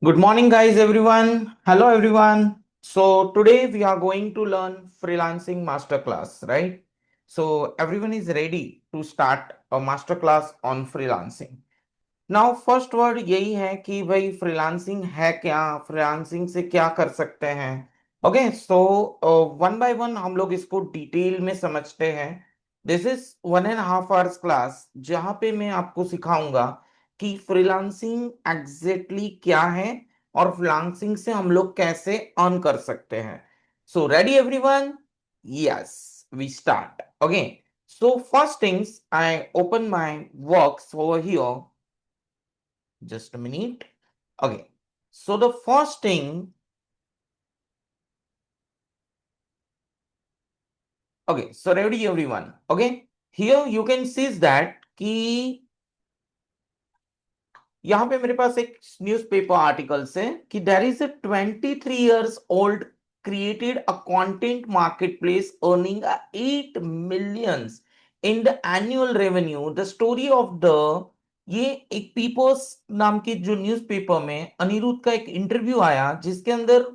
Good morning, guys, everyone. Hello, everyone. So, today we are going to learn freelancing masterclass, right? So, everyone is ready to start a masterclass on freelancing. Now first word यही है कि भाई freelancing है क्या, freelancing से क्या कर सकते हैं। Okay, so one by one हम लोग इसको डिटेल में समझते हैं। दिस इज 1.5 आवर्स क्लास जहां पे मैं आपको सिखाऊंगा कि फ्रीलांसिंग एग्जैक्टली क्या है और फ्रीलांसिंग से हम लोग कैसे अर्न कर सकते हैं। So ready everyone? Yes, we start. Okay, so first things, I open my works over here. Just a minute. Okay. So the first thing, okay, so ready everyone. Okay. Here you can see that कि यहाँ पे मेरे पास एक newspaper articles है कि there is a 23 years old created a content marketplace earning a 8 millions in the annual revenue. The story of the, ये एक peoples नाम के जो न्यूज़पेपर में अनिरुद्ध का एक इंटरव्यू आया जिसके अंदर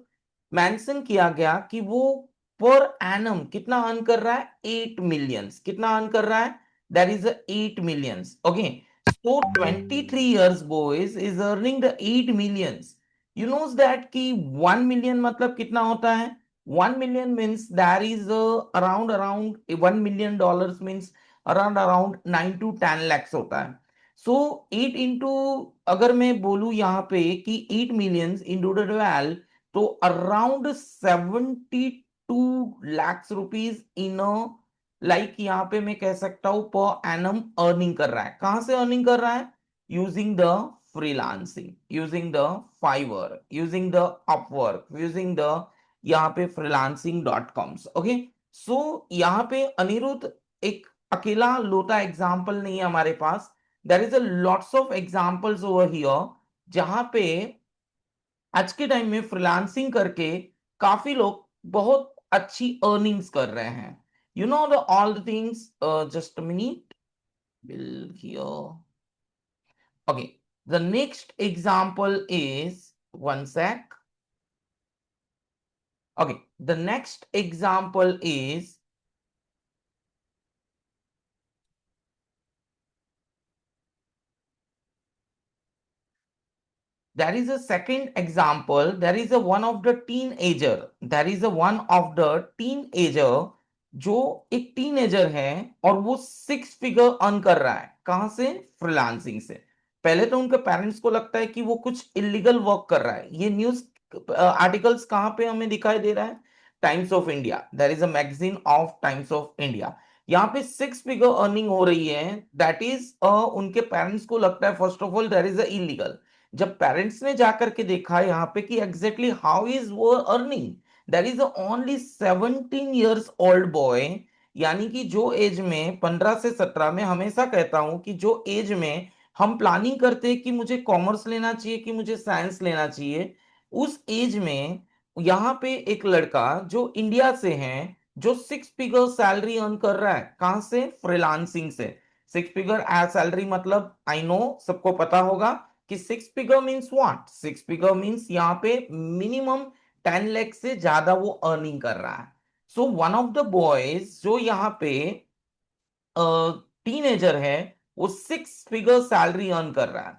मेंशन किया गया कि वो पर एनम कितना अर्न कर रहा है, 8 मिलियंस कितना अर्न कर रहा है, that is 8 millions. Okay, so 23 years boys is earning the 8 millions. You knows that कि 1 million मतलब कितना होता है? 1 million means there is around $1 million means around 9 to 10 lakhs होता है। So 8 into, अगर मैं बोलूं यहाँ पे कि 8 millions into 12, तो around 72 lakhs rupees in like यहाँ पे मैं कह सकता हूं पर एनम अर्निंग कर रहा है। कहां से अर्निंग कर रहा है? Using the freelancing, using the Fiverr, using the Upwork, using the यहाँ पे freelancing dot coms. Okay, so यहाँ पे अनिरुद्ध एक अकेला लोटा एग्जाम्पल नहीं है हमारे पास। There is a lots of examples over here जहां पे आज के टाइम में फ्रीलांसिंग करके काफी लोग बहुत अच्छी अर्निंग्स कर रहे हैं। You know the all the things, just minute, bill here. Okay, the next example is, one sec. Okay, the next example is, there is a second example. There is a one of the teenager, there is a one of the teenager जो एक teenager है और वो 6 figure earn कर रहा है। कहां से? फ्रीलांसिंग से। पहले तो उनके पेरेंट्स को लगता है कि वो कुछ इलीगल वर्क कर रहा है। ये न्यूज आर्टिकल्स कहां पे हमें दिखाई दे रहा है? Times of India, there is a magazine of Times of India. यहाँ पे 6 फिगर अर्निंग हो रही है। दैट इज उनके पेरेंट्स को लगता है first of all that is a illegal. जब पेरेंट्स ने जाकर के देखा यहाँ पे कि एग्जैक्टली हाउ इज वो earning, that is only 17 years old boy. यानी कि जो एज में 15 से 17 में, हमेशा कहता हूं कि जो एज में हम प्लानिंग करते हैं कि मुझे कॉमर्स लेना चाहिए कि मुझे साइंस लेना चाहिए, उस एज में यहाँ पे एक लड़का जो इंडिया से है, जो 6 फिगर सैलरी अर्न कर रहा है। कहां से? फ्रीलांसिंग से। 6 फिगर एज सैलरी मतलब आई नो सबको पता होगा कि 6 figure means what? 6 figure means यहाँ पे मिनिमम 10 लाख से ज्यादा वो अर्निंग कर रहा है। So one of the boys जो यहाँ पे टीनेजर है, वो 6 फिगर सैलरी अर्न कर रहा है।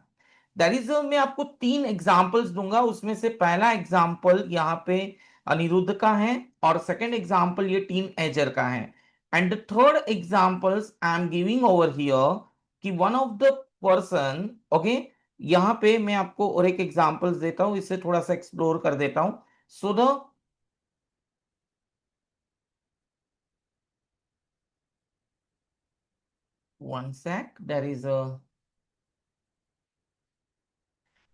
दैट इज, मैं आपको 3 एग्जांपल्स दूंगा, उसमें से पहला एग्जांपल यहाँ पे अनिरुद्ध का है और सेकंड एग्जांपल ये टीनेजर का है। And the third examples I am giving over here कि one of the person. Okay, यहाँ पे मैं आपको और एक एग्जांपल्स देता हूं, इससे थोड़ा सा एक्सप्लोर कर देता हूं। So the, one sec, there is a,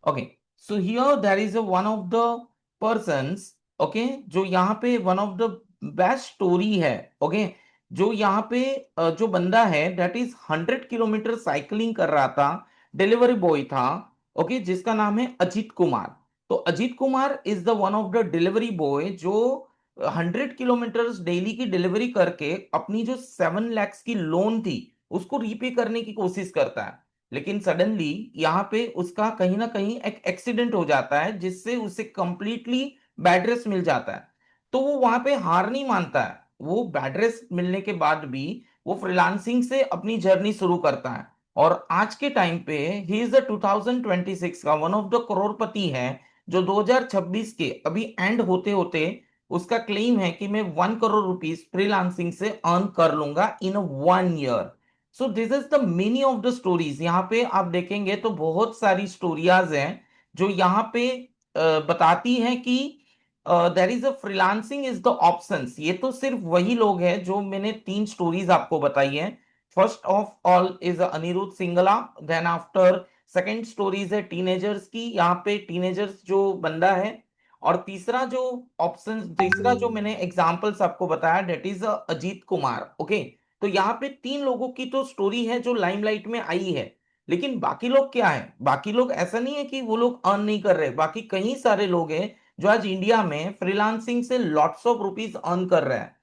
okay, so here there is a one of the persons. Okay, जो यहाँ पे one of the best story है। ओके, जो यहाँ पे जो बंदा है दैट इज 100 किलोमीटर साइकिलिंग कर रहा था, डिलीवरी बॉय था। ओके, जिसका नाम है अजीत कुमार। तो Ajit Kumar is the one of the delivery boy जो 100 किलोमीटर डेली की डिलीवरी करके अपनी जो 7 lakhs की लोन थी उसको रीपे करने की कोशिश करता है। लेकिन सडनली यहाँ पे उसका कहीं ना कहीं एक एक्सीडेंट हो जाता है जिससे उसे कंप्लीटली बेड रेस्ट मिल जाता है। तो वो वहां पे हार नहीं मानता है, वो बेड रेस्ट मिलने के बाद भी वो फ्रीलांसिंग से अपनी जर्नी शुरू करता है। और आज के टाइम पे ही इज द 2026 का वन ऑफ द करोड़पति है, जो 2026 के अभी एंड होते होते उसका क्लेम है कि मैं 1 करोड़ रुपीस फ्रीलांसिंग से अर्न कर लूंगा इन 1 year. So this is the meaning of the stories. यहाँ पे आप देखेंगे तो बहुत सारी स्टोरियाज हैं जो यहाँ पे बताती हैं कि there is a freelancing is the options. ये तो सिर्फ वही लोग हैं जो मैंने 3 स्टोरीज आपको बताई हैं। First of all is Anirudh Singla, then after second stories है टीनेजर्स की, यहाँ पे टीनेजर्स जो बंदा है। और तीसरा जो मैंने एग्जांपल्स आपको बताया that is Ajit Kumar. Okay, तो यहाँ पे 3 लोगों की तो स्टोरी है जो लाइमलाइट में आई है। लेकिन बाकी लोग क्या है, बाकी लोग ऐसा नहीं है कि वो लोग अर्न नहीं कर रहे, बाकी कई सारे लोग हैं जो आज इंडिया में फ्रीलांसिंग से लॉट्स ऑफ रुपीस अर्न कर रहे हैं।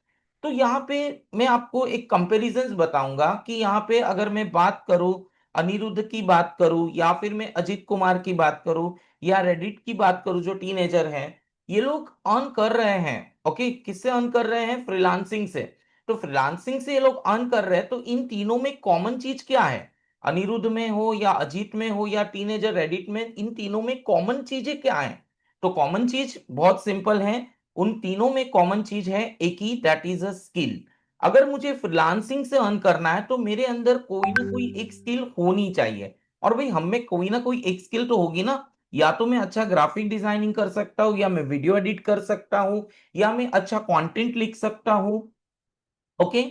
तो यहाँ पे मैं आपको एक कंपैरिजन बताऊंगा कि यहाँ पे अगर मैं बात करूं, अनिरुद्ध की बात करूं, या फिर मैं अजीत कुमार की बात करूं, या रेडिट की बात करूं जो टीनेजर हैं, ये लोग अर्न कर रहे हैं। ओके, किससे अर्न कर रहे हैं? फ्रीलांसिंग से। तो फ्रीलांसिंग से ये लोग अर्न कर रहे हैं, तो इन तीनों में कॉमन चीज क्या है? अनिरुद्ध में हो या अजीत में हो या टीनेजर रेडिट में, इन तीनों में कॉमन चीजें क्या है? तो कॉमन चीज बहुत सिंपल है। उन तीनों में कॉमन चीज है एक ही, दैट इज अ स्किल। अगर मुझे फ्रीलांसिंग से अर्न करना है तो मेरे अंदर कोई ना कोई एक स्किल होनी चाहिए। और भाई हम में कोई ना कोई एक स्किल तो होगी ना। या तो मैं अच्छा ग्राफिक डिजाइनिंग कर सकता हूँ, या मैं वीडियो एडिट कर सकता हूँ, या मैं अच्छा कंटेंट लिख सकता हूँ। ओके,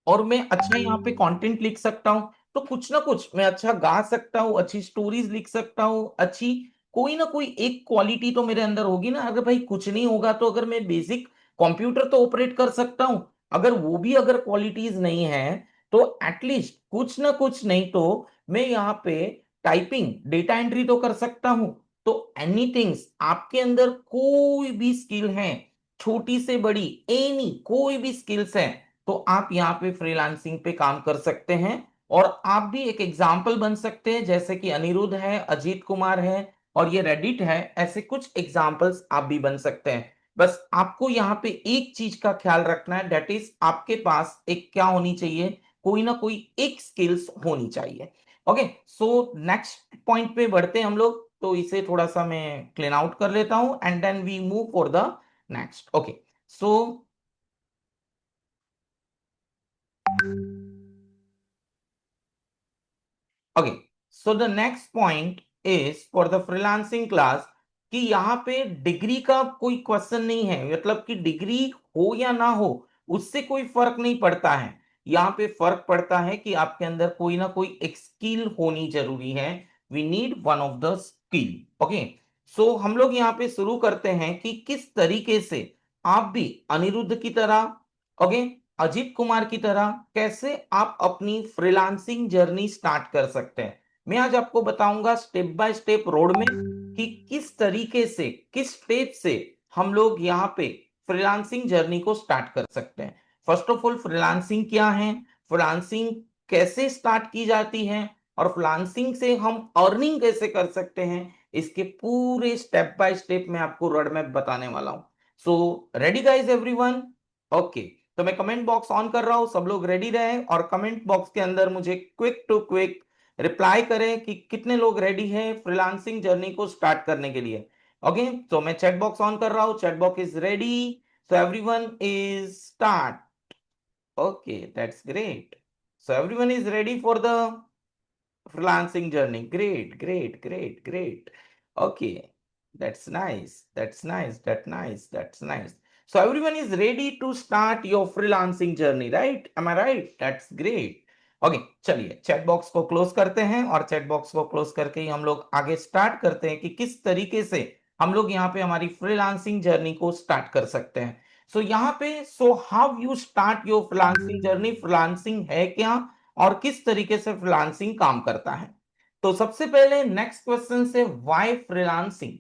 और मैं अच्छा यहाँ पे कंटेंट लिख सकता हूँ, तो कुछ ना कुछ मैं अच्छा गा सकता हूँ, अच्छी स्टोरीज लिख सकता हूँ, अच्छी कोई ना कोई एक क्वालिटी तो मेरे अंदर होगी ना। अगर भाई कुछ नहीं होगा तो अगर मैं बेसिक कंप्यूटर तो ऑपरेट कर सकता हूँ, अगर वो भी अगर क्वालिटीज नहीं है तो एटलीस्ट कुछ ना कुछ नहीं तो मैं यहाँ पे टाइपिंग डेटा एंट्री तो कर सकता हूँ। तो एनीथिंग्स, आपके अंदर कोई भी स्किल है, छोटी से बड़ी, एनी कोई भी स्किल्स है, तो आप यहाँ पे फ्रीलांसिंग पे काम कर सकते हैं। और आप भी एक एग्जाम्पल बन सकते हैं, जैसे कि अनिरुद्ध है, अजीत कुमार है, और ये रेडिट है। ऐसे कुछ एग्जाम्पल्स आप भी बन सकते हैं। बस आपको यहाँ पे एक चीज का ख्याल रखना है, डेट इज आपके पास एक क्या होनी चाहिए, कोई ना कोई एक स्किल्स होनी चाहिए। ओके, सो नेक्स्ट पॉइंट पे बढ़ते हैं हम लोग। तो इसे थोड़ा सा मैं क्लीन आउट कर लेता हूं and then we move for the next. Okay, so okay, so the next point is for the freelancing class कि यहाँ पे डिग्री का कोई क्वेश्चन नहीं है, मतलब कि डिग्री हो या ना हो उससे कोई फर्क नहीं पड़ता है। यहाँ पे फर्क पड़ता है कि आपके अंदर कोई ना कोई एक स्किल होनी जरूरी है। We need one of the skill. Okay, so हम लोग यहाँ पे शुरू करते हैं कि किस तरीके से आप भी अनिरुद्ध की तरह, ओके, अजीत कुमार की तरह कैसे आप अपनी फ्रीलांसिंग जर्नी स्टार्ट कर सकते हैं। मैं आज आपको बताऊंगा स्टेप बाय स्टेप रोड में कि किस तरीके से, किस स्टेप से हम लोग यहाँ पे फ्रीलांसिंग जर्नी को स्टार्ट कर सकते हैं। फर्स्ट ऑफ ऑल, फ्रीलांसिंग क्या है, फ्रीलांसिंग कैसे स्टार्ट की जाती है, और फ्रीलांसिंग से हम अर्निंग कैसे कर सकते हैं, इसके पूरे स्टेप बाय स्टेप मैं आपको रोड मैप बताने वाला हूं। So ready guys everyone? Okay, तो मैं कमेंट बॉक्स ऑन कर रहा हूं, सब लोग रेडी रहे और कमेंट बॉक्स के अंदर मुझे क्विक टू क्विक रिप्लाई करें कि कितने लोग रेडी हैं फ्रीलांसिंग जर्नी को स्टार्ट करने के लिए। ओके, तो मैं चैट बॉक्स ऑन कर रहा हूं, chat box is ready, so everyone is start. Okay, that's great. So everyone is ready for the freelancing journey. Great, great, great, great. Okay, that's nice. That's nice. That's nice. That's nice. So everyone is ready to start your freelancing journey, right? Am I right? That's great. Okay, चलिए chat box को close करते हैं, और chat box को close करके ही हम लोग आगे स्टार्ट करते हैं कि किस तरीके से हम लोग यहाँ पे हमारी फ्रीलांसिंग जर्नी को स्टार्ट कर सकते हैं। सो यहाँ पे, so how you start your freelancing journey, freelancing है क्या और किस तरीके से फ्रीलांसिंग काम करता है। तो सबसे पहले नेक्स्ट क्वेश्चन से, व्हाई फ्रीलांसिंग,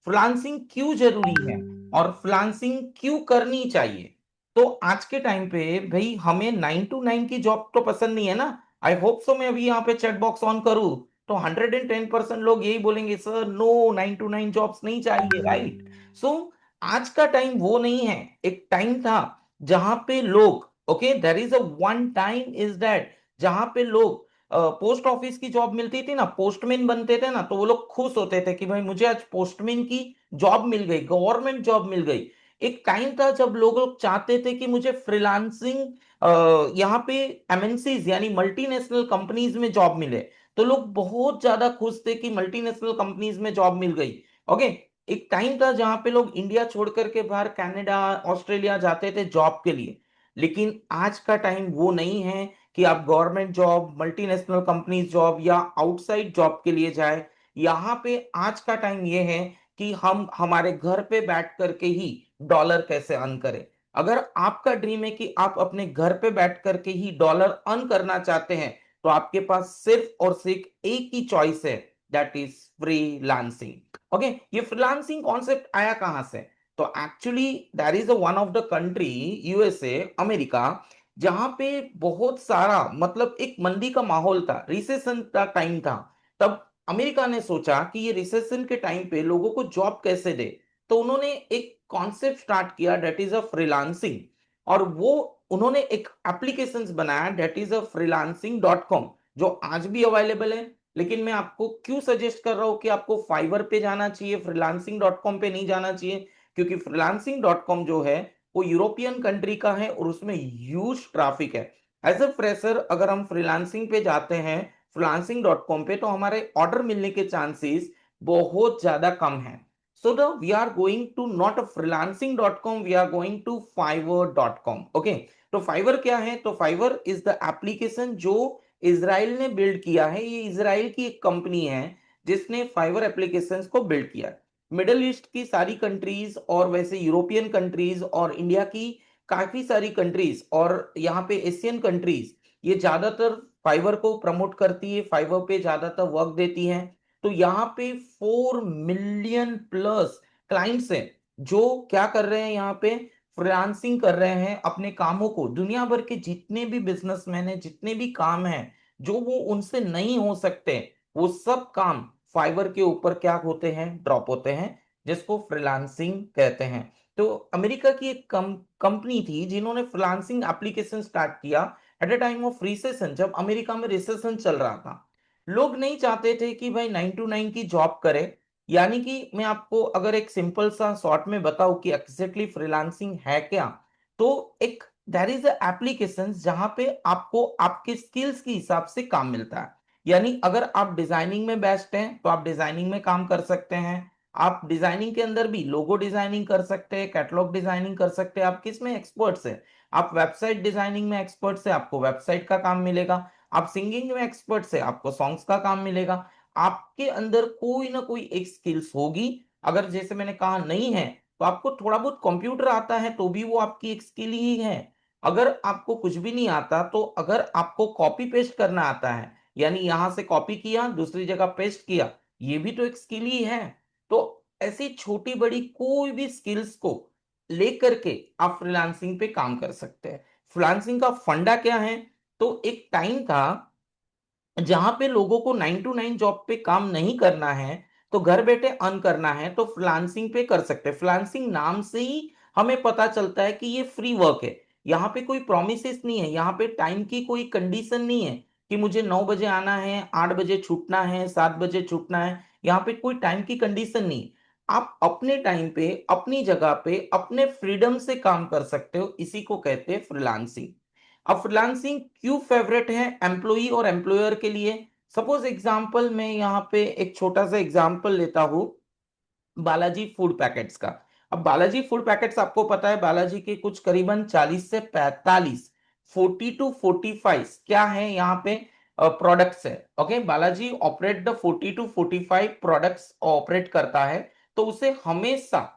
फ्रीलांसिंग क्यों जरूरी है और फ्रीलांसिंग क्यों करनी चाहिए। तो आज के टाइम पे भाई हमें 9 to 9 की जॉब तो पसंद नहीं है ना। आई होप सो मैं अभी यहाँ पे चैट बॉक्स ऑन करूँ तो 110% लोग यही बोलेंगे, सर नो, 9 to 9 जॉब्स नहीं चाहिए, राइट? सो आज का टाइम वो नहीं है। एक टाइम था जहां पे लोग, okay, there is a one time is that, जहां पे लोग पोस्ट ऑफिस की जॉब मिलती थी ना, पोस्टमैन बनते थे ना, तो वो लोग खुश होते थे कि भाई मुझे आज पोस्टमैन की जॉब मिल गई, गवर्नमेंट जॉब मिल गई। एक टाइम था जब लोग चाहते थे कि मुझे फ्रीलांसिंग यहाँ पे एमएनसीज यानी मल्टीनेशनल कंपनीज में जॉब मिले, तो लोग बहुत ज्यादा खुश थे कि मल्टीनेशनल कंपनीज में जॉब मिल गई। ओके, एक टाइम था जहां पे लोग इंडिया छोड़ करके बाहर कनाडा, ऑस्ट्रेलिया जाते थे जॉब के लिए। लेकिन आज का टाइम वो नहीं है कि आप government job, multinational companies job या आउटसाइड जॉब के लिए जाए। यहाँ पे आज का टाइम ये है कि हम हमारे घर पे बैठ करके ही डॉलर कैसे अर्न करें। अगर आपका ड्रीम है कि आप अपने घर पे बैठ करके ही डॉलर अर्न करना चाहते हैं, तो आपके पास सिर्फ और सिर्फ एक ही चॉइस है, दैट इज फ्रीलांसिंग। ओके, ये फ्रीलांसिंग कॉन्सेप्ट आया कहां से? तो actually there is one of the country, USA, America, जहां पे बहुत सारा मतलब एक मंदी का माहौल था, रिसेशन का टाइम था। तब अमेरिका ने सोचा कि ये रिसेशन के टाइम पे लोगों को जॉब कैसे दे, तो उन्होंने एक कॉन्सेप्ट स्टार्ट किया, डेट इज अ फ्रीलांसिंग। और वो उन्होंने एक एप्लीकेशन बनाया, डेट इज अ freelancing.com, जो आज भी अवेलेबल है। लेकिन मैं आपको क्यों सजेस्ट कर रहा हूं कि आपको फाइवर पे जाना चाहिए, freelancing.com पे नहीं जाना चाहिए? क्योंकि freelancing.com जो है वो यूरोपियन कंट्री का है और उसमें ह्यूज ट्रैफिक है। एज अ फ्रेशर अगर हम फ्रीलांसिंग पे जाते हैं freelancing.com पे, तो हमारे ऑर्डर मिलने के चांसेस बहुत ज्यादा कम है। So we are going to not a freelancing.com, we are going to fiverr.com. Okay, तो फाइवर क्या है? तो फाइवर इज द एप्लीकेशन जो इजराइल ने बिल्ड किया है। ये इजराइल की एक कंपनी है जिसने फाइवर एप्लीकेशंस को बिल्ड किया है। मिडल ईस्ट की सारी कंट्रीज और वैसे यूरोपियन कंट्रीज और इंडिया की काफी सारी कंट्रीज और यहाँ पे एशियन कंट्रीज, ये ज्यादातर फाइवर को प्रमोट करती है, फाइवर पे ज्यादातर वर्क देती है। तो यहाँ पे 4 मिलियन प्लस क्लाइंट्स हैं जो क्या कर रहे हैं, यहाँ पे फ्रीलांसिंग कर रहे हैं अपने कामों को। दुनिया भर के जितने भी बिजनेसमैन हैं, जितने भी काम हैं जो वो उनसे नहीं हो सकते, वो सब काम फाइवर के ऊपर क्या होते हैं, ड्रॉप होते हैं, जिसको फ्रीलांसिंग कहते हैं। तो अमेरिका की एक कंपनी थी जिन्होंने फ्रीलांसिंग एप्लीकेशन स्टार्ट किया at a time of recession, जब अमेरिका में रिसेशन चल रहा था। लोग नहीं चाहते थे कि भाई 9 to 9 की जॉब करे। यानी कि मैं आपको अगर एक सिंपल सा शॉर्ट में बताऊं कि एग्जैक्टली फ्रीलांसिंग है क्या, तो एक देयर इज अ एप्लीकेशन जहां पे आपको आपके स्किल्स के हिसाब से काम मिलता है। यानी अगर आप डिजाइनिंग में बेस्ट हैं तो आप डिजाइनिंग में काम कर सकते हैं। आप डिजाइनिंग के अंदर भी लोगो डिजाइनिंग कर सकते हैं, कैटलॉग डिजाइनिंग कर सकते हैं। आप किस में एक्सपर्ट्स हैं? आप वेबसाइट डिजाइनिंग में एक्सपर्ट्स है, आपको वेबसाइट का काम मिलेगा। आप सिंगिंग में एक्सपर्ट से, आपको सॉन्ग्स का काम मिलेगा। आपके अंदर कोई ना कोई एक स्किल्स होगी। अगर जैसे मैंने कहा नहीं है, तो आपको थोड़ा बहुत कंप्यूटर आता है तो भी वो आपकी एक स्किल ही है। अगर आपको कुछ भी नहीं आता, तो अगर आपको कॉपी पेस्ट करना आता है, यानी यहां से कॉपी किया दूसरी जगह पेस्ट किया, ये भी तो एक स्किल ही है। तो ऐसी छोटी बड़ी कोई भी स्किल्स को लेकर के आप फ्रीलांसिंग पे काम कर सकते हैं। फ्रीलांसिंग का फंडा क्या है? तो एक टाइम था जहां पे लोगों को 9 to 9 जॉब पे काम नहीं करना है, तो घर बैठे अर्न करना है, तो फ्रीलांसिंग पे कर सकते हैं। फ्रीलांसिंग नाम से ही हमें पता चलता है कि ये फ्री वर्क है। यहाँ पे कोई प्रोमिसेस नहीं है, यहाँ पे टाइम की कोई कंडीशन नहीं है कि मुझे 9 बजे आना है, 8 बजे छूटना है, 7 बजे छूटना है। यहाँ पे कोई टाइम की कंडीशन नहीं। आप अपने टाइम पे, अपनी जगह पे, अपने फ्रीडम से काम कर सकते हो। इसी को कहते हैं फ्रीलांसिंग। अब फ्रीलांसिंग क्यों फेवरेट है एम्प्लॉई और एम्प्लॉयर के लिए? सपोज एग्जांपल, मैं यहाँ पे एक छोटा सा एग्जांपल लेता हूँ बालाजी फूड पैकेट्स का। अब बालाजी फूड पैकेट्स, आपको पता है बालाजी के कुछ करीबन 40 से 45, 40 to 45 क्या है यहाँ पे प्रोडक्ट्स है। Okay, Balaji operate the 40 to 45 products operate करता है। तो उसे हमेशा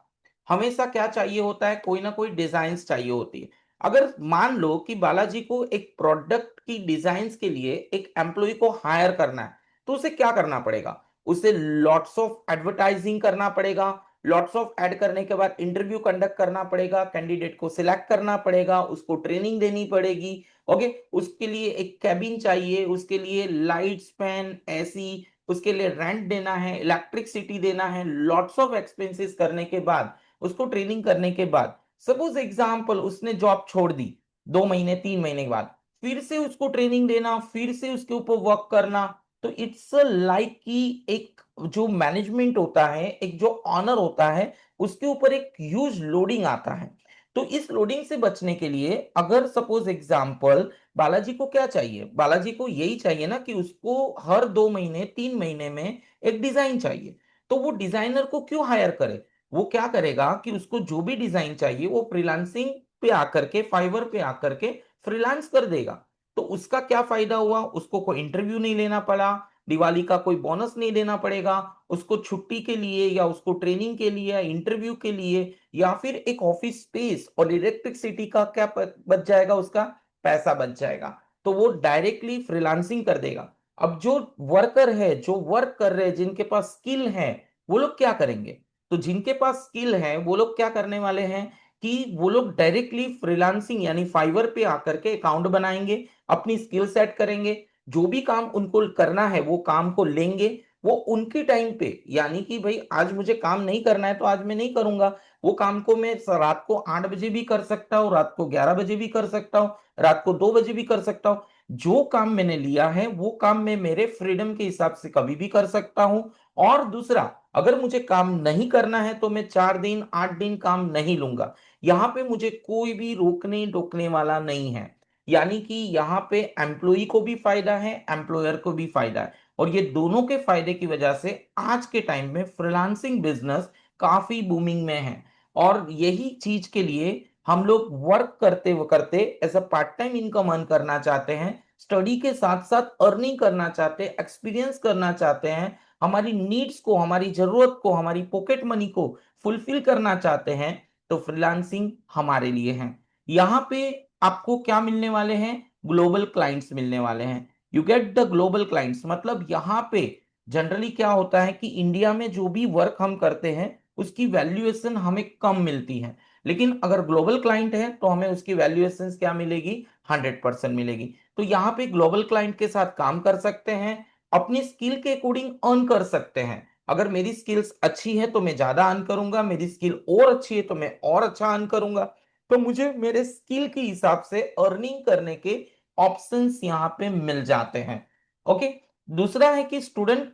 हमेशा क्या चाहिए होता है, कोई ना कोई डिजाइन चाहिए होती है। अगर मान लो कि बालाजी को एक प्रोडक्ट की डिजाइन्स के लिए एक एम्प्लॉय को हायर करना है, तो उसे क्या करना पड़ेगा? उसे लॉट्स ऑफ एडवर्टाइजिंग करना पड़ेगा। लॉट्स ऑफ ऐड करने के बाद इंटरव्यू कंडक्ट करना पड़ेगा, कैंडिडेट को सिलेक्ट करना पड़ेगा, उसको ट्रेनिंग देनी पड़ेगी, ओके, उसके लिए एक कैबिन चाहिए, उसके लिए लाइट्स, फैन, एसी, उसके लिए रेंट देना है, इलेक्ट्रिसिटी देना है, लॉट्स ऑफ एक्सपेंसेस करने के बाद, उसको ट्रेनिंग करने के बाद, सपोज एग्जांपल उसने जॉब छोड़ दी 2 महीने 3 महीने के बाद, फिर से उसको ट्रेनिंग देना, फिर से उसके ऊपर वर्क करना, तो इट्स लाइक कि एक जो मैनेजमेंट होता है, एक जो ऑनर होता है, उसके ऊपर एक ह्यूज लोडिंग आता है। तो इस लोडिंग से बचने के लिए अगर सपोज एग्जांपल बालाजी को क्या चाहिए, बालाजी को यही चाहिए ना कि उसको हर 2 महीने 3 महीने में एक डिजाइन चाहिए, तो वो डिजाइनर को क्यों हायर करे? वो क्या करेगा कि उसको जो भी डिजाइन चाहिए वो फ्रीलांसिंग पे आकर के, फाइवर पे आकर के फ्रीलांस कर देगा। तो उसका क्या फायदा हुआ? उसको कोई इंटरव्यू नहीं लेना पड़ा, दिवाली का कोई बोनस नहीं देना पड़ेगा, उसको छुट्टी के लिए या उसको ट्रेनिंग के लिए या इंटरव्यू के लिए या फिर एक ऑफिस स्पेस और इलेक्ट्रिसिटी का क्या बच जाएगा, उसका पैसा बच जाएगा। तो वो डायरेक्टली फ्रीलांसिंग कर देगा। अब जो वर्कर है, जो वर्क कर रहे हैं, जिनके पास स्किल है, वो लोग क्या करेंगे? तो जिनके पास स्किल है वो लोग क्या करने वाले हैं कि वो लोग डायरेक्टली फ्रीलांसिंग यानी फाइवर पे आकर के अकाउंट बनाएंगे, अपनी स्किल सेट करेंगे, जो भी काम उनको करना है वो काम को लेंगे, वो उनके टाइम पे, यानी कि भाई आज मुझे काम नहीं करना है तो आज मैं नहीं करूंगा, वो काम को मैं रात को 8 बजे भी कर सकता हूँ, रात को 11 बजे भी कर सकता हूँ, रात को 2 बजे भी कर सकता हूँ। जो काम मैंने लिया है वो काम मैं मेरे फ्रीडम के हिसाब से कभी भी कर सकता हूँ। और दूसरा, अगर मुझे काम नहीं करना है तो मैं 4 दिन 8 दिन काम नहीं लूंगा, यहाँ पे मुझे कोई भी रोकने टोकने वाला नहीं है। यानी कि यहाँ पे एम्प्लॉय को भी फायदा है, एम्प्लॉयर को भी फायदा है, और ये दोनों के फायदे की वजह से आज के टाइम में फ्रीलांसिंग बिजनेस काफी बूमिंग में है। और यही चीज के लिए हम लोग वर्क करते करते as a part time income earn करना चाहते हैं, स्टडी के साथ साथ अर्निंग करना चाहते हैं, एक्सपीरियंस करना चाहते हैं, हमारी नीड्स को, हमारी जरूरत को, हमारी पॉकेट मनी को फुलफिल करना चाहते हैं, तो फ्रीलांसिंग हमारे लिए है। यहाँ पे आपको क्या मिलने वाले हैं? ग्लोबल क्लाइंट्स मिलने वाले हैं। You get the global clients, मतलब यहाँ पे जनरली क्या होता है कि इंडिया में जो भी वर्क हम करते हैं उसकी वैल्यूएशन हमें कम मिलती है, लेकिन अगर ग्लोबल क्लाइंट है तो हमें उसकी वैल्यूएशन क्या मिलेगी? 100% मिलेगी। तो यहाँ पे ग्लोबल क्लाइंट के साथ काम कर सकते हैं, अपनी स्किल के अकॉर्डिंग अर्न कर सकते हैं। अगर मेरी स्किल्स अच्छी है तो मैं ज्यादा अर्न करूंगा, मेरी स्किल और अच्छी है तो मैं और अच्छा अर्न करूंगा। तो मुझे मेरे स्किल के हिसाब से अर्निंग करने के ऑप्शंस यहाँ पे मिल जाते हैं। ओके। दूसरा है कि स्टूडेंट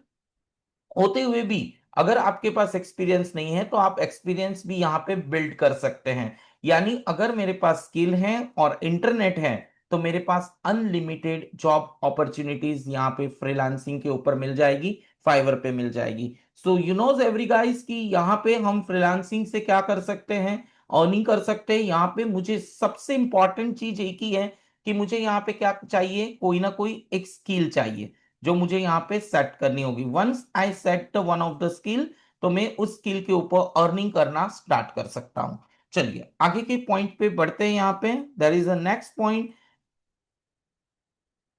होते हुए भी अगर आपके पास एक्सपीरियंस नहीं है तो आप एक्सपीरियंस भी यहाँ पे बिल्ड कर सकते हैं। यानी अगर मेरे पास स्किल है और इंटरनेट है तो मेरे पास अनलिमिटेड जॉब अपॉर्चुनिटीज यहाँ पे फ्रीलांसिंग के ऊपर मिल जाएगी, फाइवर पे मिल जाएगी। So you knows every guys कि यहाँ पे हम फ्रीलांसिंग से क्या कर सकते हैं? अर्निंग कर सकते हैं। यहाँ पे मुझे सबसे इंपॉर्टेंट चीज एक ही है कि मुझे यहाँ पे क्या चाहिए? कोई ना कोई एक स्किल चाहिए जो मुझे यहाँ पे सेट करनी होगी। Once I set one of the skill, तो मैं उस स्किल के ऊपर अर्निंग करना स्टार्ट कर सकता हूं। चलिए आगे के पॉइंट पे बढ़ते हैं। यहाँ पे there is a next point.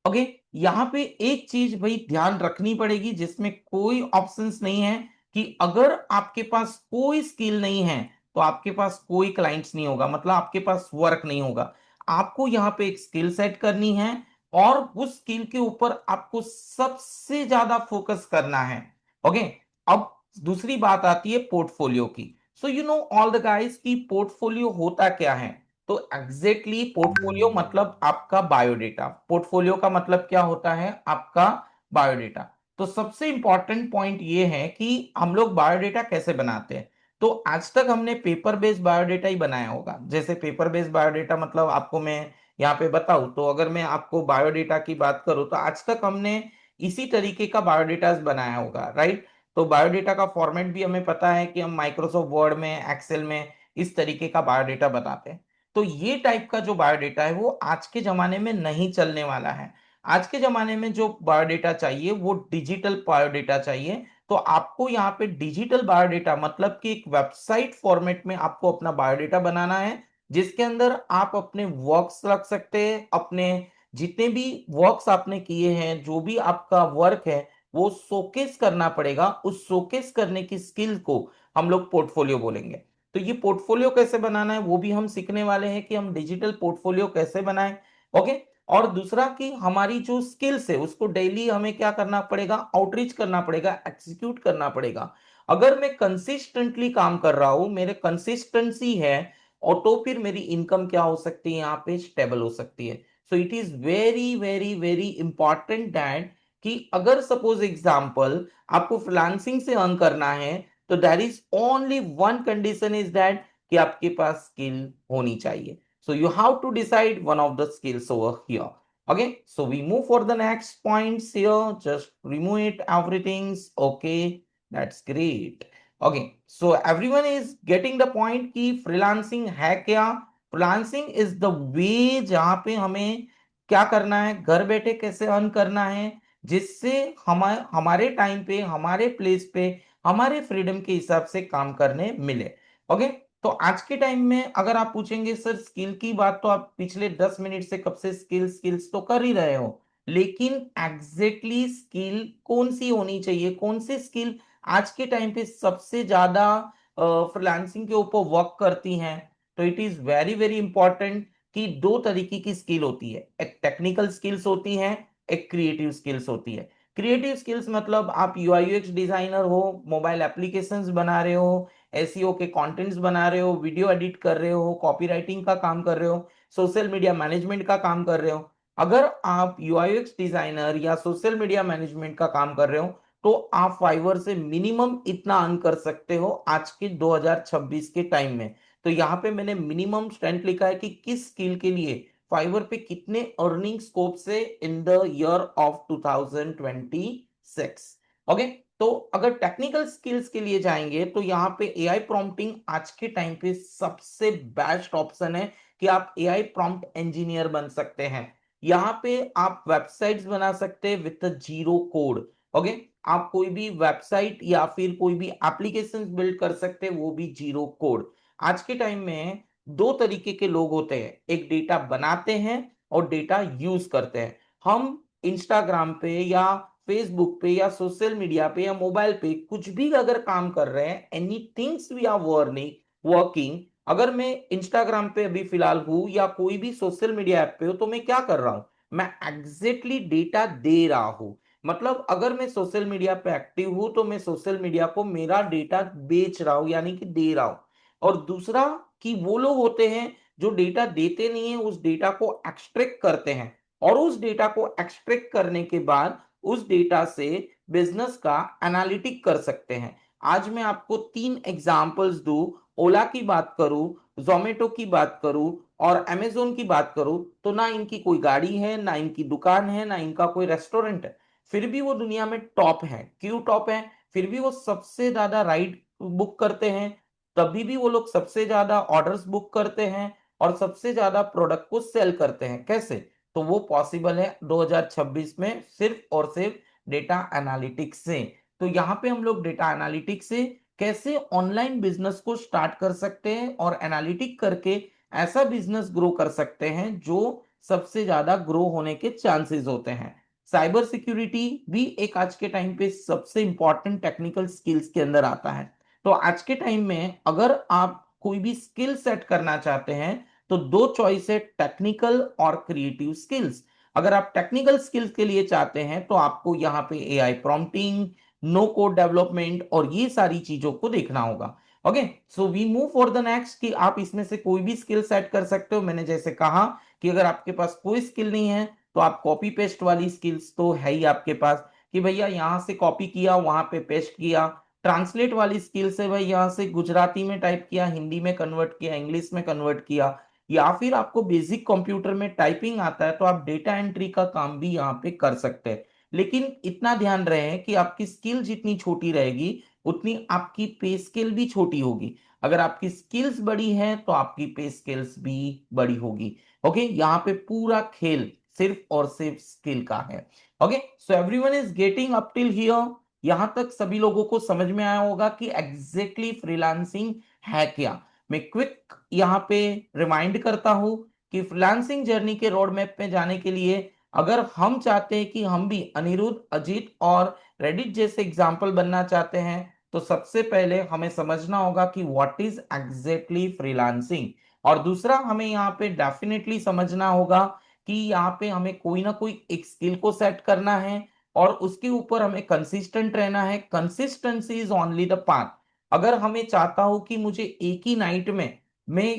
Okay, यहाँ पे एक चीज भाई ध्यान रखनी पड़ेगी जिसमें कोई ऑप्शंस नहीं है कि अगर आपके पास कोई स्किल नहीं है तो आपके पास कोई क्लाइंट्स नहीं होगा, मतलब आपके पास वर्क नहीं होगा। आपको यहाँ पे एक स्किल सेट करनी है और उस स्किल के ऊपर आपको सबसे ज्यादा फोकस करना है। ओके। अब दूसरी बात आती है पोर्टफोलियो की। So you know all the guys की पोर्टफोलियो होता क्या है? तो एग्जैक्टली पोर्टफोलियो मतलब आपका बायोडेटा। पोर्टफोलियो का मतलब क्या होता है? आपका बायोडेटा। तो सबसे इंपॉर्टेंट पॉइंट ये है कि हम लोग बायोडेटा कैसे बनाते हैं। तो आज तक हमने पेपर बेस्ड बायोडेटा ही बनाया होगा। जैसे पेपर बेस्ड बायोडेटा मतलब आपको मैं यहाँ पे बताऊं, तो अगर मैं आपको बायोडेटा की बात करूं तो आज तक हमने इसी तरीके का बायोडेटा बनाया होगा, राइट? तो बायोडेटा का फॉर्मेट भी हमें पता है कि हम माइक्रोसॉफ्ट वर्ड में, एक्सेल में इस तरीके का बायोडेटा बनाते हैं। तो ये टाइप का जो बायोडेटा है वो आज के जमाने में नहीं चलने वाला है। आज के जमाने में जो बायोडेटा चाहिए वो डिजिटल बायोडेटा चाहिए। तो आपको यहाँ पे डिजिटल बायोडेटा मतलब कि एक वेबसाइट फॉर्मेट में आपको अपना बायोडेटा बनाना है, जिसके अंदर आप अपने वर्क्स रख सकते हैं, अपने जितने भी वर्क्स आपने किए हैं, जो भी आपका वर्क है वो शोकेस करना पड़ेगा। उस शोकेस करने की स्किल को हम लोग पोर्टफोलियो बोलेंगे। तो ये पोर्टफोलियो कैसे बनाना है वो भी हम सीखने वाले हैं कि हम डिजिटल पोर्टफोलियो कैसे बनाएं। ओके। और दूसरा कि हमारी जो स्किल्स है उसको डेली हमें क्या करना पड़ेगा, आउटरीच करना पड़ेगा, एक्सिक्यूट करना पड़ेगा। अगर मैं कंसिस्टेंटली काम कर रहा हूं, मेरे कंसिस्टेंसी है, और तो फिर मेरी इनकम क्या हो सकती है, यहाँ पे स्टेबल हो सकती है। So it is very very very important that कि अगर सपोज एग्जांपल आपको फ्रीलांसिंग से अर्न करना है, तो there is only one condition is that कि आपके पास स्किल होनी चाहिए। So you have to decide one of the skills over here. Okay, so we move for the next points here. Just remove it, everything's okay. That's great. Okay, so everyone is getting the point कि freelancing है क्या? Freelancing is the way जहाँ पे हमें क्या करना है, घर बैठे कैसे अर्न करना है, जिससे हमारे टाइम पे, हमारे प्लेस पे, हमारे फ्रीडम के हिसाब से काम करने मिले। ओके, तो आज के टाइम में अगर आप पूछेंगे सर स्किल की बात, तो आप पिछले 10 मिनट से कब से स्किल्स तो कर ही रहे हो, लेकिन एग्जैक्टली स्किल कौन सी होनी चाहिए, कौन सी स्किल आज के टाइम पे सबसे ज्यादा फ्रीलांसिंग के ऊपर वर्क करती हैं? तो it is very very important कि दो तरीके की स्किल होती है, एक टेक्निकल स्किल्स होती है, एक क्रिएटिव स्किल्स होती है। क्रिएटिव स्किल्स मतलब आप यूआई यूएक्स डिजाइनर हो, मोबाइल एप्लीकेशंस बना रहे हो, एसईओ के कंटेंट्स बना रहे हो, वीडियो एडिट कर रहे हो, कॉपीराइटिंग का काम कर रहे हो, सोशल मीडिया मैनेजमेंट का काम कर रहे हो। अगर आप यूआईएक्स डिजाइनर या सोशल मीडिया मैनेजमेंट का काम कर रहे हो, तो आप फाइवर से मिनिमम इतना अर्न कर सकते हो आज के 2026 के टाइम में। तो यहाँ पे मैंने मिनिमम स्ट्रेंथ लिखा है कि किस स्किल के लिए फाइवर पे कितने अर्निंग स्कोप से in the year of 2026। Okay, तो अगर टेक्निकल स्किल्स के लिए जाएंगे तो यहाँ पे एआई प्रॉम्प्टिंग आज के टाइम पे सबसे बेस्ट ऑप्शन है कि आप एआई प्रॉम्प्ट इंजीनियर बन सकते हैं। यहाँ पे आप वेबसाइट्स बना सकते हैं विद जीरो कोड। ओके, आप कोई भी वेबसाइट या फिर कोई भी एप्लीकेशन बिल्ड कर सकते हैं, वो भी जीरो कोड। आज के टाइम में दो तरीके के लोग होते हैं, एक डेटा बनाते हैं और डेटा यूज करते हैं। हम इंस्टाग्राम पे या फेसबुक पे या सोशल मीडिया पे या मोबाइल पे कुछ भी अगर काम कर रहे हैं, any things we are working, अगर मैं इंस्टाग्राम पे अभी फिलहाल हूं या कोई भी सोशल मीडिया ऐप पे हो, तो मैं क्या कर रहा हूं, मैं एग्जैक्टली डेटा दे रहा हूं। मतलब अगर मैं सोशल मीडिया पे एक्टिव हूं, तो मैं सोशल मीडिया को मेरा डेटा बेच रहा हूं, यानी कि दे रहा हूं। और दूसरा कि वो लोग होते हैं जो डेटा देते नहीं है, उस डेटा को एक्सट्रैक्ट करते हैं, और उस डेटा को एक्सट्रैक्ट करने के बाद उस डेटा से बिजनेस का एनालिटिक कर सकते हैं। आज मैं आपको तीन एग्जांपल्स दूं, ओला की बात करूं, जोमेटो की बात करूं और अमेजोन की बात करूं, तो ना इनकी कोई गाड़ी है, ना इनकी दुकान है, ना इनका कोई रेस्टोरेंट है, फिर भी वो दुनिया में टॉप है। क्यों टॉप है? फिर भी वो सबसे ज्यादा राइड बुक करते हैं, तभी भी वो लोग सबसे ज्यादा ऑर्डर्स बुक करते हैं और सबसे ज्यादा प्रोडक्ट को सेल करते हैं। कैसे? तो वो पॉसिबल है 2026 में सिर्फ और सिर्फ डेटा एनालिटिक्स से। तो यहाँ पे हम लोग डेटा एनालिटिक्स से कैसे ऑनलाइन बिजनेस को स्टार्ट कर सकते हैं और एनालिटिक करके ऐसा बिजनेस ग्रो कर सकते हैं जो सबसे ज्यादा ग्रो होने के चांसेस होते हैं। साइबर सिक्योरिटी भी एक आज के टाइम पे सबसे इंपॉर्टेंट टेक्निकल स्किल्स के अंदर आता है। तो आज के टाइम में अगर आप कोई भी स्किल सेट करना चाहते हैं, तो दो चॉइस है, टेक्निकल और क्रिएटिव स्किल्स। अगर आप टेक्निकल स्किल्स के लिए चाहते हैं, तो आपको यहाँ पे AI prompting, no code development और ये सारी चीजों को देखना होगा। Okay, so we move for the next कि आप इसमें से कोई भी स्किल सेट कर सकते हो। मैंने जैसे कहा कि अगर आपके पास कोई स्किल नहीं है, तो आप कॉपी पेस्ट वाली स्किल्स तो है ही आपके पास, कि भैया यहां से कॉपी किया, वहां पे पेस्ट किया। ट्रांसलेट वाली स्किल्स है भाई, यहां से गुजराती में टाइप किया, हिंदी में कन्वर्ट किया, इंग्लिश में कन्वर्ट किया। या फिर आपको बेसिक कंप्यूटर में टाइपिंग आता है, तो आप डेटा एंट्री का काम भी यहाँ पे कर सकते हैं। लेकिन इतना ध्यान रहे कि आपकी स्किल जितनी छोटी रहेगी, उतनी आपकी पे स्केल भी छोटी होगी। अगर आपकी स्किल्स बड़ी है, तो आपकी पे स्केल्स भी बड़ी होगी। ओके, यहाँ पे पूरा खेल सिर्फ और सिर्फ स्किल का है। Okay, so everyone is getting up till here. यहां तक सभी लोगों को समझ में आया होगा कि एग्जैक्टली फ्रीलांसिंग है क्या। मैं क्विक यहाँ पे रिमाइंड करता हूं कि फ्रीलांसिंग जर्नी के रोड मैप पे जाने के लिए अगर हम चाहते हैं कि हम भी अनिरुद्ध, अजीत और रेडिट जैसे एग्जाम्पल बनना चाहते हैं, तो सबसे पहले हमें समझना होगा कि व्हाट इज एग्जैक्टली फ्रीलांसिंग। और दूसरा हमें यहाँ पे डेफिनेटली समझना होगा कि यहाँ पे हमें कोई ना कोई एक स्किल को सेट करना है और उसके ऊपर हमें कंसिस्टेंट रहना है। Consistency is only the path. अगर हमें चाहता हूं कि मुझे एक ही नाइट में मैं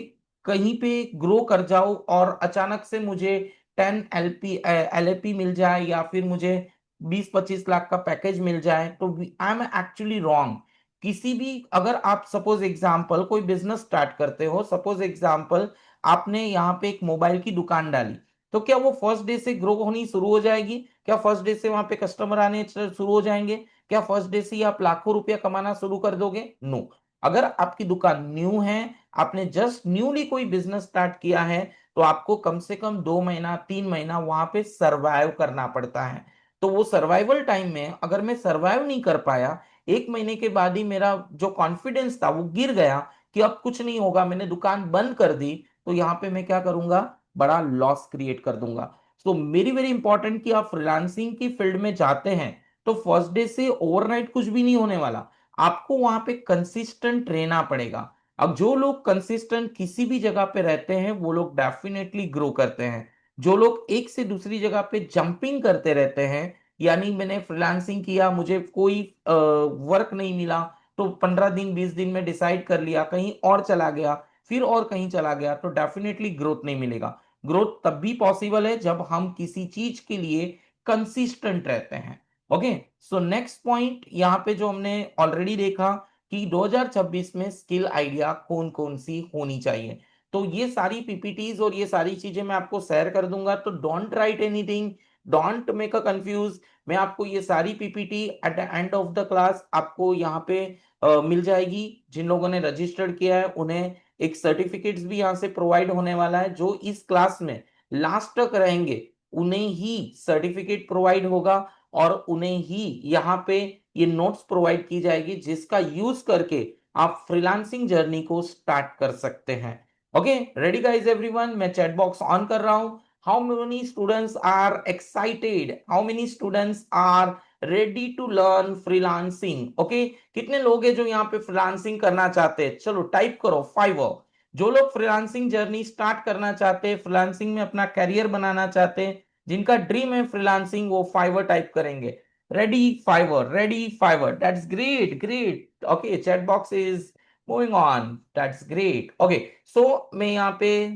कहीं पे ग्रो कर जाऊं और अचानक से मुझे 10 LP LAP मिल जाए या फिर मुझे 20-25 लाख का पैकेज मिल जाए, तो आई एम एक्चुअली रॉन्ग। किसी भी, अगर आप सपोज एग्जांपल कोई बिजनेस स्टार्ट करते हो, सपोज एग्जांपल आपने यहाँ पे एक मोबाइल की दुकान डाली, तो क्या वो फर्स्ट डे से ग्रो होनी शुरू हो जाएगी? क्या फर्स्ट डे से वहां पे कस्टमर आने शुरू हो जाएंगे? क्या फर्स्ट डे से ही आप लाखों रुपया कमाना शुरू कर दोगे? नो। अगर आपकी दुकान न्यू है, आपने जस्ट न्यूली कोई बिजनेस स्टार्ट किया है, तो आपको कम से कम 2 महीना 3 महीना वहां पे सरवाइव करना पड़ता है। तो वो सर्वाइवल टाइम में अगर मैं सरवाइव नहीं कर पाया, 1 महीने के बाद ही मेरा जो कॉन्फिडेंस था वो गिर गया कि अब कुछ नहीं होगा, मैंने दुकान बंद कर दी, तो यहाँ पे मैं क्या करूंगा? बड़ा लॉस क्रिएट कर दूंगा। तो वेरी वेरी इंपॉर्टेंट कि आप फ्रीलांसिंग की फील्ड में जाते हैं तो फर्स्ट डे से ओवरनाइट कुछ भी नहीं होने वाला। आपको वहां पे कंसिस्टेंट रहना पड़ेगा। अब जो लोग कंसिस्टेंट किसी भी जगह पे रहते हैं वो लोग डेफिनेटली ग्रो करते हैं। जो लोग एक से दूसरी जगह पे जंपिंग करते रहते हैं, यानी मैंने फ्रीलांसिंग किया, मुझे कोई वर्क नहीं मिला, तो 15 दिन 20 दिन में डिसाइड कर लिया, कहीं और चला गया, फिर और कहीं चला गया, तो डेफिनेटली ग्रोथ नहीं मिलेगा। ग्रोथ तब भी पॉसिबल है जब हम किसी चीज के लिए कंसिस्टेंट रहते हैं। ओके। सो नेक्स्ट पॉइंट यहाँ पे जो हमने ऑलरेडी देखा कि 2026 में स्किल आइडिया कौन कौन सी होनी चाहिए। तो ये सारी पीपीटीज और ये सारी चीजें मैं आपको शेयर कर दूंगा, तो don't write anything, don't make a confuse. मैं आपको ये सारी PPT at the end of the class आपको यहाँ पे मिल जाएगी। जिन लोगों ने रजिस्टर्ड किया है उन्हें एक सर्टिफिकेट्स भी यहाँ से प्रोवाइड होने वाला है। जो इस क्लास में लास्ट तक रहेंगे उन्हें ही सर्टिफिकेट प्रोवाइड होगा और उन्हें ही यहाँ पे ये नोट्स प्रोवाइड की जाएगी जिसका यूज करके आप फ्रीलांसिंग जर्नी को स्टार्ट कर सकते हैं। Okay, ready guys everyone? मैं चैट बॉक्स ऑन कर रहा हूं। How many students are excited? How many students are ready to learn freelancing? Okay, कितने लोग हैं जो यहाँ पे फ्रीलांसिंग करना चाहते हैं? चलो टाइप करो 5। जो लोग फ्रीलांसिंग जर्नी स्टार्ट करना चाहते हैं, फ्रीलांसिंग में अपना करियर बनाना चाहते हैं, जिनका ड्रीम है फ्रीलांसिंग, वो 5 टाइप करेंगे। Ready 5, ready 5, that's great, great. Okay, chat box is moving on, that's great. Okay, so मैं यहाँ पे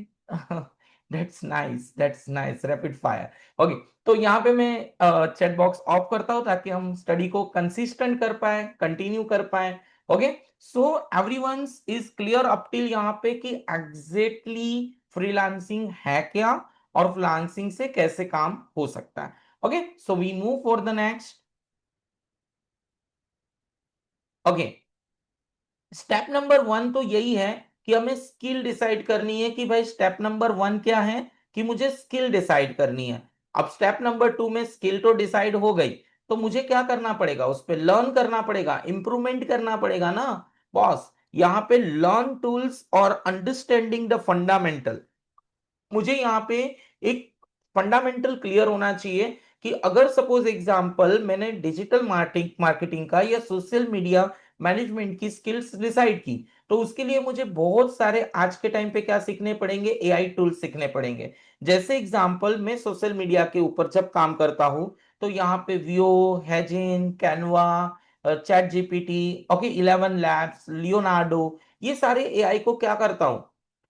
that's nice, rapid fire. Okay, तो यहाँ पे मैं चैट बॉक्स ऑफ करता हूँ ताकि हम स्टडी को कंसिस्टेंट कर पाए, कंटिन्यू कर पाए। Okay, so everyone is clear up till यहाँ पे कि एग्जैक्टली फ्रीलांसिंग है क्या और फ्रीलांसिंग से कैसे काम हो सकता है। Okay, so we move for the next. Okay, step number 1 तो यही है कि हमें स्किल डिसाइड करनी है कि भाई स्टेप नंबर 1 क्या है कि मुझे स्किल डिसाइड करनी है। अब स्टेप नंबर 2 में स्किल तो डिसाइड हो गई, तो मुझे क्या करना पड़ेगा? उस पर लर्न करना पड़ेगा, इंप्रूवमेंट करना पड़ेगा ना बॉस। यहाँ पे लर्न टूल्स और अंडरस्टैंडिंग द फंडामेंटल, मुझे यहाँ पे एक फंडामेंटल क्लियर होना चाहिए कि अगर सपोज एग्जांपल मैंने डिजिटल मार्केटिंग मार्केटिंग का या सोशल मीडिया मैनेजमेंट की स्किल्स डिसाइड की, तो उसके लिए मुझे बहुत सारे आज के टाइम पे क्या सीखने पड़ेंगे? एआई टूल्स सीखने पड़ेंगे। जैसे एग्जांपल मैं सोशल मीडिया के ऊपर जब काम करता हूं, तो यहाँ पे Veo, HeyGen, Canva, chat GPT, okay, 11 labs, Leonardo, ये सारे एआई को क्या करता हूं?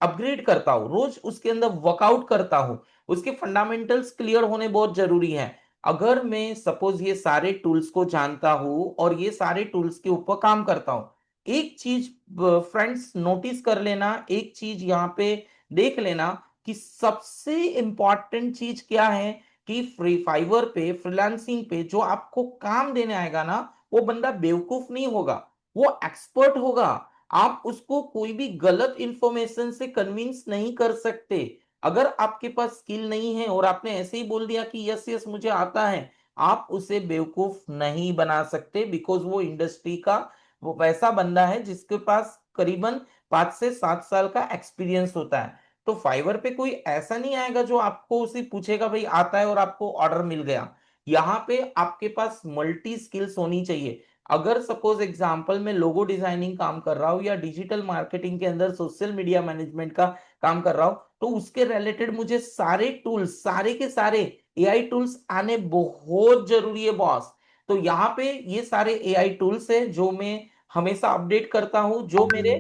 अपग्रेड करता हूं, रोज उसके अंदर वर्कआउट करता हूं। उसके फंडामेंटल्स क्लियर होने बहुत जरूरी है। अगर मैं सपोज ये सारे टूल्स को जानता हूं और ये सारे टूल्स के ऊपर काम करता हूं, एक चीज फ्रेंड्स नोटिस कर लेना, एक चीज यहाँ पे देख लेना कि सबसे इंपॉर्टेंट चीज क्या है कि फ्री फाइवर पे, फ्रीलांसिंग पे जो आपको काम देने आएगा ना, वो बंदा बेवकूफ नहीं होगा, वो एक्सपर्ट होगा। आप उसको कोई भी गलत इंफॉर्मेशन से कन्विंस नहीं कर सकते। अगर आपके पास स्किल नहीं है और आपने ऐसे ही बोल दिया कि यस यस मुझे आता है, आप उसे बेवकूफ नहीं बना सकते, बिकॉज वो इंडस्ट्री का वो वैसा बंदा है जिसके पास करीबन 5 से 7 साल का एक्सपीरियंस होता है। तो फाइवर पे कोई ऐसा नहीं आएगा जो आपको उसे पूछेगा भाई आता है और आपको ऑर्डर मिल गया। यहाँ पे आपके पास मल्टी स्किल्स होनी चाहिए। अगर सपोज एग्जांपल मैं लोगो डिजाइनिंग काम कर रहा हूँ या डिजिटल मार्केटिंग के अंदर सोशल मीडिया मैनेजमेंट का काम कर रहा हूँ, तो उसके रिलेटेड मुझे सारे टूल्स, सारे के सारे एआई टूल्स आने बहुत जरूरी है बॉस। तो यहाँ पे ये सारे एआई टूल्स है जो मैं हमेशा अपडेट करता हूँ, जो मेरे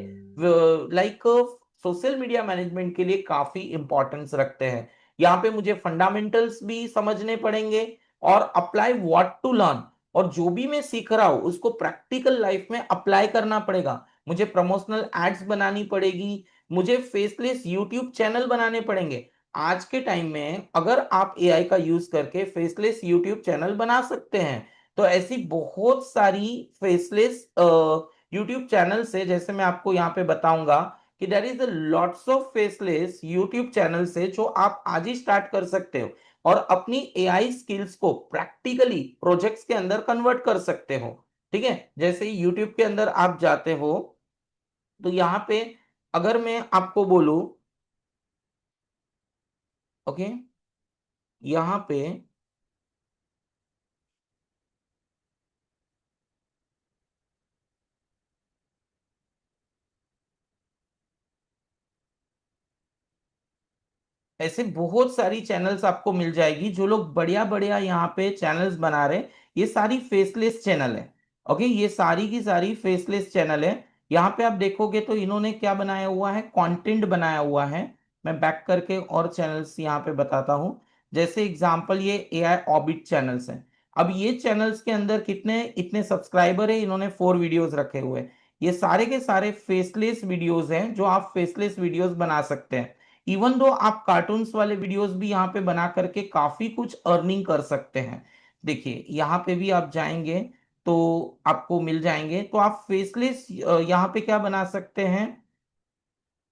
लाइक सोशल मीडिया मैनेजमेंट के लिए काफी इंपॉर्टेंस रखते हैं। यहाँ पे मुझे फंडामेंटल्स भी समझने पड़ेंगे और अप्लाई व्हाट टू लर्न, और जो भी मैं सीख रहा हूं उसको प्रैक्टिकल लाइफ में अप्लाई करना पड़ेगा। मुझे प्रमोशनल एड्स बनानी पड़ेगी, मुझे फेसलेस यूट्यूब चैनल बनाने पड़ेंगे। आज के टाइम में अगर आप एआई का यूज करके फेसलेस यूट्यूब चैनल बना सकते हैं, तो ऐसी बहुत सारी फेसलेस यूट्यूब चैनल से, जैसे मैं आपको यहाँ पे बताऊंगा कि there is lots of faceless YouTube channel से जो आप आज ही स्टार्ट कर सकते हो और अपनी एआई स्किल्स को प्रैक्टिकली प्रोजेक्ट्स के अंदर कन्वर्ट कर सकते हो। ठीक है, जैसे यूट्यूब के अंदर आप जाते हो तो यहाँ पे अगर मैं आपको बोलूं, ओके, यहाँ पे ऐसे बहुत सारी चैनल्स आपको मिल जाएगी जो लोग बढ़िया बढ़िया यहाँ पे चैनल्स बना रहे हैं। ये सारी फेसलेस चैनल है। ओके, ये सारी की सारी फेसलेस चैनल है। यहाँ पे आप देखोगे तो इन्होंने क्या बनाया हुआ है, कंटेंट बनाया हुआ है। मैं बैक करके और चैनल्स यहाँ पे बताता हूँ। जैसे एग्जांपल ये एआई ऑबिट चैनल्स हैं। अब ये चैनल्स के अंदर कितने इतने सब्सक्राइबर है, इन्होंने 4 वीडियोस रखे हुए हैं। ये सारे के सारे फेसलेस वीडियोस हैं जो आप फेसलेस वीडियोस बना सकते हैं। इवन दो आप कार्टून्स वाले वीडियोस भी यहाँ पे बना करके काफी कुछ अर्निंग कर सकते हैं। देखिए यहाँ पे भी आप जाएंगे तो आपको मिल जाएंगे, तो आप फेसलेस यहाँ पे क्या बना सकते हैं,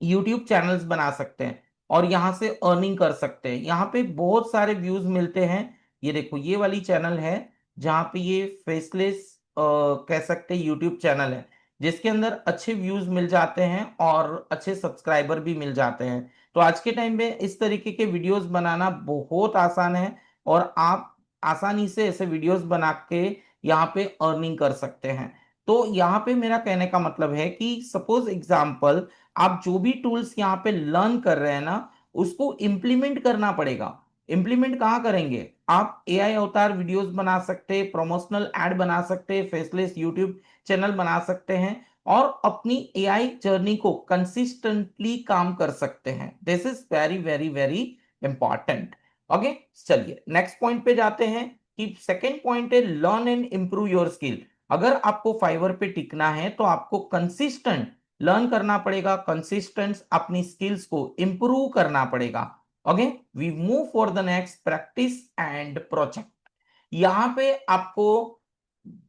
यूट्यूब चैनल्स बना सकते हैं और यहाँ से अर्निंग कर सकते हैं। यहाँ पे बहुत सारे व्यूज मिलते हैं। ये देखो ये वाली चैनल है जहाँ पे ये फेसलेस कह सकते हैं यूट्यूब चैनल है, जिसके अंदर अच्छे व्यूज मिल जाते हैं और अच्छे सब्सक्राइबर भी मिल जाते हैं। तो आज के टाइम में इस तरीके के वीडियोस बनाना बहुत आसान है और आप आसानी से ऐसे वीडियोस बना के यहाँ पे अर्निंग कर सकते हैं। तो यहाँ पे मेरा कहने का मतलब है कि सपोज एग्जाम्पल आप जो भी टूल्स यहाँ पे लर्न कर रहे हैं ना, उसको इम्प्लीमेंट करना पड़ेगा। इम्प्लीमेंट कहाँ करेंगे, आप एआई अवतार वीडियोस बना सकते हैं, प्रमोशनल एड बना सकते हैं, फेसलेस यूट्यूब चैनल बना सकते हैं और अपनी एआई जर्नी को कंसिस्टेंटली काम कर सकते हैं। This is very very very important. Okay, चलिए नेक्स्ट पॉइंट पे जाते हैं कि सेकेंड पॉइंट है learn and improve your skill. अगर आपको फाइवर पे टिकना है तो आपको कंसिस्टेंट लर्न करना पड़ेगा, कंसिस्टेंट अपनी स्किल्स को इंप्रूव करना पड़ेगा। Okay, we move for the next practice and project. यहां पे आपको,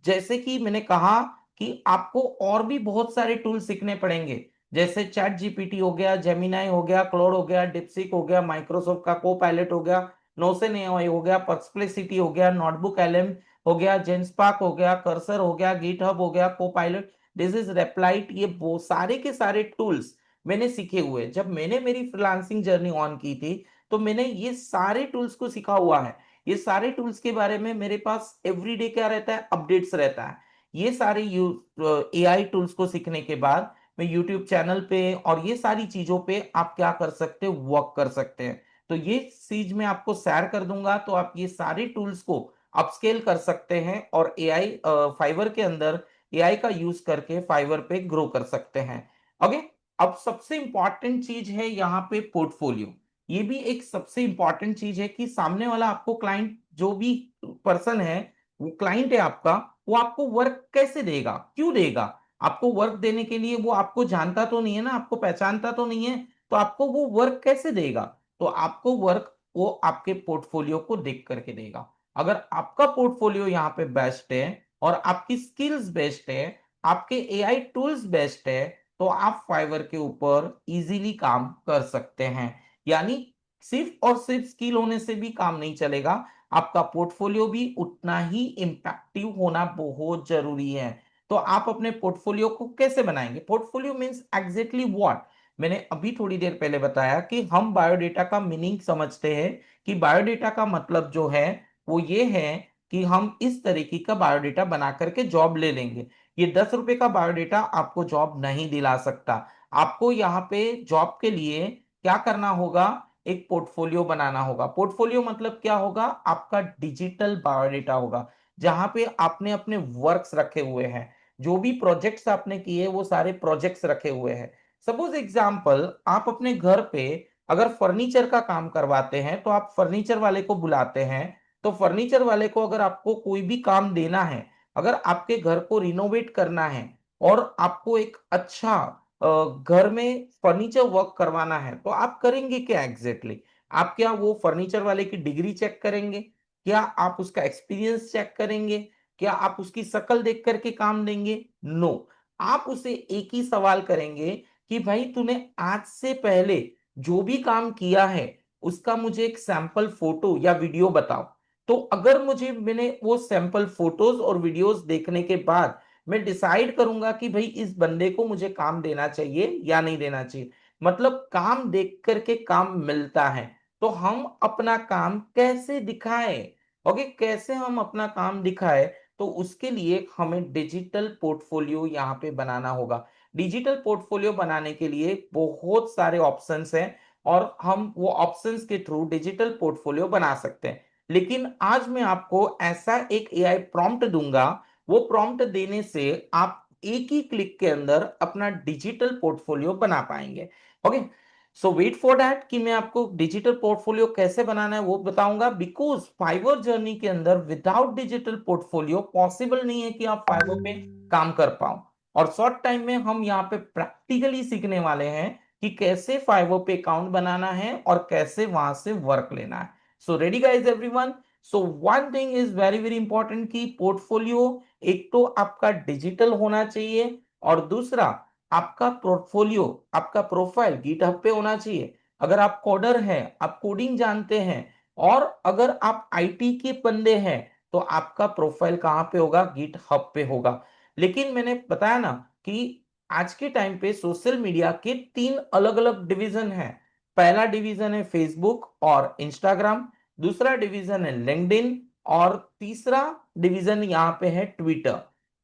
जैसे कि मैंने कहा कि आपको और भी बहुत सारे टूल सीखने पड़ेंगे, जैसे चैट जीपीटी हो गया, जेमिनाई हो गया, क्लोड हो गया, डिप्सिक हो गया, माइक्रोसॉफ्ट का को पायलट हो गया, नोशन एआई हो गया, पर्प्लेक्सिटी हो गया, नोटबुक एलएम हो गया, जेनस्पार्क हो गया, कर्सर हो गया, गिट हब हो गया, को पायलट, दिस इज रेप्लाइट। ये वो सारे के सारे टूल्स मैंने सीखे हुए। जब मैंने मेरी फ्रीलांसिंग जर्नी ऑन की थी तो मैंने ये सारे टूल्स को सीखा हुआ है। ये सारे टूल्स के बारे में मेरे पास एवरीडे क्या रहता है, अपडेट्स रहता है। ये सारे एआई टूल्स को सीखने के बाद मैं यूट्यूब चैनल पे और ये सारी चीजों पे आप क्या कर सकते हो, वर्क कर सकते हैं। तो ये चीज मैं आपको शेयर कर दूंगा, तो आप ये सारे टूल्स को अपस्केल कर सकते हैं और एआई फाइवर के अंदर एआई का यूज करके फाइवर पे ग्रो कर सकते हैं। ओके, अब सबसे इंपॉर्टेंट चीज है यहाँ पे पोर्टफोलियो। ये भी एक सबसे इंपॉर्टेंट चीज है कि सामने वाला आपको क्लाइंट, जो भी पर्सन है, वो क्लाइंट है आपका, वो आपको वर्क कैसे देगा, क्यों देगा। आपको वर्क देने के लिए वो आपको जानता तो नहीं है ना, आपको पहचानता तो नहीं है, तो आपको वो वर्क कैसे देगा। तो आपको वर्क वो आपके पोर्टफोलियो को देख करके देगा। अगर आपका पोर्टफोलियो यहाँ पे बेस्ट है और आपकी स्किल्स बेस्ट है, आपके एआई टूल्स बेस्ट है, तो आप फाइवर के ऊपर इजीली काम कर सकते हैं। यानी सिर्फ और सिर्फ स्किल होने से भी काम नहीं चलेगा, आपका पोर्टफोलियो भी उतना ही इंपैक्टिव होना बहुत जरूरी है। तो आप अपने पोर्टफोलियो को कैसे बनाएंगे, पोर्टफोलियो मींस एग्जैक्टली व्हाट। मैंने अभी थोड़ी देर पहले बताया कि हम बायोडेटा का मीनिंग समझते हैं कि बायोडेटा का मतलब जो है वो ये है कि हम इस तरीके का बायोडेटा बना करके जॉब ले लेंगे। ये 10 रुपए का बायोडेटा आपको जॉब नहीं दिला सकता। आपको यहाँ पे जॉब के लिए क्या करना होगा, एक पोर्टफोलियो बनाना होगा। पोर्टफोलियो मतलब क्या होगा, आपका डिजिटल बायोडेटा होगा, जहां पे आपने अपने वर्क्स रखे हुए हैं, जो भी प्रोजेक्ट्स आपने किए वो सारे प्रोजेक्ट्स रखे हुए हैं। सपोज एग्जांपल, आप अपने घर पे अगर फर्नीचर का काम करवाते हैं तो आप फर्नीचर वाले को बुलाते हैं। तो फर्नीचर वाले को अगर आपको कोई भी काम देना है, अगर आपके घर को रिनोवेट करना है और आपको एक अच्छा घर में फर्नीचर वर्क करवाना है, तो आप करेंगे क्या एग्जैक्टली exactly? आप क्या वो फर्नीचर वाले की डिग्री चेक करेंगे, क्या आप उसका एक्सपीरियंस चेक करेंगे, क्या आप उसकी शक्ल देख करके काम देंगे? नो। आप उसे एक ही सवाल करेंगे कि भाई तूने आज से पहले जो भी काम किया है उसका मुझे एक सैंपल फोटो या वीडियो बताओ। तो अगर मैंने वो सैंपल फोटोज और वीडियोस देखने के बाद मैं डिसाइड करूंगा कि भाई इस बंदे को मुझे काम देना चाहिए या नहीं देना चाहिए। मतलब काम देख करके काम मिलता है। तो हम अपना काम कैसे दिखाएं, ओके, कैसे हम अपना काम दिखाएं, तो उसके लिए हमें डिजिटल पोर्टफोलियो यहाँ पे बनाना होगा। डिजिटल पोर्टफोलियो बनाने के लिए बहुत सारे ऑप्शंस हैं और हम वो ऑप्शंस के थ्रू डिजिटल पोर्टफोलियो बना सकते हैं। लेकिन आज मैं आपको ऐसा एक एआई प्रॉम्प्ट दूंगा, वो प्रॉम्प्ट देने से आप एक ही क्लिक के अंदर अपना डिजिटल पोर्टफोलियो बना पाएंगे। Okay, so wait for that कि मैं आपको डिजिटल पोर्टफोलियो कैसे बनाना है वो बताऊंगा, बिकॉज फाइवर जर्नी के अंदर विदाउट डिजिटल पोर्टफोलियो पॉसिबल नहीं है कि आप फाइवर पे काम कर पाओ। और शॉर्ट टाइम में हम यहाँ पे प्रैक्टिकली सीखने वाले हैं कि कैसे फाइवर पे अकाउंट बनाना है और कैसे वहां से वर्क लेना है। So ready guys everyone. So one thing is very very important कि पोर्टफोलियो एक तो आपका डिजिटल होना चाहिए, और दूसरा आपका पोर्टफोलियो, आपका प्रोफाइल गिटहब पे होना चाहिए। अगर आप कोडर हैं, आप कोडिंग जानते हैं, और अगर आप आईटी के बंदे हैं, तो आपका प्रोफाइल कहाँ पे होगा, गिटहब पे होगा। लेकिन मैंने बताया ना कि आज के टाइम पे सोशल मीडिया के तीन अलग अलग डिवीजन हैं। पहला डिवीजन है फेसबुक और इंस्टाग्राम, दूसरा डिवीजन है लिंक्डइन, और तीसरा डिवीजन यहाँ पे है ट्विटर।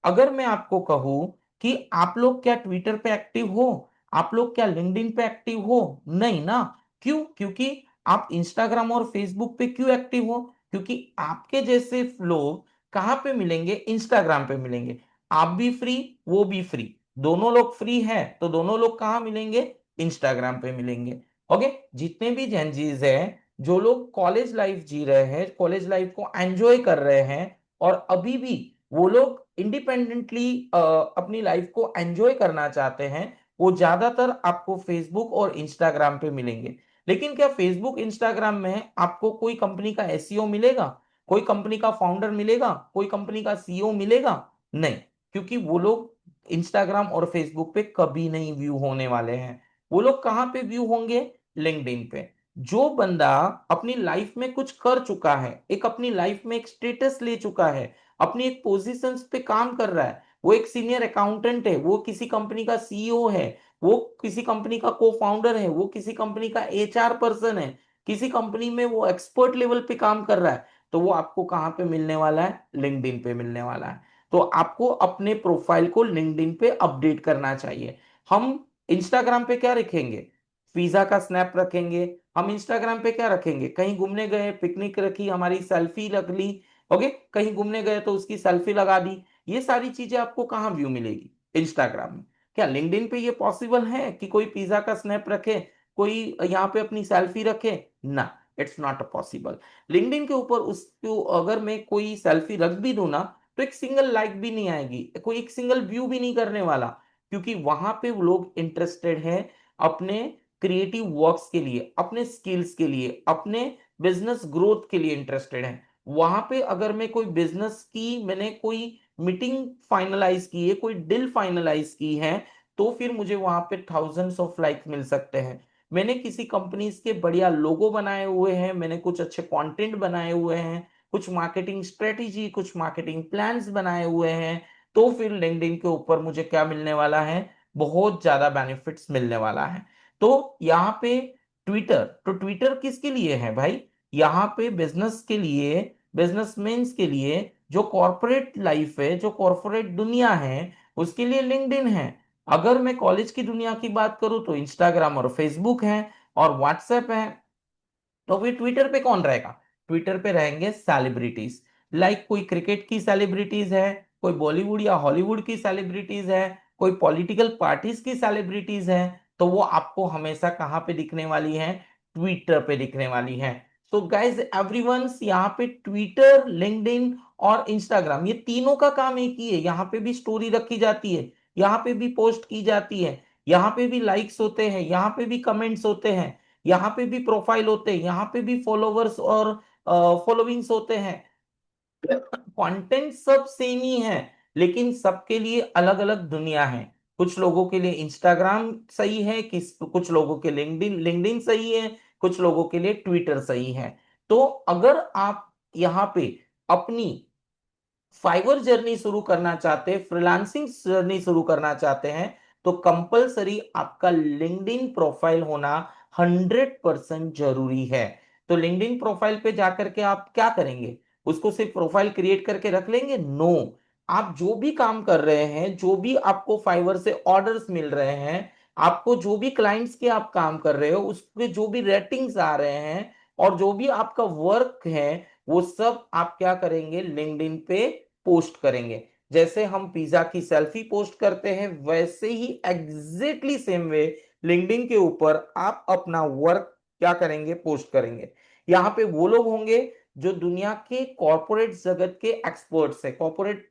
अगर मैं आपको कहूं कि आप लोग क्या ट्विटर पे एक्टिव हो, आप लोग क्या लिंक्डइन पे एक्टिव हो? नहीं ना। क्यों? क्योंकि आप इंस्टाग्राम और फेसबुक पे क्यों एक्टिव हो? क्योंकि आपके जैसे लोग कहाँ पे मिलेंगे, इंस्टाग्राम पे मिलेंगे। आप भी फ्री, वो भी फ्री, दोनों लोग फ्री हैं, तो दोनों लोग कहाँ मिलेंगे, इंस्टाग्राम पे मिलेंगे। ओके, जितने भी जेनजीज हैं, जो लोग कॉलेज लाइफ जी रहे हैं, कॉलेज लाइफ को एंजॉय कर रहे हैं, और अभी भी वो लोग इंडिपेंडेंटली अपनी लाइफ को एंजॉय करना चाहते हैं, वो ज्यादातर आपको फेसबुक और इंस्टाग्राम पे मिलेंगे। लेकिन क्या फेसबुक इंस्टाग्राम में आपको कोई कंपनी का एसईओ मिलेगा, कोई कंपनी का फाउंडर मिलेगा, कोई कंपनी का सीईओ मिलेगा? नहीं, क्योंकि वो लोग इंस्टाग्राम और फेसबुक पे कभी नहीं व्यू होने वाले हैं। वो लोग कहाँ पे व्यू होंगे, लिंक्डइन पे। जो बंदा अपनी लाइफ में कुछ कर चुका है, एक अपनी लाइफ में एक स्टेटस ले चुका है, अपनी एक पोजीशंस पे काम कर रहा है, वो एक सीनियर अकाउंटेंट है, वो किसी कंपनी का सीईओ है, वो किसी कंपनी का को फाउंडर है, वो किसी कंपनी का एचआर पर्सन है, किसी कंपनी में वो एक्सपर्ट लेवल पे काम कर रहा है, तो वो आपको कहाँ पे मिलने वाला है, लिंक्डइन पे मिलने वाला है। तो आपको अपने प्रोफाइल को लिंक्डइन पे अपडेट करना चाहिए। हम इंस्टाग्राम पे क्या रखेंगे, पिज्जा का स्नैप रखेंगे। हम इंस्टाग्राम पे क्या रखेंगे, कहीं घूमने गए, पिकनिक रखी, हमारी सेल्फी रख ली। ओके, कहीं घूमने गए तो उसकी सेल्फी लगा दी। ये सारी चीजें आपको कहाँ व्यू मिलेगी, इंस्टाग्राम में। क्या लिंक्डइन पे ये पॉसिबल है कि कोई पिज्जा का स्नैप रखे, कोई यहाँ पे अपनी सेल्फी रखे? ना, इट्स नॉट पॉसिबल। लिंक्डइन के ऊपर उसको अगर मैं कोई सेल्फी रख भी दूं ना, तो एक सिंगल लाइक भी नहीं आएगी, कोई एक सिंगल व्यू भी नहीं करने वाला। क्योंकि वहां पे वो लोग इंटरेस्टेड हैं अपने क्रिएटिव वर्क्स के लिए, अपने स्किल्स के लिए, अपने बिजनेस ग्रोथ के लिए इंटरेस्टेड हैं। वहां पे अगर मैं कोई बिजनेस की, मैंने कोई मीटिंग फाइनलाइज की है, कोई डील फाइनलाइज की है, तो फिर मुझे वहां पे थाउजेंड्स ऑफ लाइक मिल सकते हैं। मैंने किसी कंपनीज के बढ़िया लोगो बनाए हुए हैं, मैंने कुछ अच्छे कंटेंट बनाए हुए हैं, कुछ मार्केटिंग स्ट्रेटेजी, कुछ मार्केटिंग प्लान्स बनाए हुए हैं, तो फिर लिंक्डइन के ऊपर मुझे क्या मिलने वाला है, बहुत ज्यादा बेनिफिट्स मिलने वाला है। तो यहाँ पे ट्विटर, तो ट्विटर किसके लिए है भाई, यहाँ पे बिजनेस के लिए, बिजनेसमैन के लिए, जो कॉरपोरेट लाइफ है, जो कॉरपोरेट दुनिया है, उसके लिए लिंक्डइन है। अगर मैं कॉलेज की दुनिया की बात करूं तो इंस्टाग्राम और फेसबुक है, और व्हाट्सएप है तो फिर ट्विटर पे कौन रहेगा? ट्विटर पे रहेंगे सेलिब्रिटीज। लाइक कोई क्रिकेट की सेलिब्रिटीज है, कोई बॉलीवुड या हॉलीवुड की सेलिब्रिटीज है, कोई पॉलिटिकल पार्टीज की सेलिब्रिटीज है, तो वो आपको हमेशा कहाँ पे दिखने वाली है? ट्विटर पे दिखने वाली है। सो गाइज एवरीवन, यहाँ पे ट्विटर, लिंक्डइन और इंस्टाग्राम, ये तीनों का काम एक ही है। यहाँ पे भी स्टोरी रखी जाती है, यहाँ पे भी पोस्ट की जाती है, यहाँ पे भी लाइक्स होते हैं, यहाँ पे भी कमेंट्स होते हैं, यहाँ पे भी प्रोफाइल होते हैं, यहाँ पे भी फॉलोवर्स और फॉलोविंग्स होते हैं। कंटेंट सब सेम ही है, लेकिन सबके लिए अलग अलग दुनिया है। कुछ लोगों के लिए इंस्टाग्राम सही है, कुछ लोगों के लिंक्डइन लिंक्डइन सही है, कुछ लोगों के लिए ट्विटर सही है। तो अगर आप यहाँ पे अपनी फाइवर जर्नी शुरू करना चाहते हैं, फ्रीलांसिंग जर्नी शुरू करना चाहते हैं, तो कंपलसरी आपका लिंक्डइन प्रोफाइल होना 100% जरूरी है। तो लिंक्डइन प्रोफाइल पे जाकर के आप क्या करेंगे? उसको सिर्फ प्रोफाइल क्रिएट करके रख लेंगे? नो। आप जो भी काम कर रहे हैं, जो भी आपको फाइवर से ऑर्डर्स मिल रहे हैं, आपको जो भी क्लाइंट्स के आप काम कर रहे हो, उसके जो भी रेटिंग्स आ रहे हैं और जो भी आपका वर्क है, वो सब आप क्या करेंगे? लिंक्डइन पे पोस्ट करेंगे। जैसे हम पिज्जा की सेल्फी पोस्ट करते हैं, वैसे ही एग्जैक्टली सेम वे लिंक्डइन के ऊपर आप अपना वर्क क्या करेंगे? पोस्ट करेंगे। यहाँ पे वो लोग होंगे जो दुनिया के कॉर्पोरेट जगत के एक्सपर्ट्स है, कॉर्पोरेट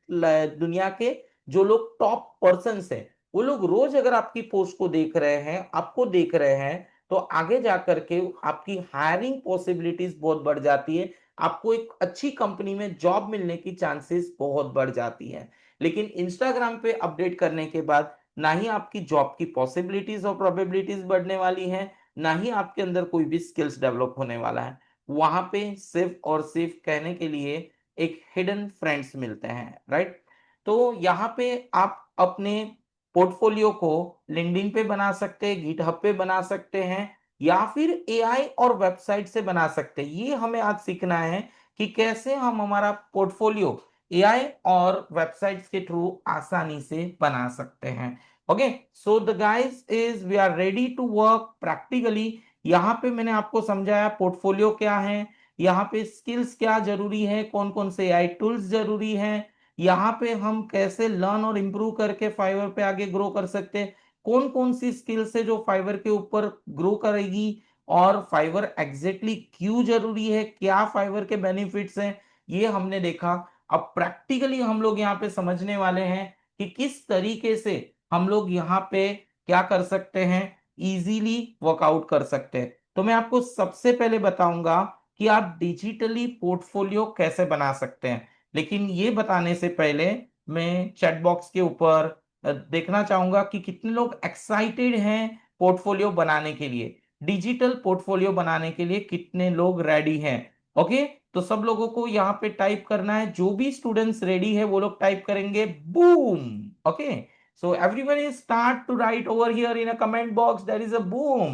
दुनिया के जो लोग टॉप पर्सन है, वो लोग रोज अगर आपकी पोस्ट को देख रहे हैं, आपको देख रहे हैं, तो आगे जाकर के आपकी हायरिंग पॉसिबिलिटीज बहुत बढ़ जाती है। आपको एक अच्छी कंपनी में जॉब मिलने की चांसेस बहुत बढ़ जाती है। लेकिन इंस्टाग्राम पे अपडेट करने के बाद ना ही आपकी जॉब की पॉसिबिलिटीज और प्रोबेबिलिटीज बढ़ने वाली है, ना ही आपके अंदर कोई भी स्किल्स डेवलप होने वाला है। वहां पे सिर्फ और सिर्फ कहने के लिए एक हिडन फ्रेंड्स मिलते हैं, राइट? तो यहाँ पे आप अपने पोर्टफोलियो को लिंक्डइन पे बना सकते हैं, गिटहब पे बना सकते हैं, या फिर एआई और वेबसाइट से बना सकते हैं। ये हमें आज सीखना है कि कैसे हम हमारा पोर्टफोलियो एआई और वेबसाइट्स के थ्रू आसानी से बना सकते हैं। Okay, so the guys is we are ready to work practically. यहाँ पे मैंने आपको समझाया पोर्टफोलियो क्या है, यहाँ पे स्किल्स क्या जरूरी है, कौन कौन से एआई टूल्स जरूरी हैं, यहाँ पे हम कैसे लर्न और इम्प्रूव करके फाइवर पे आगे ग्रो कर सकते हैं, कौन कौन सी स्किल्स है जो फाइवर के ऊपर ग्रो करेगी, और फाइवर एग्जैक्टली क्यों जरूरी है, क्या फाइवर के बेनिफिट्स हैं, ये हमने देखा। अब प्रैक्टिकली हम लोग यहाँ पे समझने वाले हैं कि किस तरीके से हम लोग यहाँ पे क्या कर सकते हैं, इजीली वर्कआउट कर सकते हैं। तो मैं आपको सबसे पहले बताऊंगा कि आप डिजिटली पोर्टफोलियो कैसे बना सकते हैं। लेकिन ये बताने से पहले मैं चैट बॉक्स के ऊपर देखना चाहूंगा कि कितने लोग एक्साइटेड हैं पोर्टफोलियो बनाने के लिए, डिजिटल पोर्टफोलियो बनाने के लिए कितने लोग रेडी हैं। ओके, तो सब लोगों को यहाँ पे टाइप करना है, जो भी स्टूडेंट्स रेडी है वो लोग टाइप करेंगे boom. Okay, so everyone is start to write over here in a comment box, there is a boom.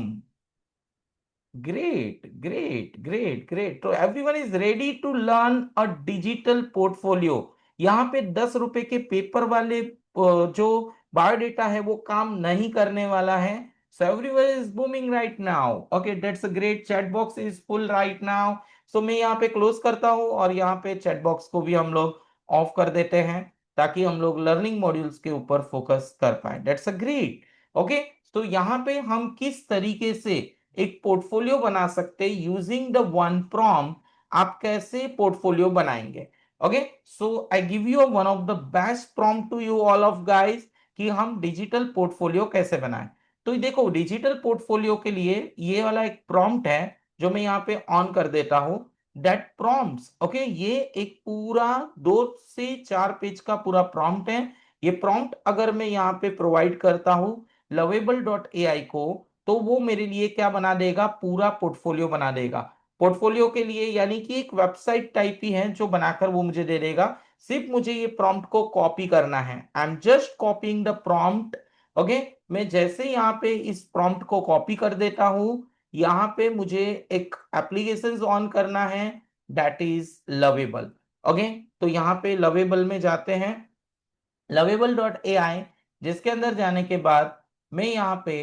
Great, great, great, great. तो everyone is ready to learn a digital portfolio. यहाँ पे 10 रुपए के paper वाले जो biodata है वो काम नहीं करने वाला है। So everyone is booming right now. Okay, that's a great. Chat box is full right now. So मैं यहाँ पे क्लोज करता हूँ और यहाँ पे चैट बॉक्स को भी हम लोग ऑफ कर देते हैं, ताकि हम लोग लर्निंग मॉड्यूल्स के ऊपर फोकस कर पाए। That's a great. ओके, तो यहाँ पे हम किस तरीके से एक पोर्टफोलियो बना सकते हैं यूजिंग द वन प्रॉम्प्ट। आप कैसे पोर्टफोलियो बनाएंगे? Okay, so I give you one of the best prompt to you all of guys कि हम डिजिटल पोर्टफोलियो कैसे बनाएं। तो देखो, डिजिटल पोर्टफोलियो के लिए ये वाला एक प्रॉम्प्ट है जो मैं यहाँ पे ऑन कर देता हूं। दैट प्रॉम्प्ट्स, ओके, ये एक पूरा 2 से 4 पेज का पूरा प्रॉम्प्ट है। ये प्रॉम्प्ट अगर मैं यहाँ पे प्रोवाइड करता हूं lovable.ai को, तो वो मेरे लिए क्या बना देगा? पूरा पोर्टफोलियो बना देगा। पोर्टफोलियो के लिए यानी कि एक वेबसाइट टाइप ही है जो बनाकर वो मुझे दे देगा। सिर्फ मुझे ये प्रॉम्प्ट को कॉपी करना है। I am just copying the prompt. Okay, मैं जैसे यहाँ पे इस प्रॉम्प्ट को कॉपी कर देता हूं, यहाँ पे मुझे एक एप्लीकेशन ऑन करना है, दैट इज लवेबल। ओके, तो यहाँ पे लवेबल में जाते हैं, lovable.ai, जिसके अंदर जाने के बाद मैं यहाँ पे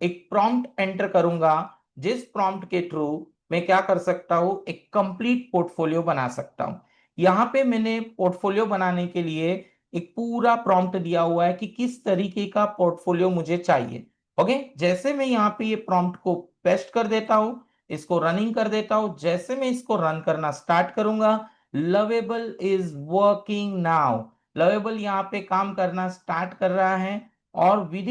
एक प्रॉम्प्ट एंटर करूंगा जिस प्रॉम्प्ट के थ्रू मैं क्या कर सकता हूँ, एक कंप्लीट पोर्टफोलियो बना सकता हूँ। यहाँ पे मैंने पोर्टफोलियो बनाने के लिए एक पूरा प्रॉम्प्ट दिया हुआ है कि किस तरीके का पोर्टफोलियो मुझे चाहिए। ओके, जैसे मैं यहाँ पे ये प्रॉम्प्ट को पेस्ट कर देता हूँ, इसको रनिंग कर देता हूँ, जैसे मैं इसको रन करना स्टार्ट करूंगा, lovable is working now. Lovable यहाँ पे काम करना स्टार्ट कर रहा है और विद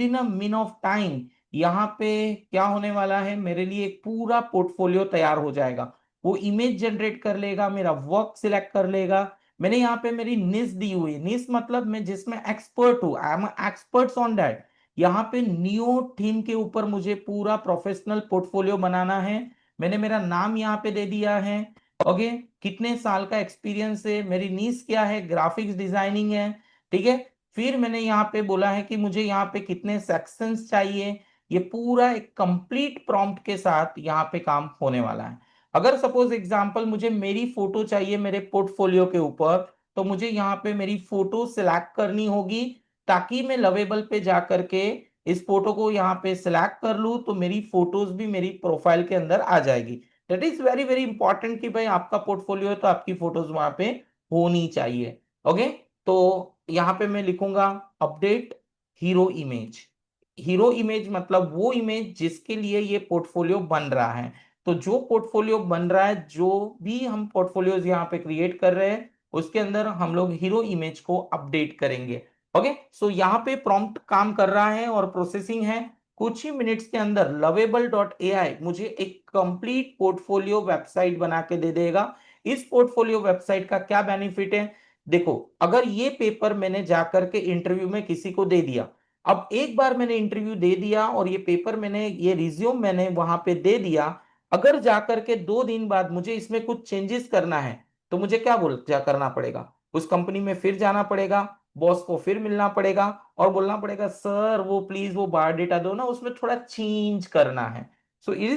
इन अ मिन ऑफ टाइम यहाँ पे क्या होने वाला है, मेरे लिए एक पूरा पोर्टफोलियो तैयार हो जाएगा। वो इमेज जनरेट कर लेगा, मेरा वर्क सिलेक्ट कर लेगा। मैंने यहाँ पे मेरी निश दी हुई, निश मतलब मैं जिसमें एक्सपर्ट हूँ, I am experts on that. यहाँ पे नियो थीम के ऊपर मुझे पूरा प्रोफेशनल पोर्टफोलियो बनाना है। मैंने मेरा नाम यहाँ पे दे दिया है। ओके, कितने साल का एक्सपीरियंस है, मेरी नीश क्या है, ग्राफिक्स डिजाइनिंग है। ठीक है, फिर मैंने यहाँ पे बोला है कि मुझे यहाँ पे कितने सेक्शंस चाहिए। ये पूरा एक कंप्लीट प्रॉम्प्ट के साथ यहाँ पे काम होने वाला है। अगर सपोज एग्जांपल मुझे मेरी फोटो चाहिए मेरे पोर्टफोलियो के ऊपर, तो मुझे यहाँ पे मेरी फोटो सिलेक्ट करनी होगी, ताकि मैं लवेबल पे जा करके इस फोटो को यहाँ पे सिलेक्ट कर लूँ तो मेरी फोटोज भी मेरी प्रोफाइल के अंदर आ जाएगी। That is very very important कि भाई आपका पोर्टफोलियो है तो आपकी फोटोज वहां पे होनी चाहिए। ओके, तो यहाँ पे मैं लिखूंगा update hero image. Hero image मतलब वो इमेज जिसके लिए ये पोर्टफोलियो बन रहा है। तो जो पोर्टफोलियो बन रहा है, जो भी हम पोर्टफोलियोज यहाँ पे क्रिएट कर रहे हैं, उसके अंदर हम लोग हीरो इमेज को अपडेट करेंगे। ओके, सो यहाँ पे प्रॉम्प्ट काम कर रहा है और प्रोसेसिंग है। कुछ ही मिनट्स के अंदर लवेबल डॉट ए आई मुझे एक कंप्लीट पोर्टफोलियो वेबसाइट बना के दे देगा। इस पोर्टफोलियो वेबसाइट का क्या बेनिफिट है, देखो, अगर ये पेपर मैंने जाकर के इंटरव्यू में किसी को दे दिया, अब एक बार मैंने इंटरव्यू दे दिया और ये पेपर मैंने, ये रिज्यूम मैंने वहां पे दे दिया, अगर जाकर के 2 दिन बाद मुझे इसमें कुछ चेंजेस करना है, तो मुझे क्या बोल क्या करना पड़ेगा, उस कंपनी में फिर जाना पड़ेगा, बॉस को फिर मिलना पड़ेगा और बोलना पड़ेगा सर वो प्लीज वो बायोडेटा दो ना, उसमें थोड़ा चेंज करना है। So is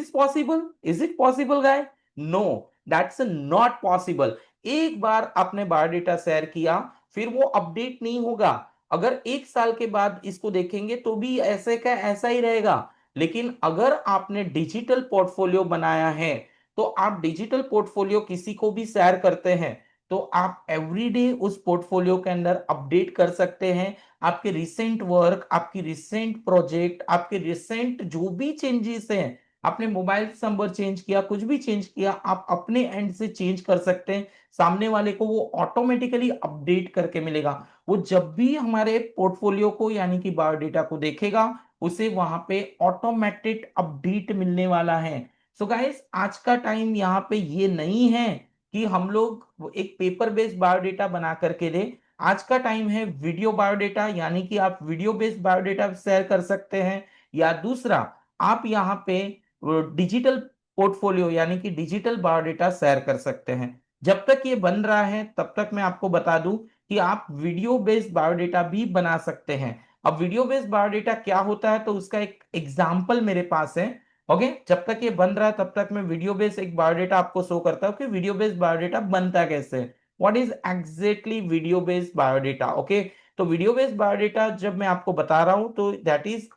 it possible guy? No, that's not possible. एक बार आपने बायोडेटा शेयर किया, फिर वो अपडेट नहीं होगा। अगर 1 साल के बाद इसको देखेंगे तो भी ऐसे का ऐसा ही रहेगा। लेकिन अगर आपने डिजिटल पोर्टफोलियो बनाया है, तो आप डिजिटल पोर्टफोलियो किसी को भी शेयर करते हैं, तो आप एवरीडे उस पोर्टफोलियो के अंदर अपडेट कर सकते हैं। आपके रिसेंट वर्क, आपकी रिसेंट प्रोजेक्ट, आपके रिसेंट जो भी चेंजेस हैं, आपने मोबाइल नंबर चेंज किया, कुछ भी चेंज किया, आप अपने एंड से चेंज कर सकते हैं। सामने वाले को वो ऑटोमेटिकली अपडेट करके मिलेगा। वो जब भी हमारे पोर्टफोलियो को यानी कि बायोडेटा को देखेगा, उसे वहां पे ऑटोमेटेड अपडेट मिलने वाला है। सो गाइस, आज का टाइम यहाँ पे ये नहीं है कि हम लोग एक पेपर बेस्ड बायोडेटा बना करके दे। आज का टाइम है वीडियो बायोडेटा, यानी कि आप वीडियो बेस्ड बायोडेटा शेयर कर सकते हैं, या दूसरा आप यहाँ पे डिजिटल पोर्टफोलियो यानी कि डिजिटल बायोडेटा शेयर कर सकते हैं। जब तक ये बन रहा है तब तक मैं आपको बता दूं कि आप वीडियो बेस्ड बायोडेटा भी बना सकते हैं। अब वीडियो बेस्ड बायोडेटा क्या होता है, तो उसका एक एग्जांपल मेरे पास है। ओके, जब तक ये बन रहा है तब तक मैं वीडियो बेस्ड एक बायोडेटा आपको शो करता हूँ कि वीडियो बेस्ड बायोडेटा बनता कैसे, what is exactly video based biodata. Okay, तो वीडियो बेस्ड बायोडेटा जब मैं आपको बता रहा हूं तो दैट इज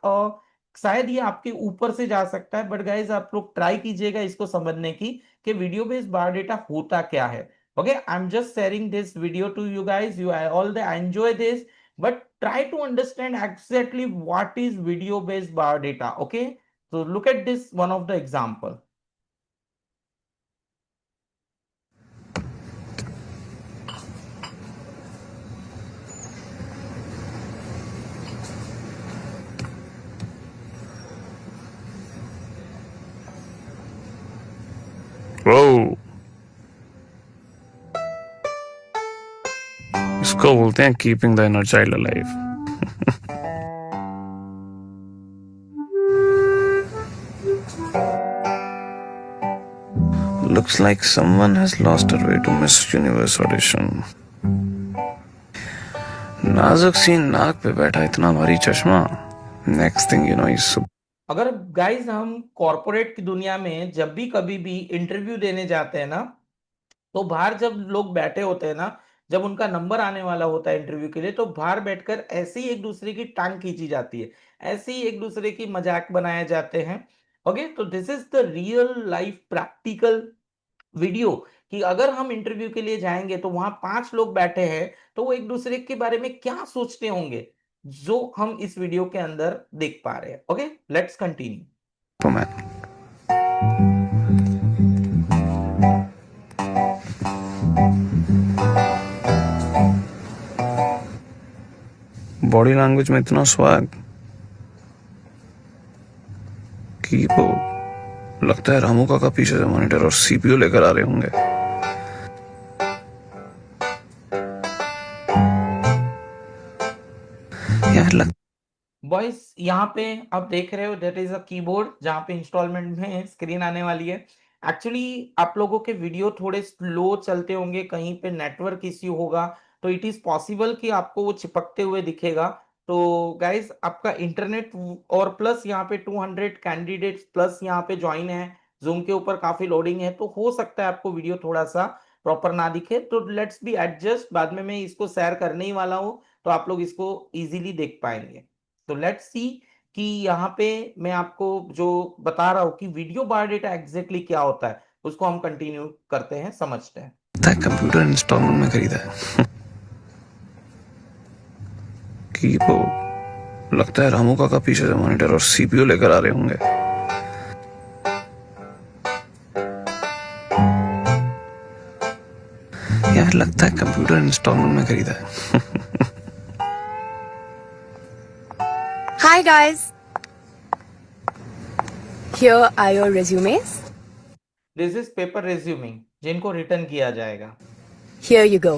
शायद ये आपके ऊपर से जा सकता है, बट गाइज आप लोग ट्राई कीजिएगा इसको समझने की कि वीडियो बेस्ड बायोडेटा होता क्या है। Okay, I am just sharing this video to you guys, you I all the enjoy this, but try to understand exactly what is video based biodata. Okay, so look at this one of the example. Whoa. इसको बोलते हैं keeping the inner child alive. Looks like someone has lost her way to Miss Universe audition. नाजुक सी नाक पे बैठा इतना भारी चश्मा। Next thing you know, he's अगर गाइस हम कॉरपोरेट की दुनिया में जब भी कभी भी इंटरव्यू देने जाते हैं ना, तो बाहर जब लोग बैठे होते हैं ना, जब उनका नंबर आने वाला होता है इंटरव्यू के लिए, तो बाहर बैठकर ऐसे ही एक दूसरे की टांग खींची जाती है, ऐसे ही एक दूसरे की मजाक बनाए जाते हैं। ओके, तो this is the real life practical video कि अगर हम इंटरव्यू के लिए जाएंगे तो वहां 5 लोग बैठे हैं, तो वो एक दूसरे के बारे में क्या सोचते होंगे, जो हम इस वीडियो के अंदर देख पा रहे हैं। Okay, let's continue. तो मैं बॉडी लैंग्वेज में इतना स्वैग कि वो लगता है रामू काका पीछे से मॉनिटर और सीपीयू लेकर आ रहे होंगे। यार लग बॉयस, यहाँ पे आप देख रहे हो दैट इज अ कीबोर्ड जहाँ पे इंस्टॉलमेंट में स्क्रीन आने वाली है। एक्चुअली आप लोगों के वीडियो थोड़े स्लो चलते होंगे, कहीं पे नेटवर्क इश्यू होगा, तो इट इज पॉसिबल कि आपको वो चिपकते हुए दिखेगा। तो गाइज, आपका इंटरनेट और प्लस यहाँ पे 200 कैंडिडेट्स प्लस यहाँ पे ज्वाइन है, जूम के ऊपर काफी लोडिंग है, तो हो सकता है आपको वीडियो थोड़ा सा प्रॉपर ना दिखे, तो लेट्स बी एडजस्ट। बाद में मैं इसको शेयर करने ही वाला हूँ, तो आप लोग इसको इजीली देख पाएंगे। तो लेट्स सी कि यहाँ पे मैं आपको जो बता रहा हूँ कि वीडियो बायोडेटा एग्जैक्टली क्या होता है, उसको हम कंटिन्यू करते हैं, समझते हैं। कंप्यूटर इंस्टॉलमेंट में खरीदा है कि वो लगता है रामू काका पीछे से मॉनिटर और सीपीयू लेकर आ रहे होंगे। यार लगता है कंप्यूटर इंस्टॉलमेंट में खरीदा है। Hi guys, here are your resumes. This is paper resuming, जिनको रिटर्न किया जाएगा। Here you go.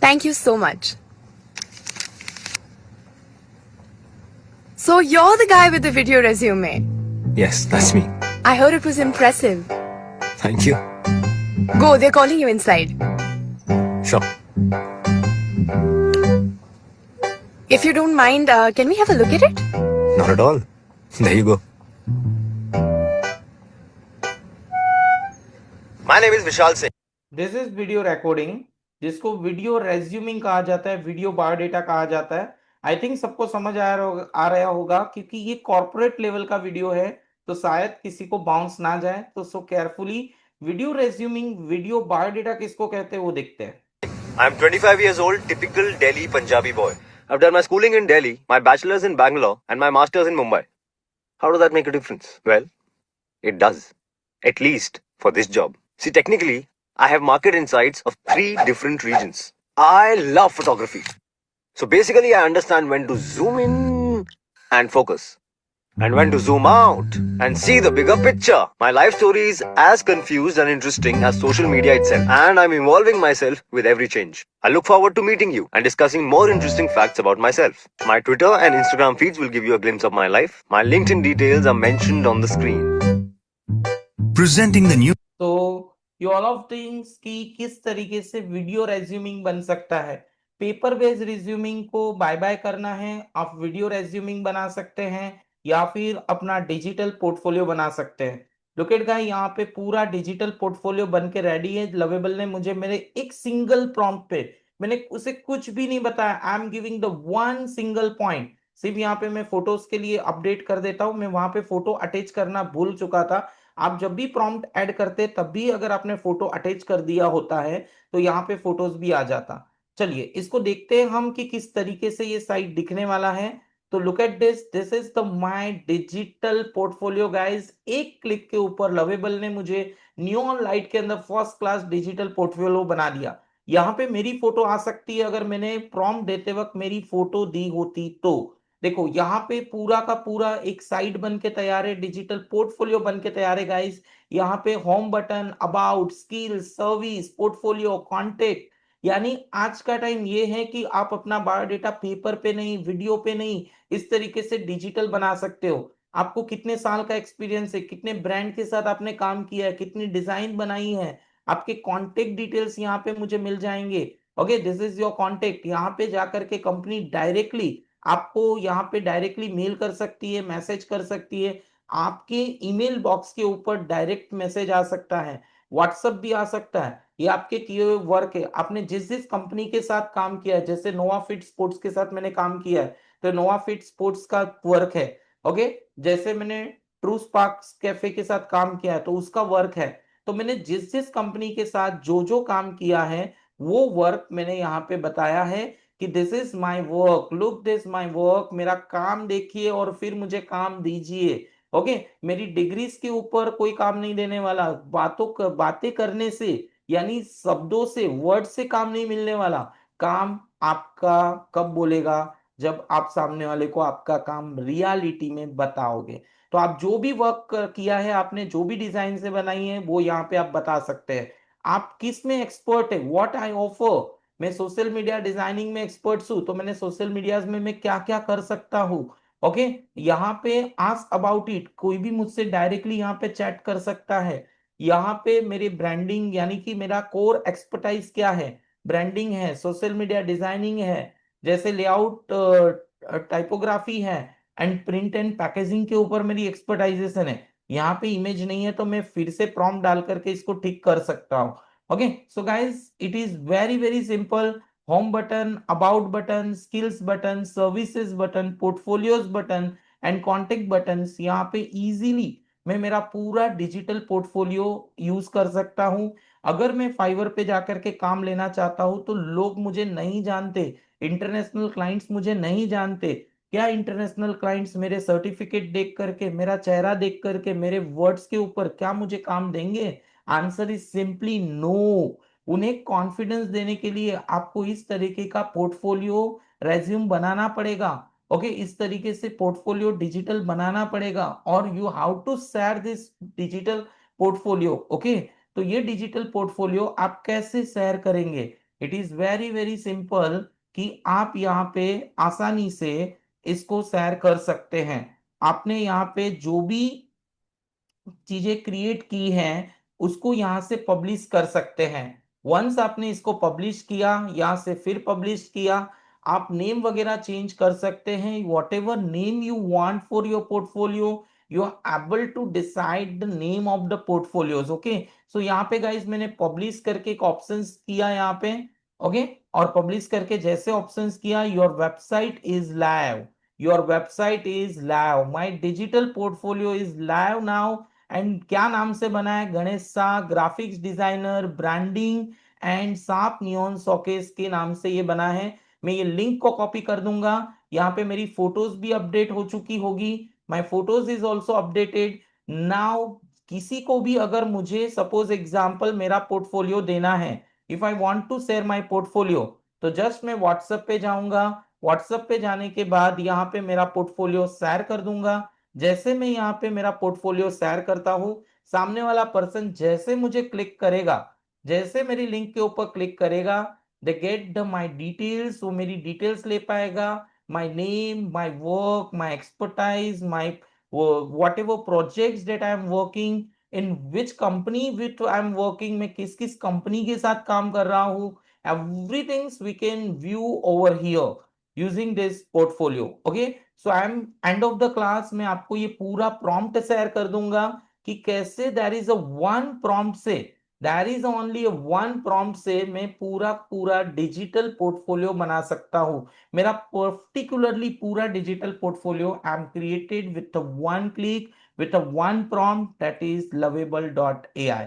Thank you so much. So you're the guy with the video resume. Yes, that's me. I heard it was impressive. Thank you. Go, they're calling you inside. Sure. If you don't mind, can we have a look at it? Not at all. There you go. My name is Vishal Singh. This is video recording, जिसको video resuming कहा जाता है, video biodata कहा जाता है। I think सबको समझ आ रहा होगा, क्योंकि ये कॉर्पोरेट लेवल का वीडियो है, तो शायद किसी को बाउंस ना जाए, तो सो carefully. Video resuming, video biodata किसको कहते हैं वो देखते हैं। I'm 25 years old, typical Delhi Punjabi boy. I've done my schooling in Delhi, my bachelor's in Bangalore, and my master's in Mumbai. How does that make a difference? Well, it does. At least for this job. See, technically, I have market insights of 3 different regions. I love photography. So basically, I understand when to zoom in and focus, and when to zoom out and see the bigger picture. My life story is as confused and interesting as social media itself, and I'm evolving myself with every change. I look forward to meeting you and discussing more interesting facts about myself. My Twitter and Instagram feeds will give you a glimpse of my life. My LinkedIn details are mentioned on the screen. Presenting the new तो ये all of things कि किस तरीके से video resuming बन सकता है। Paper based resuming को बाय बाय करना है, आप वीडियो रेज्यूमिंग बना सकते हैं, या फिर अपना डिजिटल पोर्टफोलियो बना सकते हैं। लुक एट गाइस, यहाँ पे पूरा डिजिटल पोर्टफोलियो बन के रेडी है। लवेबल ने मुझे मेरे एक सिंगल प्रॉम्प्ट पे, मैंने उसे कुछ भी नहीं बताया, आई am giving the one single point. सिर्फ यहाँ पे मैं फोटोज के लिए अपडेट कर देता हूँ, मैं वहां पे फोटो अटैच करना भूल चुका था। आप जब भी प्रॉम्प्ट ऐड करते तब भी अगर आपने फोटो अटैच कर दिया होता है, तो यहाँ पे फोटोज भी आ जाता। चलिए इसको देखते हैं हम कि किस तरीके से ये साइट दिखने वाला है। तो look at this, this is the my digital portfolio guys. एक क्लिक के ऊपर लवेबल ने मुझे नियॉन लाइट के अंदर फर्स्ट क्लास डिजिटल पोर्टफोलियो बना दिया। यहाँ पे मेरी फोटो आ सकती है, अगर मैंने प्रॉम्प्ट देते वक्त मेरी फोटो दी होती तो। देखो यहाँ पे पूरा का पूरा एक साइट बन के तैयार है, डिजिटल पोर्टफोलियो बन के तैयार है गाइस। यहाँ पे home button, about, skill, service, portfolio, contact. यानी आज का टाइम ये है कि आप अपना बायोडेटा पेपर पे नहीं, वीडियो पे नहीं, इस तरीके से डिजिटल बना सकते हो। आपको कितने साल का एक्सपीरियंस है, कितने ब्रांड के साथ आपने काम किया है, कितनी डिजाइन बनाई है, आपके कॉन्टेक्ट डिटेल्स यहाँ पे मुझे मिल जाएंगे। Okay, this is your contact. यहाँ पे जाकर के कंपनी डायरेक्टली आपको यहाँ पे डायरेक्टली मेल कर सकती है, मैसेज कर सकती है, आपके ईमेल बॉक्स के ऊपर डायरेक्ट मैसेज आ सकता है, व्हाट्सएप भी आ सकता है। ये आपके किए हुए वर्क है, आपने जिस जिस कंपनी के साथ काम किया है, जैसे नोवा फिट स्पोर्ट्स के साथ मैंने काम किया है, तो नोवा फिट स्पोर्ट्स का वर्क है। ओके, जैसे मैंने ट्रू स्पार्क्स कैफे के साथ काम किया है तो उसका वर्क है, तो मैंने जिस जिस कंपनी के साथ जो जो काम किया है वो वर्क मैंने यहाँ पे बताया है कि this is my work, look this my work, मेरा काम देखिए और फिर मुझे काम दीजिए। ओके, मेरी डिग्रीज के ऊपर कोई काम नहीं देने वाला, बातें करने से यानी शब्दों से, वर्ड से काम नहीं मिलने वाला। काम आपका कब बोलेगा, जब आप सामने वाले को आपका काम रियलिटी में बताओगे। तो आप जो भी वर्क किया है आपने, जो भी डिजाइन से बनाई है वो यहाँ पे आप बता सकते हैं। आप किस में एक्सपर्ट है, व्हाट आई ऑफर, मैं सोशल मीडिया डिजाइनिंग में एक्सपर्ट हूँ तो मैंने सोशल मीडिया में मैं क्या क्या कर सकता हूँ। ओके, यहाँ पे आस्क अबाउट इट, कोई भी मुझसे डायरेक्टली यहाँ पे चैट कर सकता है। यहाँ पे मेरी ब्रांडिंग यानी कि मेरा कोर एक्सपर्टाइज क्या है, ब्रांडिंग है, सोशल मीडिया डिजाइनिंग है, जैसे लेआउट टाइपोग्राफी है, एंड प्रिंट एंड पैकेजिंग के ऊपर मेरी एक्सपर्टाइजेशन है। यहाँ पे इमेज नहीं है तो मैं फिर से प्रॉम्प्ट डाल करके इसको ठीक कर सकता हूँ। Okay, so guys it is very very simple. Home button, about button, skills button, services button, portfolios button and contact button, यहाँ पे इजीली मैं मेरा पूरा डिजिटल पोर्टफोलियो यूज कर सकता हूं। अगर मैं फाइवर पे जाकर के काम लेना चाहता हूं तो लोग मुझे नहीं जानते, इंटरनेशनल क्लाइंट्स मुझे नहीं जानते। क्या इंटरनेशनल क्लाइंट्स मेरे सर्टिफिकेट देख करके, मेरा चेहरा देख करके, मेरे वर्ड्स के ऊपर क्या मुझे काम देंगे? Answer is simply no. उन्हें कॉन्फिडेंस देने के लिए आपको इस तरीके का पोर्टफोलियो रेज्यूम बनाना पड़ेगा। ओके, इस तरीके से पोर्टफोलियो डिजिटल बनाना पड़ेगा और you how to share this digital portfolio. Okay, तो ये डिजिटल पोर्टफोलियो आप कैसे शेयर करेंगे? It is very very simple कि आप यहाँ पे आसानी से इसको शेयर कर सकते हैं। आपने यहाँ पे जो भी चीजें क्रिएट की हैं उसको यहाँ से पब्लिश कर सकते हैं। वंस आपने इसको पब्लिश किया, यहाँ से फिर पब्लिश किया, आप नेम वगैरह चेंज कर सकते हैं, whatever name you want for your portfolio, you are able to decide the name of the portfolios. Okay, so यहाँ पे गाइज मैंने पब्लिश करके एक ऑप्शन किया यहाँ पे। ओके, और पब्लिश करके जैसे ऑप्शंस किया, your website is live, your website is live, my digital portfolio is live now. And क्या नाम से बना है? Ganesh Shah, graphics designer, branding and सांप नियॉन शोकेस के नाम से ये बना है। मैं ये लिंक को कॉपी कर दूंगा, यहाँ पे मेरी फोटोज भी अपडेट हो चुकी होगी, my photos is also updated now. किसी को भी अगर मुझे सपोज एग्जांपल मेरा पोर्टफोलियो देना है, if I want to share my portfolio, तो जस्ट मैं व्हाट्सएप पे जाऊंगा, व्हाट्सएप पे जाने के बाद यहाँ पे मेरा पोर्टफोलियो शेयर कर दूंगा। जैसे मैं यहाँ पे मेरा पोर्टफोलियो शेयर करता हूँ, सामने वाला पर्सन जैसे मुझे क्लिक करेगा, जैसे मेरी लिंक के ऊपर क्लिक करेगा, they get the my details, वो मेरी डिटेल्स ले पाएगा, my name, my work, my expertise, my whatever projects that I am working, in which company with I am working, मैं किस किस कंपनी के साथ काम कर रहा हूँ, everything we can view over here using this portfolio. Okay, so I am end of the class में आपको ये पूरा प्रॉम्प्ट शेयर कर दूंगा कि कैसे there is a one prompt से, there is only one prompt से मैं पूरा पूरा डिजिटल पोर्टफोलियो बना सकता हूं। मेरा पर्टिकुलरली पूरा digital portfolio I am created with one click, with a one prompt, that is lovable.ai.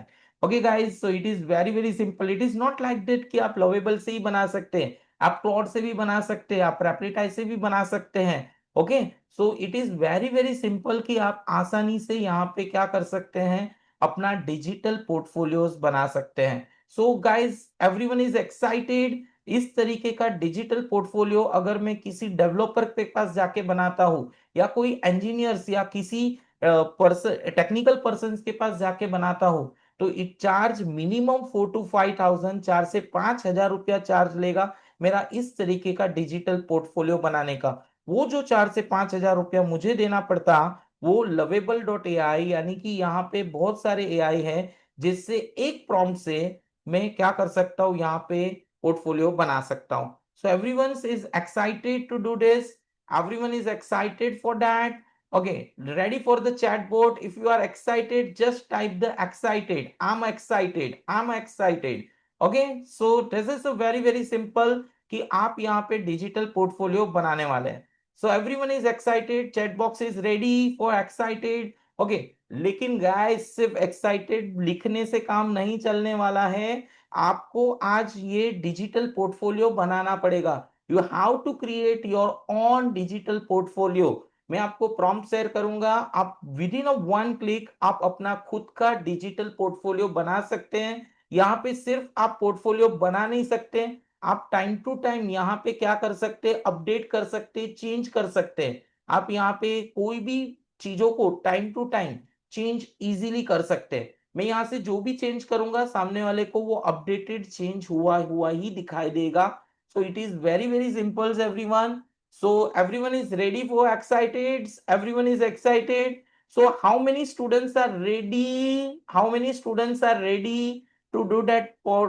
Okay guys, so it is very very simple. It is not like that कि आप lovable से ही बना सकते हैं, आप क्लॉड से भी बना सकते हैं, आप रेप्लिटाई से भी बना सकते हैं। Okay, so it is very very simple कि आप आसानी से यहाँ पे क्या कर सकते हैं, अपना डिजिटल पोर्टफोलियोज बना सकते हैं। So guys everyone is excited. इस तरीके का डिजिटल पोर्टफोलियो अगर मैं किसी डेवलपर के पास जाके बनाता हूँ या कोई इंजीनियर्स या किसी पर्सन टेक्निकल पर्सन के पास जाके बनाता हूँ, तो इट चार्ज मिनिमम 4 to 5,000, 4 से 5 हजार रुपया चार्ज लेगा मेरा इस तरीके का डिजिटल पोर्टफोलियो बनाने का। वो जो 4 से 5 हजार रुपया मुझे देना पड़ता, वो लवेबल डॉट ए आई, यानी कि यहाँ पे बहुत सारे एआई है जिससे एक प्रॉम्प्ट से मैं क्या कर सकता हूँ, यहाँ पे पोर्टफोलियो बना सकता हूँ। So everyone is excited to do this, everyone is excited for that. Okay, ready for the chat board? If you are excited, just type the excited. I'm excited, I'm excited. Okay, so this is a very very simple कि आप यहाँ पे digital portfolio बनाने वाले हैं। So everyone is excited. Chat box is ready for excited. Okay. लेकिन guys सिर्फ excited लिखने से काम नहीं चलने वाला है. आपको आज ये डिजिटल पोर्टफोलियो बनाना पड़ेगा. You have to create your own digital portfolio. मैं आपको प्रॉम्प्ट शेयर करूंगा. आप within a one click आप अपना खुद का डिजिटल पोर्टफोलियो बना सकते हैं. यहाँ पे सिर्फ आप पोर्टफोलियो बना नहीं सकते, आप टाइम टू टाइम यहाँ पे क्या कर सकते हैं, अपडेट कर सकते हैं, चेंज कर सकते हैं. आप यहाँ पे कोई भी चीजों को time to time change easily कर सकते हैं. मैं यहाँ से जो भी चेंज करूंगा सामने वाले को वो अपडेटेड चेंज हुआ हुआ ही दिखाई देगा. सो it is very very simple everyone. So everyone is ready for excited. Everyone is excited. So how many students are ready? How many students are ready to do that for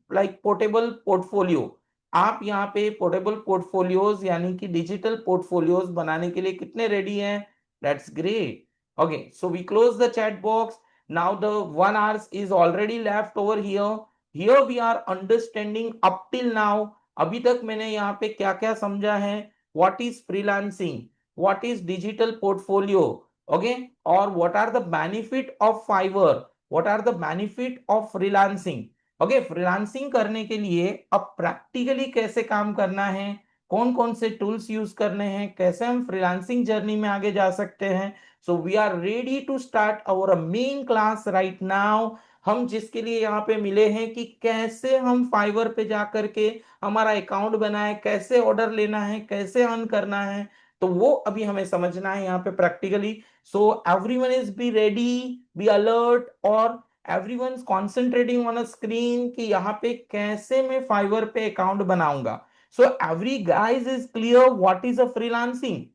like portable portfolio? आप यहाँ पे portable portfolios यानी कि digital portfolios बनाने के लिए कितने ready हैं? That's great. Okay, so we close the chat box. Now the 1 hour is already left over here. Here we are understanding up till now. अभी तक मैंने यहाँ पे क्या क्या समझा है. What is freelancing? What is digital portfolio? Okay, or what are the benefit of Fiverr? What are the benefit of freelancing? Okay, freelancing करने के लिए अब प्रैक्टिकली कैसे काम करना है, कौन कौन से टूल्स यूज करने हैं, कैसे हम फ्रीलांसिंग जर्नी में आगे जा सकते हैं. So we are ready to start our main class right now. हम जिसके लिए यहाँ पे मिले हैं कि कैसे हम फाइवर पे जा करके हमारा अकाउंट बनाए, कैसे ऑर्डर लेना है, कैसे अर्न करना है, तो वो अभी हमें समझना है यहाँ पे practically. So everyone is be ready, be alert, और everyone concentrating on a screen कि यहाँ पे कैसे मैं फाइवर पे अकाउंट बनाऊंगा. So every guys is clear what is a freelancing,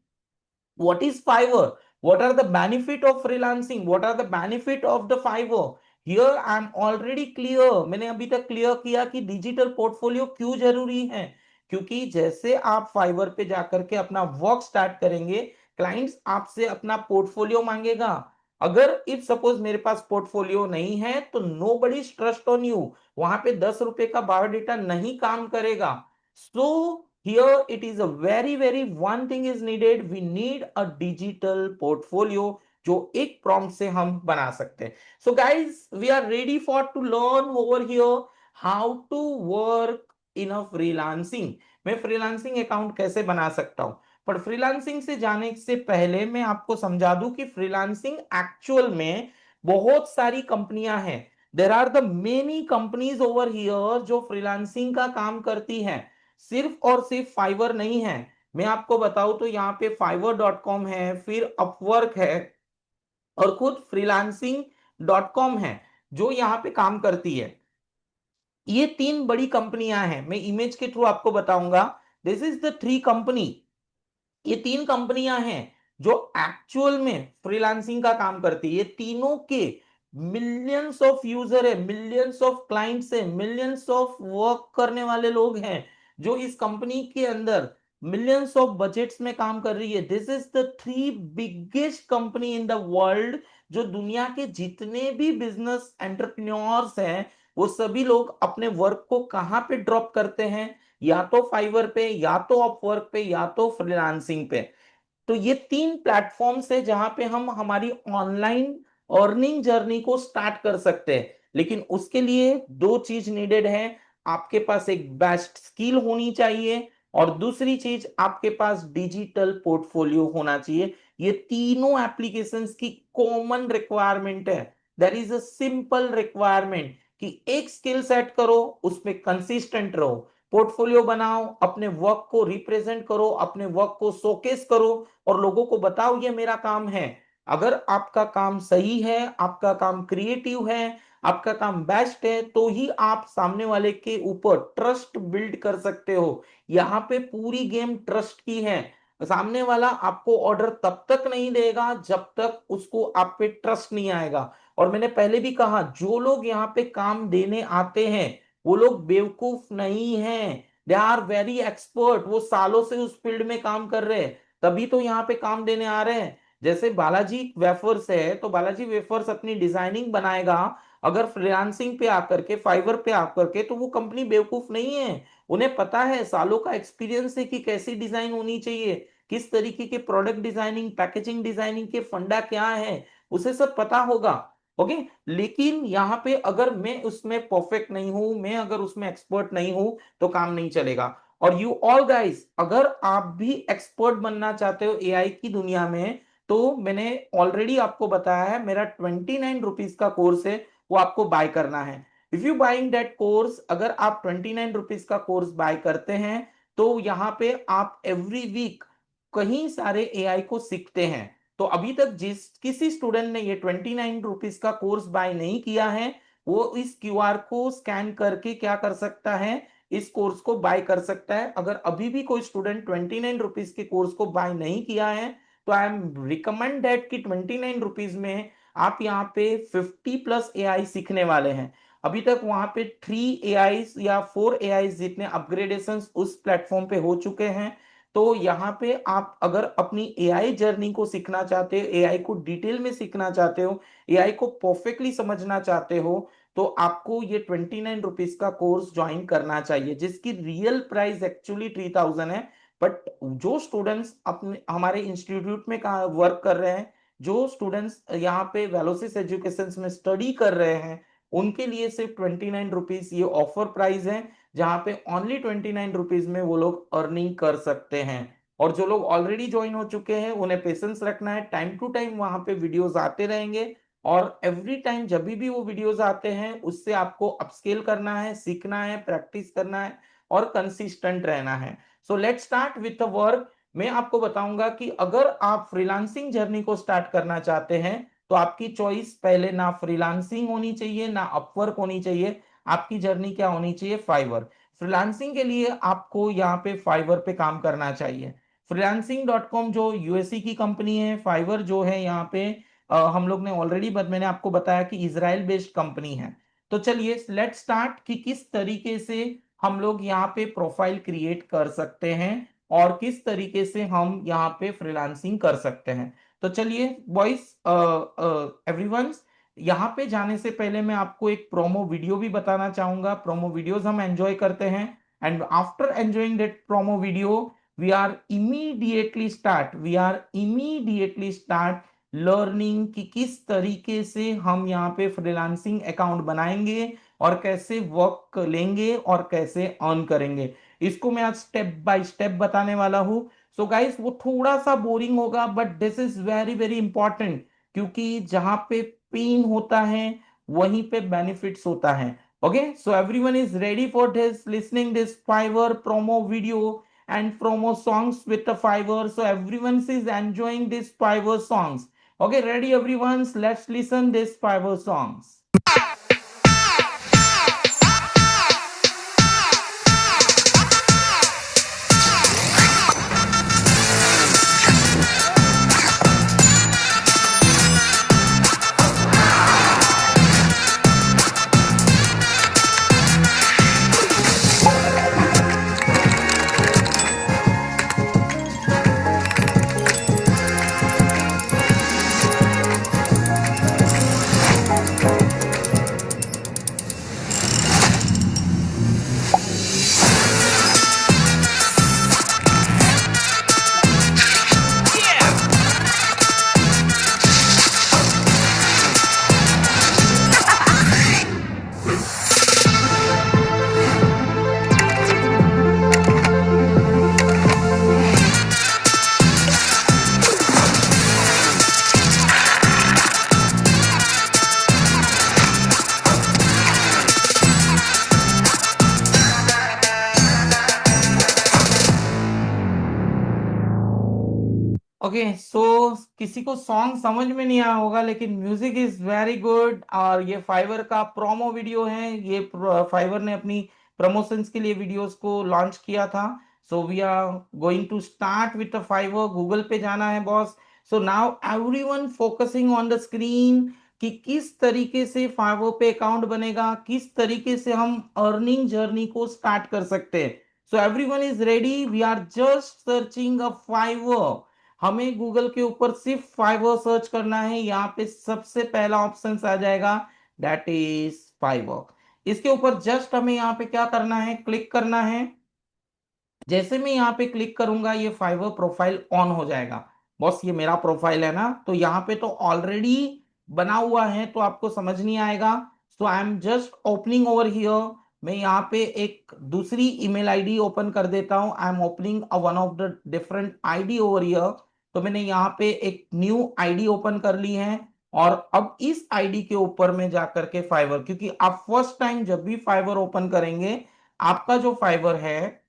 what is Fiverr, what are the benefit of freelancing, what are the benefit of the Fiverr. Here I am already clear. मैंने अभी तक clear किया कि digital portfolio क्यों जरूरी है. क्योंकि जैसे आप फाइवर पे जाकर के अपना वर्क स्टार्ट करेंगे, क्लाइंट्स आपसे अपना पोर्टफोलियो मांगेगा. अगर इफ सपोज मेरे पास पोर्टफोलियो नहीं है तो nobody trust on you. वहां पे 10 रुपए का बायोडेटा नहीं काम करेगा. सो here it is a very very one thing is needed. We need a digital portfolio जो एक प्रॉम्प्ट से हम बना सकते हैं. So guys, we are ready for to learn over here how to work in a freelancing. मैं freelancing account कैसे बना सकता हूं. पर फ्रीलांसिंग से जाने से पहले मैं आपको समझा दूं कि फ्रीलांसिंग एक्चुअल में बहुत सारी कंपनियां हैं. There are the many companies over here जो फ्रीलांसिंग का काम करती हैं. सिर्फ और सिर्फ फाइवर नहीं है. मैं आपको बताऊं तो यहाँ पे fiverr.com है, फिर अपवर्क है, और खुद freelancing.com है जो यहाँ पे काम करती है. ये 3 बड़ी कंपनियां हैं. मैं इमेज के थ्रू आपको बताऊंगा. This is the 3 company. ये 3 कंपनियां हैं जो एक्चुअल में फ्रीलांसिंग का काम करती है. ये तीनों के मिलियंस ऑफ यूजर है, मिलियंस ऑफ क्लाइंट्स है, मिलियंस ऑफ वर्क करने वाले लोग हैं जो इस कंपनी के अंदर मिलियंस ऑफ बजट्स में काम कर रही है. This is the 3 biggest company in the world. जो दुनिया के जितने भी बिजनेस एंटरप्रेन्योर्स हैं वो सभी लोग अपने वर्क को कहां पे ड्रॉप करते हैं, या तो फाइवर पे, या तो अपवर्क पे, या तो फ्रीलांसिंग पे. तो ये 3 प्लेटफॉर्म्स है जहां पे हम हमारी ऑनलाइन अर्निंग जर्नी को स्टार्ट कर सकते हैं. लेकिन उसके लिए 2 चीज नीडेड है. आपके पास एक बेस्ट स्किल होनी चाहिए, और दूसरी चीज आपके पास डिजिटल पोर्टफोलियो होना चाहिए. ये तीनों एप्लीकेशंस की कॉमन रिक्वायरमेंट है. There is a simple requirement कि एक स्किल सेट करो, उसमें कंसिस्टेंट रहो, पोर्टफोलियो बनाओ, अपने वर्क को रिप्रेजेंट करो, अपने वर्क को शोकेस करो, और लोगों को बताओ ये मेरा काम है. अगर आपका काम सही है, आपका काम क्रिएटिव है, आपका काम बेस्ट है, तो ही आप सामने वाले के ऊपर ट्रस्ट बिल्ड कर सकते हो. यहाँ पे पूरी गेम ट्रस्ट की है. सामने वाला आपको ऑर्डर तब तक नहीं देगा जब तक उसको आप पे ट्रस्ट नहीं आएगा. और मैंने पहले भी कहा, जो लोग यहाँ पे काम देने आते हैं वो लोग बेवकूफ नहीं हैं. They are very expert. वो सालों से उस फील्ड में काम कर रहे हैं, तभी तो यहाँ पे काम देने आ रहे हैं. जैसे बालाजी वेफर्स है, तो बालाजी वेफर्स अपनी डिजाइनिंग बनाएगा अगर फ्रीलांसिंग पे आकर के, फाइवर पे आकर के, तो वो कंपनी बेवकूफ नहीं है. उन्हें पता है, सालों का एक्सपीरियंस है कि कैसी डिजाइन होनी चाहिए, किस तरीके के प्रोडक्ट डिजाइनिंग, पैकेजिंग डिजाइनिंग के फंडा क्या है, उसे सब पता होगा। ओके, लेकिन यहाँ पे अगर मैं उसमें परफेक्ट नहीं हूं, मैं अगर उसमें एक्सपर्ट नहीं हूं, तो काम नहीं चलेगा। और यू ऑल गाइस, अगर आप भी एक्सपर्ट बनना चाहते हो एआई की दुनिया में, तो मैंने ऑलरेडी आपको बताया है, मेरा 29 रुपीज का कोर्स है, वो आपको बाय करना है। If you buying that course, अगर आप 29 रुपीज का कोर्स बाय करते हैं, तो यहाँ पे आप एवरी वीक कहीं सारे एआई को सीखते हैं। तो अभी तक जिस किसी स्टूडेंट ने ये 29 रुपीज का कोर्स बाय नहीं किया है, वो इस क्यूआर को स्कैन करके क्या कर सकता है, इस कोर्स को बाय कर सकता है। अगर अभी भी कोई स्टूडेंट 29 रुपीज के कोर्स को बाय नहीं किया है, तो आई एम रिकमेंड दैट कि 29 रुपीज में आप यहाँ पे 50+ एआई सीखने वाले हैं। अभी तक वहां पे 3 AI या 4 AI जितने अपग्रेडेशन उस प्लेटफॉर्म पे हो चुके हैं। तो यहाँ पे आप अगर अपनी एआई जर्नी को सीखना चाहते हो, एआई को डिटेल में सीखना चाहते हो, एआई को परफेक्टली समझना चाहते हो, तो आपको ये 29 रुपीज का कोर्स ज्वाइन करना चाहिए, जिसकी रियल प्राइस एक्चुअली 3000 है। बट जो स्टूडेंट्स अपने हमारे इंस्टीट्यूट में वर्क कर रहे हैं, जो स्टूडेंट्स यहाँ पे वेलोसिस एजुकेशन में स्टडी कर रहे हैं, उनके लिए सिर्फ 29 रुपीज ये ऑफर प्राइस है, जहां पे ओनली 29 रुपीज में वो लोग अर्निंग कर सकते हैं। और जो लोग ऑलरेडी ज्वाइन हो चुके हैं, उन्हें पेशेंस रखना है, टाइम टू टाइम वहां पे वीडियोस आते रहेंगे, और एवरी टाइम जब भी वो वीडियोस आते हैं, उससे आपको अपस्केल करना है, सीखना है, प्रैक्टिस करना है, और कंसिस्टेंट रहना है। So let's start with the work. मैं आपको बताऊंगा कि अगर आप फ्रीलांसिंग जर्नी को स्टार्ट करना चाहते हैं, तो आपकी चॉइस पहले ना फ्रीलांसिंग होनी चाहिए, ना अपवर्क होनी चाहिए, आपकी जर्नी क्या होनी चाहिए, फाइवर। फ्रीलांसिंग के लिए आपको यहाँ पे फाइवर पे काम करना चाहिए। freelancing.com जो यूएसए की कंपनी है, फाइवर जो है यहाँ पे हम लोग ने ऑलरेडी मैंने आपको बताया कि इजराइल बेस्ड कंपनी है। तो चलिए लेट स्टार्ट कि किस तरीके से हम लोग यहाँ पे प्रोफाइल क्रिएट कर सकते हैं, और किस तरीके से हम यहाँ पे फ्रीलांसिंग कर सकते हैं। तो चलिए बॉयज, एवरीवन, यहाँ पे जाने से पहले मैं आपको एक प्रोमो वीडियो भी बताना चाहूंगा। प्रोमो वीडियोस हम एंजॉय करते हैं, and after enjoying that promo video, we are immediately start learning कि किस तरीके से हम यहाँ पे फ्रीलांसिंग अकाउंट बनाएंगे, और कैसे वर्क लेंगे, और कैसे अर्न करेंगे। इसको मैं आज स्टेप बाय स्टेप बताने वाला हूँ। सो गाइस, वो थोड़ा सा बोरिंग होगा, but this is very very important, क्योंकि जहां पे पेन होता है, वहीं पे बेनिफिट्स होता है। Okay, so everyone is ready for this listening this Fiverr promo video and promo songs with the Fiverr. So everyone is enjoying this Fiverr songs. Okay, ready everyone? Let's listen this Fiverr songs. Okay, so किसी को song समझ में नहीं आया होगा, लेकिन music is very good. और ये फाइवर का प्रोमो वीडियो है, ये फाइवर ने अपनी प्रमोशंस के लिए वीडियोस को लॉन्च किया था। So we are going to start with the Fiverr. Google पे जाना है boss. So now everyone focusing on the screen कि किस तरीके से फाइवर पे अकाउंट बनेगा, किस तरीके से हम अर्निंग जर्नी को स्टार्ट कर सकते हैं। So everyone is ready, we are just searching a Fiverr. हमें गूगल के ऊपर सिर्फ फाइवर सर्च करना है। यहाँ पे सबसे पहला ऑप्शन आ जाएगा, दैट इज फाइवर। इसके ऊपर जस्ट हमें यहाँ पे क्या करना है, क्लिक करना है। जैसे मैं यहाँ पे क्लिक करूंगा ये फाइवर प्रोफाइल ऑन हो जाएगा। बॉस ये मेरा प्रोफाइल है ना, तो यहाँ पे तो ऑलरेडी बना हुआ है तो आपको समझ नहीं आएगा। So I am just opening over here. मैं यहाँ पे एक दूसरी ईमेल आईडी ओपन कर देता हूँ। I am opening one of the different ID over here. तो मैंने यहाँ पे एक न्यू आईडी ओपन कर ली है, और अब इस आईडी के ऊपर में जाकर के फाइवर, क्योंकि आप फर्स्ट टाइम जब भी फाइवर ओपन करेंगे आपका जो फाइवर है,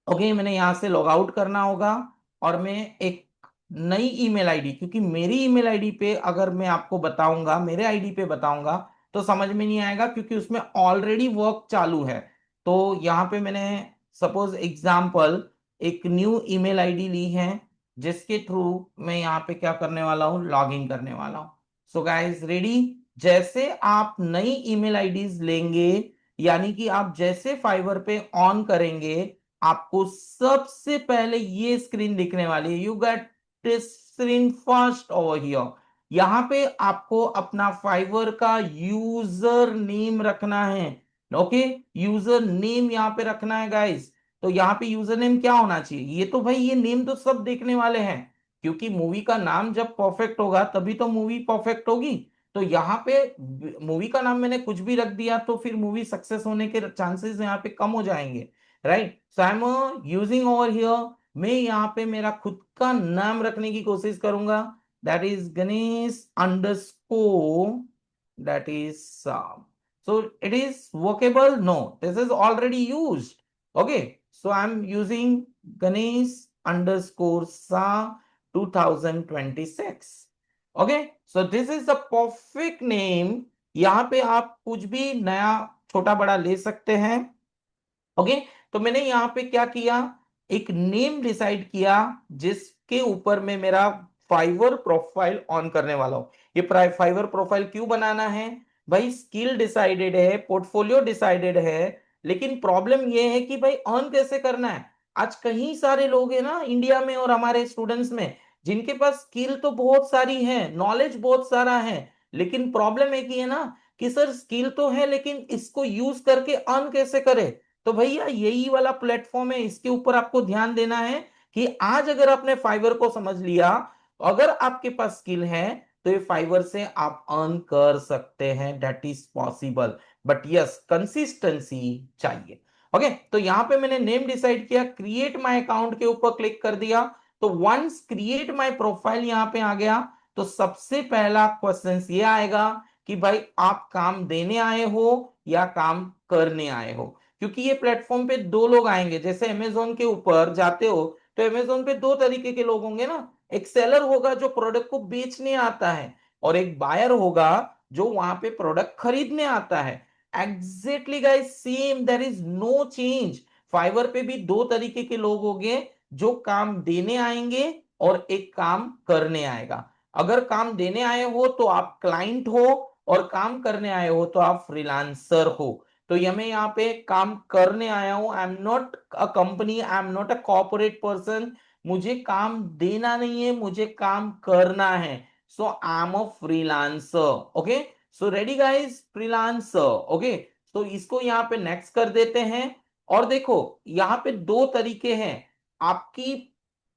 ओके, मैंने यहां से लॉग आउट करना होगा, और मैं एक नई ईमेल आईडी, क्योंकि मेरी ईमेल आईडी पे अगर मैं आपको बताऊंगा, मेरे आईडी पे बताऊंगा तो समझ में नहीं आएगा, क्योंकि उसमें ऑलरेडी वर्क चालू है। तो यहाँ पे मैंने सपोज एग्जांपल एक न्यू ईमेल आईडी ली है, जिसके थ्रू मैं यहाँ पे क्या करने वाला हूँ, लॉग इन करने वाला हूँ। So guys ready. जैसे आप नई ईमेल आईडीज लेंगे, यानी कि आप जैसे फाइवर पे ऑन करेंगे, आपको सबसे पहले ये स्क्रीन दिखने वाली है। You get this screen first over here. यहां पे आपको अपना फाइवर का यूजर नेम रखना है। ओके, यूजर नेम यहां पे रखना है गाइस। तो यहाँ पे यूजर नेम क्या होना चाहिए, ये तो भाई ये नेम तो सब देखने वाले हैं, क्योंकि मूवी का नाम जब परफेक्ट होगा तभी तो मूवी परफेक्ट होगी। तो यहाँ पे मूवी का नाम मैंने कुछ भी रख दिया तो फिर मूवी सक्सेस होने के चांसेस यहाँ पे कम हो जाएंगे, right. So I am using over here, मैं यहाँ पे मेरा खुद का नाम रखने की कोशिश करूंगा, that is Ganesh underscore, that is Sam. So it is workable, no this is already used. Okay, so I am using Ganesh underscore Sah 2026। Okay, so this is the perfect name. यहाँ पे आप कुछ भी नया छोटा बड़ा ले सकते हैं। ओके, तो मैंने यहाँ पे क्या किया, एक नेम डिसाइड किया जिसके ऊपर में मेरा फाइवर प्रोफाइल ऑन करने वाला हूं। ये फाइवर प्रोफाइल क्यों बनाना है भाई, स्किल डिसाइडेड है, पोर्टफोलियो डिसाइडेड है, लेकिन प्रॉब्लम ये है कि भाई अर्न कैसे करना है। आज कई सारे लोग हैं ना इंडिया में और हमारे स्टूडेंट्स में, जिनके पास स्किल तो बहुत सारी है, नॉलेज बहुत सारा है, लेकिन प्रॉब्लम एक ही है ना कि सर स्किल तो है लेकिन इसको यूज करके अर्न कैसे करे। तो भैया यही वाला प्लेटफॉर्म है, इसके ऊपर आपको ध्यान देना है कि आज अगर आपने फाइवर को समझ लिया, अगर आपके पास स्किल है, तो ये फाइवर से आप अर्न कर सकते हैं, that is possible, but yes consistency चाहिए। ओके, तो यहां पे मैंने नेम डिसाइड किया, क्रिएट माय अकाउंट के ऊपर क्लिक कर दिया। तो वंस क्रिएट माय प्रोफाइल यहां पे आ गया, तो सबसे पहला क्वेश्चन ये आएगा कि भाई आप काम देने आए हो या काम करने आए हो, क्योंकि ये प्लेटफॉर्म पे दो लोग आएंगे। जैसे अमेजोन के ऊपर जाते हो तो अमेजोन पे दो तरीके के लोग होंगे ना, एक सेलर होगा जो प्रोडक्ट को बेचने आता है, और एक बायर होगा जो वहां पे प्रोडक्ट खरीदने आता है। Exactly guys same, there is no change. Fiverr पे भी दो तरीके के लोग होंगे, जो काम देने आएंगे और एक काम करने आएगा। अगर काम देने आए हो तो आप क्लाइंट हो, और काम करने आए हो तो आप फ्रीलांसर हो। तो ये मैं यहाँ पे काम करने आया हूं, I am not a company, I am not a corporate person. मुझे काम देना नहीं है, मुझे काम करना है। So I am a freelancer. Okay, so ready guys, freelancer. Okay, तो इसको यहाँ पे नेक्स्ट कर देते हैं। और देखो यहाँ पे दो तरीके हैं आपकी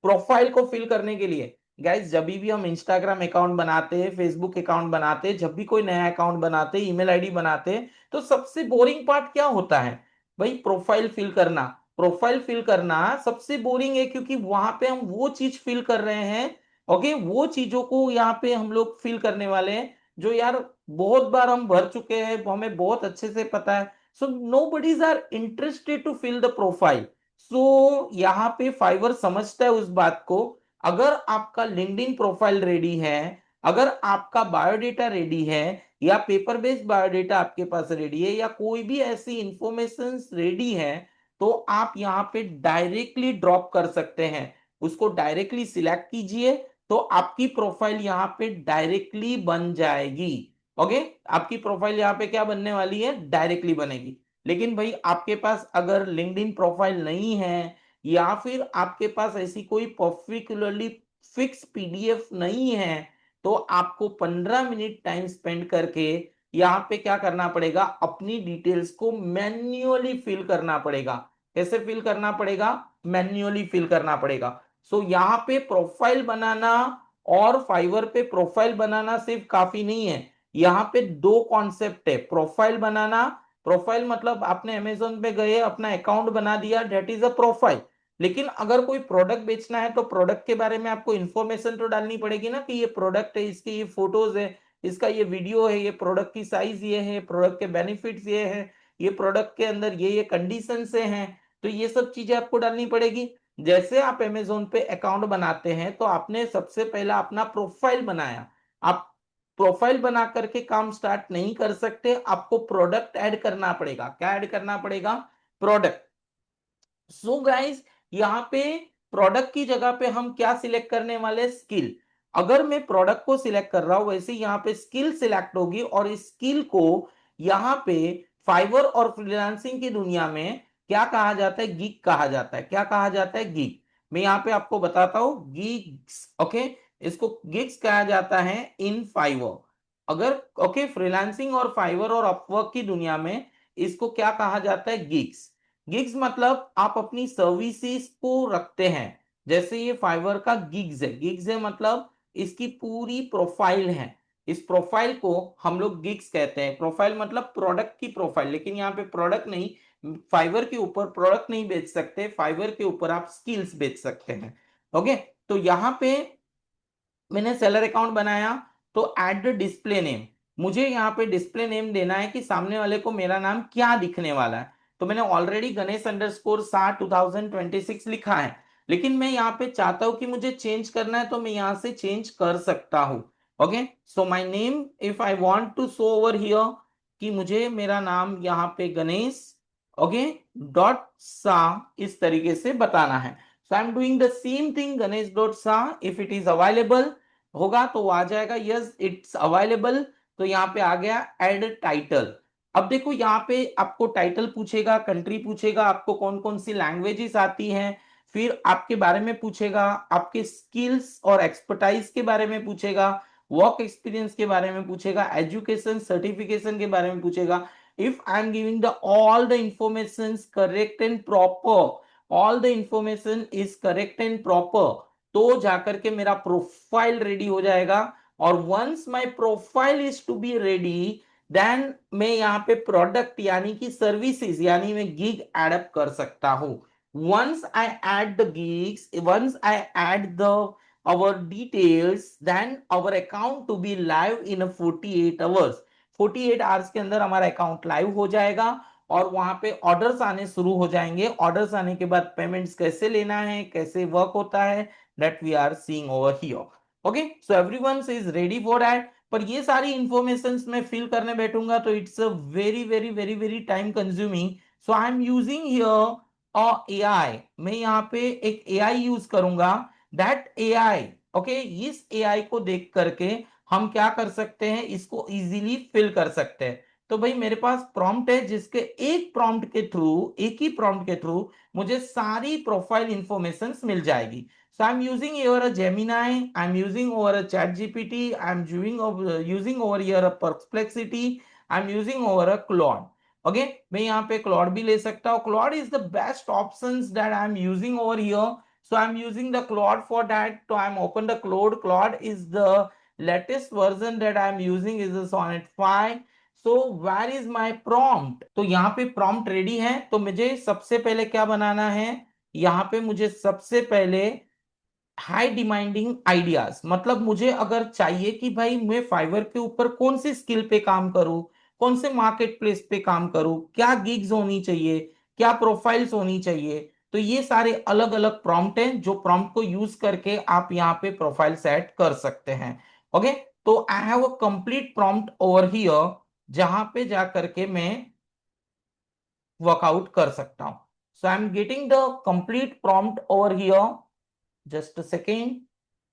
प्रोफाइल को फिल करने के लिए। गाइस जब भी हम इंस्टाग्राम अकाउंट बनाते हैं, फेसबुक अकाउंट बनाते हैं, जब भी कोई नया अकाउंट बनाते हैं, ईमेल आईडी बनाते हैं, तो सबसे बोरिंग पार्ट क्या होता है भाई, प्रोफाइल फिल करना। प्रोफाइल फिल करना सबसे बोरिंग है, क्योंकि वहां पे हम वो चीज फिल कर रहे हैं। ओके, वो चीजों को यहाँ पे हम लोग फिल करने वाले हैं जो यार बहुत बार हम भर चुके हैं, हमें बहुत अच्छे से पता है। So no buddies are interested to fill the profile. So यहाँ पे फाइवर समझता है उस बात को। अगर आपका लिंक्डइन प्रोफाइल रेडी है, अगर आपका बायोडेटा रेडी है, या पेपर बेस्ड बायोडेटा आपके पास रेडी है, या कोई भी ऐसी इंफॉर्मेशन रेडी है, तो आप यहाँ पे डायरेक्टली ड्रॉप कर सकते हैं। उसको डायरेक्टली सिलेक्ट कीजिए, तो आपकी प्रोफाइल यहाँ पे डायरेक्टली बन जाएगी। ओके, आपकी प्रोफाइल यहाँ पे क्या बनने वाली है, डायरेक्टली बनेगी। लेकिन भाई आपके पास अगर लिंक्डइन प्रोफाइल नहीं है, या फिर आपके पास ऐसी कोई पर्टिकुलरली फिक्स पीडीएफ नहीं है, तो आपको 15 मिनट टाइम स्पेंड करके यहाँ पे क्या करना पड़ेगा, अपनी डिटेल्स को मैन्युअली फिल करना पड़ेगा। कैसे फिल करना पड़ेगा, मैन्युअली फिल करना पड़ेगा। सो यहाँ पे प्रोफाइल बनाना और फाइवर पे प्रोफाइल बनाना सिर्फ काफी नहीं है, यहाँ पे दो कॉन्सेप्ट है। प्रोफाइल बनाना, प्रोफाइल मतलब आपने अमेजोन पे गए अपना अकाउंट बना दिया, डेट इज अ प्रोफाइल। लेकिन अगर कोई प्रोडक्ट बेचना है तो प्रोडक्ट के बारे में आपको इंफॉर्मेशन तो डालनी पड़ेगी ना, कि ये प्रोडक्ट है, इसके ये फोटोज है, इसका ये वीडियो है, ये प्रोडक्ट की साइज ये है, प्रोडक्ट के बेनिफिट्स ये है, ये प्रोडक्ट के अंदर ये कंडीशन से हैं। तो ये सब चीजें आपको डालनी पड़ेगी। जैसे आप अमेजोन पे अकाउंट बनाते हैं तो आपने सबसे पहला अपना प्रोफाइल बनाया। आप प्रोफाइल बना करके काम स्टार्ट नहीं कर सकते, आपको प्रोडक्ट ऐड करना पड़ेगा। क्या ऐड करना पड़ेगा, प्रोडक्ट। सो गाइस, यहाँ पे प्रोडक्ट की जगह पे हम क्या सिलेक्ट करने वाले, स्किल। अगर मैं प्रोडक्ट को सिलेक्ट कर रहा हूं, वैसे यहाँ पे स्किल सिलेक्ट होगी, और इस स्किल को यहाँ पे फाइवर और फ्रीलांसिंग की दुनिया में क्या कहा जाता है, गीक कहा जाता है। क्या कहा जाता है, गीक। मैं यहाँ पे आपको बताता हूँ, गीक्स, ओके। इसको गिग्स कहा जाता है इन फाइवर। अगर ओके, फ्रीलांसिंग और फाइवर और अपवर्क की दुनिया में इसको क्या कहा जाता है, गिग्स। गिग्स मतलब आप अपनी सर्विसेज को रखते हैं। जैसे ये फाइवर का गिग्स है, गिग्स है मतलब इसकी पूरी प्रोफाइल है। इस प्रोफाइल को हम लोग गिग्स कहते हैं। प्रोफाइल मतलब प्रोडक्ट की प्रोफाइल, लेकिन यहाँ पे प्रोडक्ट नहीं, फाइवर के ऊपर प्रोडक्ट नहीं बेच सकते, फाइवर के ऊपर आप स्किल्स बेच सकते हैं। ओके, तो यहाँ पे मैंने सेलर अकाउंट बनाया, तो ऐड डिस्प्ले नेम, मुझे यहाँ पे डिस्प्ले नेम देना है कि सामने वाले को मेरा नाम क्या दिखने वाला है। तो मैंने ऑलरेडी गणेश अंडरस्कोर सा 2026 लिखा है, लेकिन मैं यहाँ पे चाहता हूं कि मुझे चेंज करना है, तो मैं यहाँ से चेंज कर सकता हूं। Okay, so my name, if I want to show over here कि मुझे मेरा नाम यहाँ पे गणेश, ओके, डॉट सा इस तरीके से बताना है। So I am doing the same thing, Ganesh dot Sah. If it is available होगा तो वो आ जाएगा, यस इट्स अवेलेबल। तो यहाँ पे आ गया एड टाइटल। अब देखो यहाँ पे आपको टाइटल पूछेगा, कंट्री पूछेगा, आपको कौन कौन सी लैंग्वेजेस आती हैं, फिर आपके बारे में पूछेगा, आपके स्किल्स और एक्सपर्टाइज के बारे में पूछेगा, वर्क एक्सपीरियंस के बारे में पूछेगा, एजुकेशन सर्टिफिकेशन के बारे में पूछेगा। If I am giving the all the information correct and proper, all the information is correct and proper, तो जाकर के मेरा प्रोफाइल रेडी हो जाएगा। और once my profile is to be ready, then मैं यहाँ पे प्रोडक्ट यानी कि सर्विसेज यानी मैं गिग एडअप कर सकता हूं। Once I add the gigs, once I add the our details, then our account to be live in a 48 hours, 48 hours के अंदर हमारा अकाउंट लाइव हो जाएगा, और वहां पे ऑर्डर्स आने शुरू हो जाएंगे। ऑर्डर्स आने के बाद पेमेंट्स कैसे लेना है, कैसे वर्क होता है, that we are seeing over here. Okay, so everyone is ready for that. पर ये सारी इंफॉर्मेशंस मैं फिल करने बैठूंगा तो it's a very very very very time consuming. So I am using here a AI. मैं यहाँ पे एक एआई यूज करूंगा। दैट एआई, ओके, इस एआई को देख करके हम क्या कर सकते हैं, इसको इजीली फिल कर सकते हैं। तो भाई मेरे पास प्रॉम्प्ट है, जिसके एक प्रॉम्प्ट के थ्रू, एक ही प्रॉम्प्ट के थ्रू मुझे सारी प्रोफाइल इंफॉर्मेशन मिल जाएगी। So I'm using here a Gemini, I'm using over a ChatGPT, using over here a Perplexity, I'm using over a Claude. Okay, मैं यहाँ पे Claude भी ले सकता हूँ। Claude is the best options that I'm using over here. So I'm using the Claude for that. So I'm open the Claude. Claude is the latest version that I'm using is the Sonnet 5. So where is my prompt? तो यहाँ पे prompt ready है। तो मुझे सबसे पहले क्या बनाना है, यहाँ पे मुझे सबसे पहले हाई डिमांडिंग आइडियाज, मतलब मुझे अगर चाहिए कि भाई मैं फाइवर के ऊपर कौन सी स्किल पे काम करूं, कौन से मार्केट प्लेस पे काम करूं, क्या गिग्स होनी चाहिए, क्या प्रोफाइल्स होनी चाहिए, तो ये सारे अलग अलग प्रॉम्प्ट हैं, जो प्रॉम्प्ट को यूज करके आप यहाँ पे प्रोफाइल सेट कर सकते हैं। ओके, तो I have a complete prompt over here, जहां पे जा करके मैं वर्कआउट कर सकता हूं। So I am getting the complete prompt over here, just a second.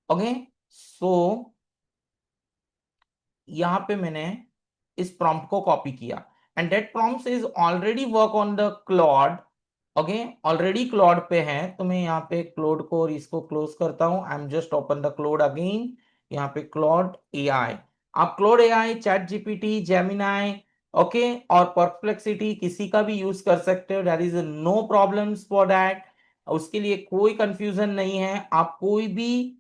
Okay, so यहां पे मैंने इस प्रॉम्प्ट को कॉपी किया, and that prompt is already work on the Claude. Okay, already Claude पे है, तो मैं यहाँ पे क्लॉड को और इसको क्लोज करता हूं। I am just open the Claude again. यहाँ पे क्लॉड एआई, आप Claude AI, ChatGPT, Gemini, okay. और परप्लेक्सिटी किसी का भी यूज कर सकते हो, there is no problems for that. उसके लिए कोई कंफ्यूजन नहीं है, आप कोई भी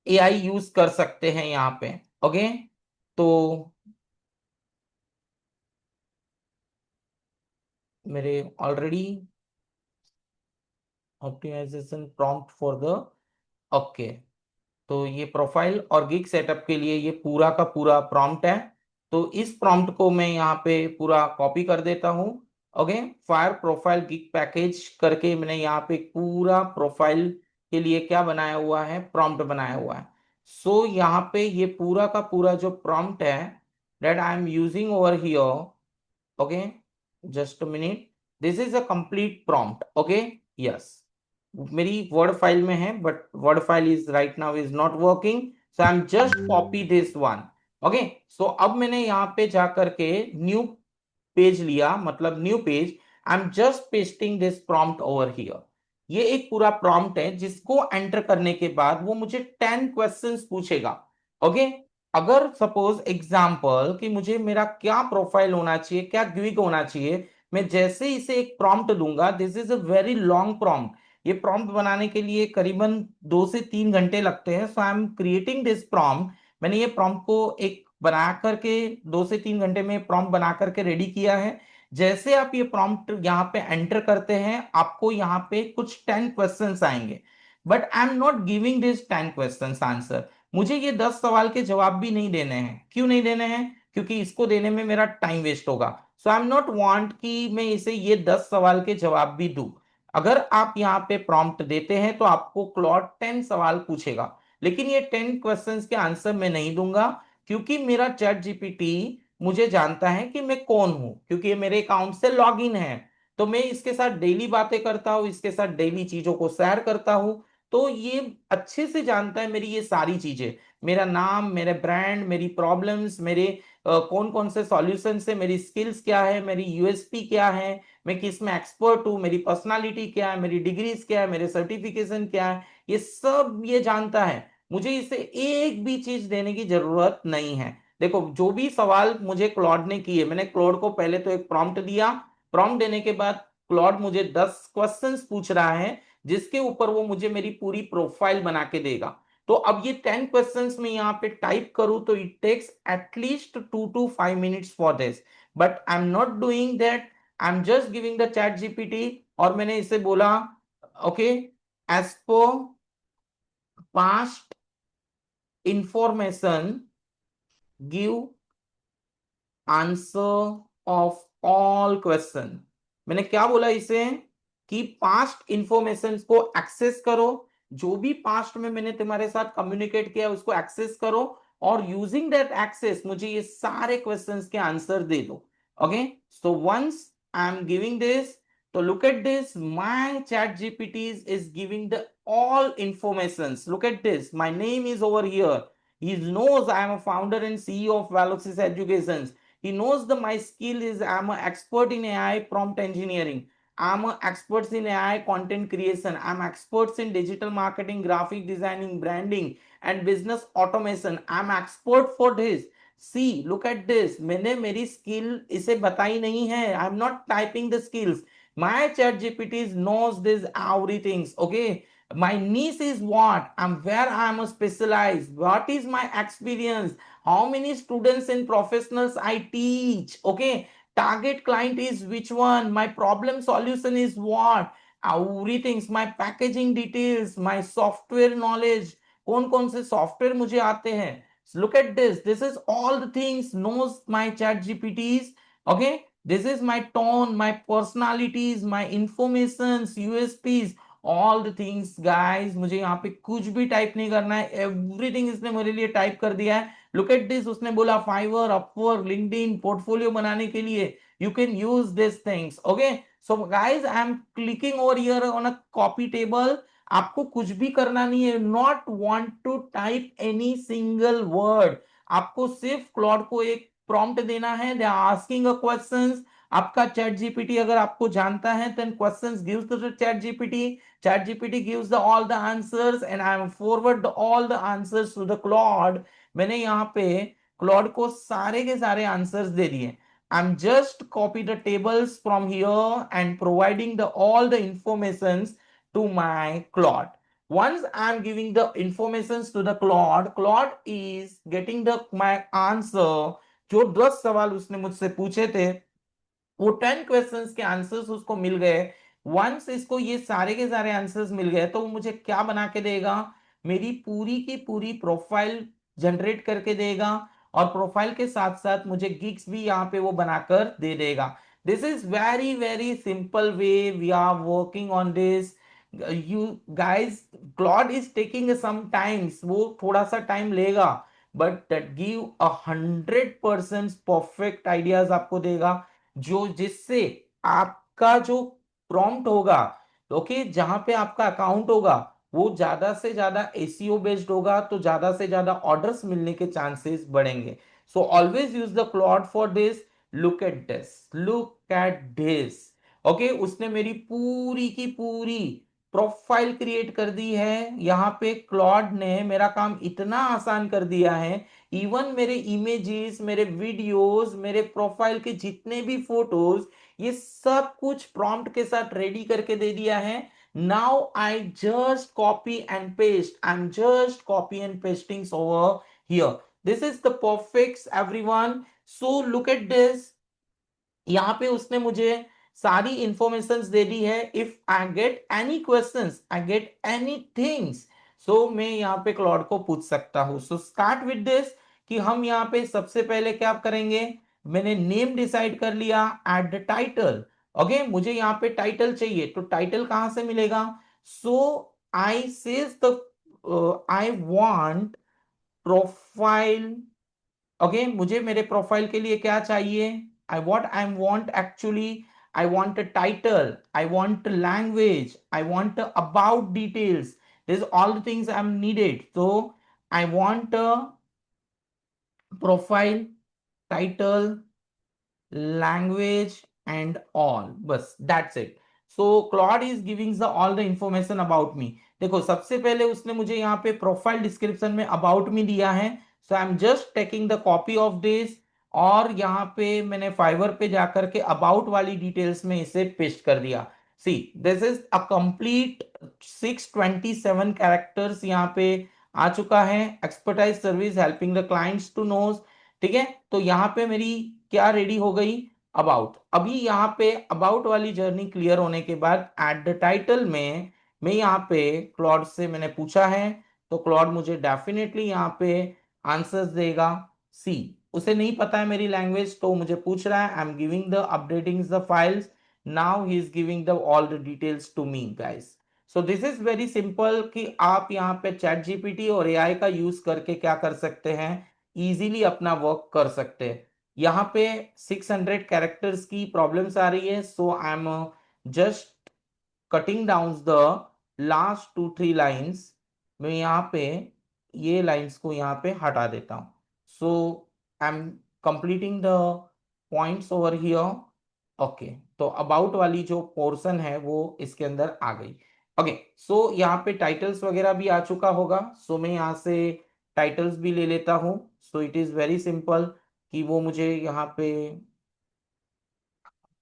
एआई यूज कर सकते हैं यहाँ पे। ओके, तो मेरे already optimization prompt for the, okay, तो ये प्रोफाइल और गिग सेटअप के लिए ये पूरा का पूरा प्रॉम्प्ट है। तो इस प्रॉम्प्ट को मैं यहाँ पे पूरा कॉपी कर देता हूँ। Okay, fire profile gig package करके मैंने यहाँ पे पूरा प्रोफाइल के लिए क्या बनाया हुआ है, प्रॉम्प्ट बनाया हुआ है। सो यहाँ पे ये पूरा का पूरा जो प्रॉम्प्ट है that I am using over here, okay, just a minute, this is a complete prompt. Okay, yes, मेरी वर्ड फाइल में है but word file is right now is not working, so I am just copy this one. Okay, so अब मैंने यहाँ पे जाकर के new page लिया, मतलब new page, I am just pasting this prompt over here. ये एक पूरा प्रॉम्प्ट है जिसको एंटर करने के बाद वो मुझे 10 क्वेश्चंस पूछेगा। ओके, अगर सपोज एग्जांपल कि मुझे मेरा क्या प्रोफाइल होना चाहिए, क्या ग्विग होना चाहिए, मैं जैसे इसे एक प्रॉम्प्ट दूंगा, this is a very long prompt, ये प्रॉम्प्ट बनाने के लिए करीबन 2 से 3 घंटे लगते हैं। So I am creating this prompt, मैंने ये प्रॉम्प्ट को एक बना करके 2 से 3 घंटे में प्रॉम्प्ट बना करके रेडी किया है। जैसे आप ये प्रॉम्प्ट यहाँ पे एंटर करते हैं, आपको यहाँ पे कुछ 10 क्वेश्चंस आएंगे, but I am not giving this 10 questions answer. मुझे ये 10 सवाल के जवाब भी नहीं देने हैं। क्यों नहीं देने हैं? क्योंकि इसको देने में मेरा टाइम वेस्ट होगा। सो आई एम नॉट वांट कि मैं इसे ये 10 सवाल के जवाब भी दूं। अगर आप यहाँ पे प्रॉम्प्ट देते हैं तो आपको क्लॉड 10 सवाल पूछेगा, लेकिन ये 10 क्वेश्चंस के आंसर मैं नहीं दूंगा, क्योंकि मेरा चैट जीपीटी मुझे जानता है कि मैं कौन हूं, क्योंकि ये मेरे अकाउंट से लॉग इन है। तो मैं इसके साथ डेली बातें करता हूँ, इसके साथ डेली चीजों को शेयर करता हूँ, तो ये अच्छे से जानता है मेरी ये सारी चीजें, मेरा नाम, मेरे ब्रांड, मेरी प्रॉब्लम्स, मेरे कौन कौन से सॉल्यूशंस है, मेरी स्किल्स क्या है, मेरी यूएसपी क्या है, मैं किस में एक्सपर्ट हूँ, मेरी पर्सनालिटी क्या है, मेरी डिग्रीज क्या है, मेरे सर्टिफिकेशन क्या है, ये सब ये जानता है। मुझे इसे एक भी चीज देने की जरूरत नहीं है। देखो, जो भी सवाल मुझे क्लॉड ने किए, मैंने क्लॉड को पहले तो एक प्रॉम्प्ट दिया, प्रॉम्प्ट देने के बाद क्लॉड मुझे 10 क्वेश्चंस पूछ रहा है, जिसके ऊपर वो मुझे मेरी पूरी प्रोफाइल बना के देगा। तो अब ये 10 क्वेश्चंस में यहाँ पे टाइप करूं तो it takes at least 2 to 5 minutes for this, but I am not doing that. I am just giving the ChatGPT, और मैंने इसे बोला, okay, as per past information give answer of all question. मैंने क्या बोला इसे, कि पास्ट इंफॉर्मेशन को एक्सेस करो, जो भी पास्ट में मैंने तुम्हारे साथ कम्युनिकेट किया उसको एक्सेस करो, और यूजिंग दैट एक्सेस मुझे ये सारे क्वेश्चंस के आंसर दे दो। Okay, so once I am giving this, तो look at this, my chat gpt is giving the all informations. Look at this, my name is over here, he knows I am a founder and CEO of Velocis Education. He knows the my skill is I'm an expert in AI prompt engineering. I'm an expert in AI content creation. I'm experts in digital marketing, graphic designing, branding, and business automation. I'm expert for this. See, look at this. मैंने मेरी skill इसे बताई नहीं है. I'm not typing the skills. My chat GPT knows this everything. Okay. My niche is what? I'm where I'm specialized. What is my experience? How many students and professionals I teach? Okay, target client is which one, my problem solution is what, everything, my packaging details, my software knowledge, कौन कौन से software मुझे आते हैं, look at this is all the things knows my chat gpts. Okay, this is my tone, my personalities, my informations, usps, all the things guys. मुझे यहाँ पे कुछ भी टाइप नहीं करना है, एवरीथिंग इसने मेरे लिए टाइप कर दिया है। लुक एट दिस, उसने बोला फाइवर, अपवर्क, लिंक्डइन, पोर्टफोलियो बनाने के लिए you can use this things. Okay, so guys I am clicking over here on a copy table. आपको कुछ भी करना नहीं है, not want to type any single word. आपको सिर्फ क्लॉड को एक प्रॉम्प्ट देना है, they are asking a questions. आपका चैट जीपीटी अगर आपको जानता है, then questions gives to the ChatGPT, chat gpt gives the all the answers and I am forward the all the answers to the Claude। मैंने यहाँ पे Claude को सारे के सारे आंसर्स दे दिए. I'm just copy the tables from here and providing the all the informations to my Claude. Once I'm giving the informations to the Claude, Claude is getting the my answer. जो 10 सवाल उसने मुझसे पूछे थे वो 10 questions के answers उसको मिल गए. वंस इसको ये सारे के सारे आंसर्स मिल गए तो वो मुझे क्या बना के देगा, मेरी पूरी की पूरी प्रोफाइल जनरेट करके देगा और प्रोफाइल के साथ साथ मुझे गिग्स भी यहाँ पे वो बनाकर दे देगा. This is very very simple way we are working on this. You guys, Claude is taking some times, वो थोड़ा सा टाइम लेगा but that give 100% perfect ideas आपको देगा जो जिससे आपका जो प्रॉम्प्ट होगा, ओके, जहां पे आपका अकाउंट होगा वो ज्यादा से ज्यादा एसईओ बेस्ड होगा तो ज्यादा से ज्यादा ऑर्डर्स मिलने के चांसेस बढ़ेंगे. So always use the Claude for this. Look at this, look at this. Okay, उसने मेरी पूरी की पूरी प्रोफाइल क्रिएट कर दी है. यहाँ पे क्लॉड ने मेरा काम इतना आसान कर दिया है. इवन मेरे इमेजेस, मेरे वीडियोस, मेरे प्रोफाइल के जितने भी फोटोज, ये सब कुछ प्रॉम्प्ट के साथ रेडी करके दे दिया है. Now I just copy and paste, I am just copy and pasting over here. This is the perfect everyone. So look at this. यहाँ पे उसने मुझे सारी इंफॉर्मेशन दे दी है. If I get any questions, I get any things, so मैं यहाँ पे क्लॉड को पूछ सकता हूँ. सो स्टार्ट विद दिस कि हम यहाँ पे सबसे पहले क्या करेंगे. मैंने नेम डिसाइड कर लिया, एट द टाइटल. ओके, मुझे यहाँ पे टाइटल चाहिए तो टाइटल कहां से मिलेगा. So I says the I want profile. Okay, मुझे मेरे प्रोफाइल के लिए क्या चाहिए. I want actually, I want a title, I want language, I want about details. This all the things I am needed. तो I want profile, title, language and all. बस that's it. So Claude is giving the all the information about me. देखो, सबसे पहले उसने मुझे यहाँ पे profile description में अबाउट मी दिया है. So I am just taking the copy of this और यहाँ पे मैंने फाइवर पे जाकर के अबाउट वाली डिटेल्स में इसे पेस्ट कर दिया. See, this is a complete 627 characters यहाँ पे आ चुका है. Expertise service helping the clients to knows. ठीक है, तो यहाँ पे मेरी क्या रेडी हो गई, अबाउट. अभी यहाँ पे अबाउट वाली जर्नी क्लियर होने के बाद एट द टाइटल में मैं यहाँ पे क्लॉड से मैंने पूछा है तो क्लॉड मुझे डेफिनेटली यहाँ पे आंसर्स देगा. सी, उसे नहीं पता है मेरी लैंग्वेज तो मुझे पूछ रहा है. I am giving the updating the files. Now he is giving the all the details to me guys. So this is very simple कि आप यहाँ पे चैट जीपीटी और एआई का यूज करके क्या कर सकते हैं, इजीली अपना वर्क कर सकते हैं. यहाँ पे 600 कैरेक्टर्स की प्रॉब्लम्स आ रही है. So I am just cutting down the last 2-3 lines. मैं यहाँ पे ये लाइंस को यहाँ पे हटा देता हूँ. So I am completing the points over here. Okay, तो अबाउट वाली जो पोर्शन है वो इसके अंदर आ गई. ओके, सो यहाँ पे टाइटल्स वगैरह भी आ चुका होगा. सो मैं यहाँ से टाइटल्स भी ले लेता हूँ. सो इट इज वेरी सिंपल कि वो मुझे यहाँ पे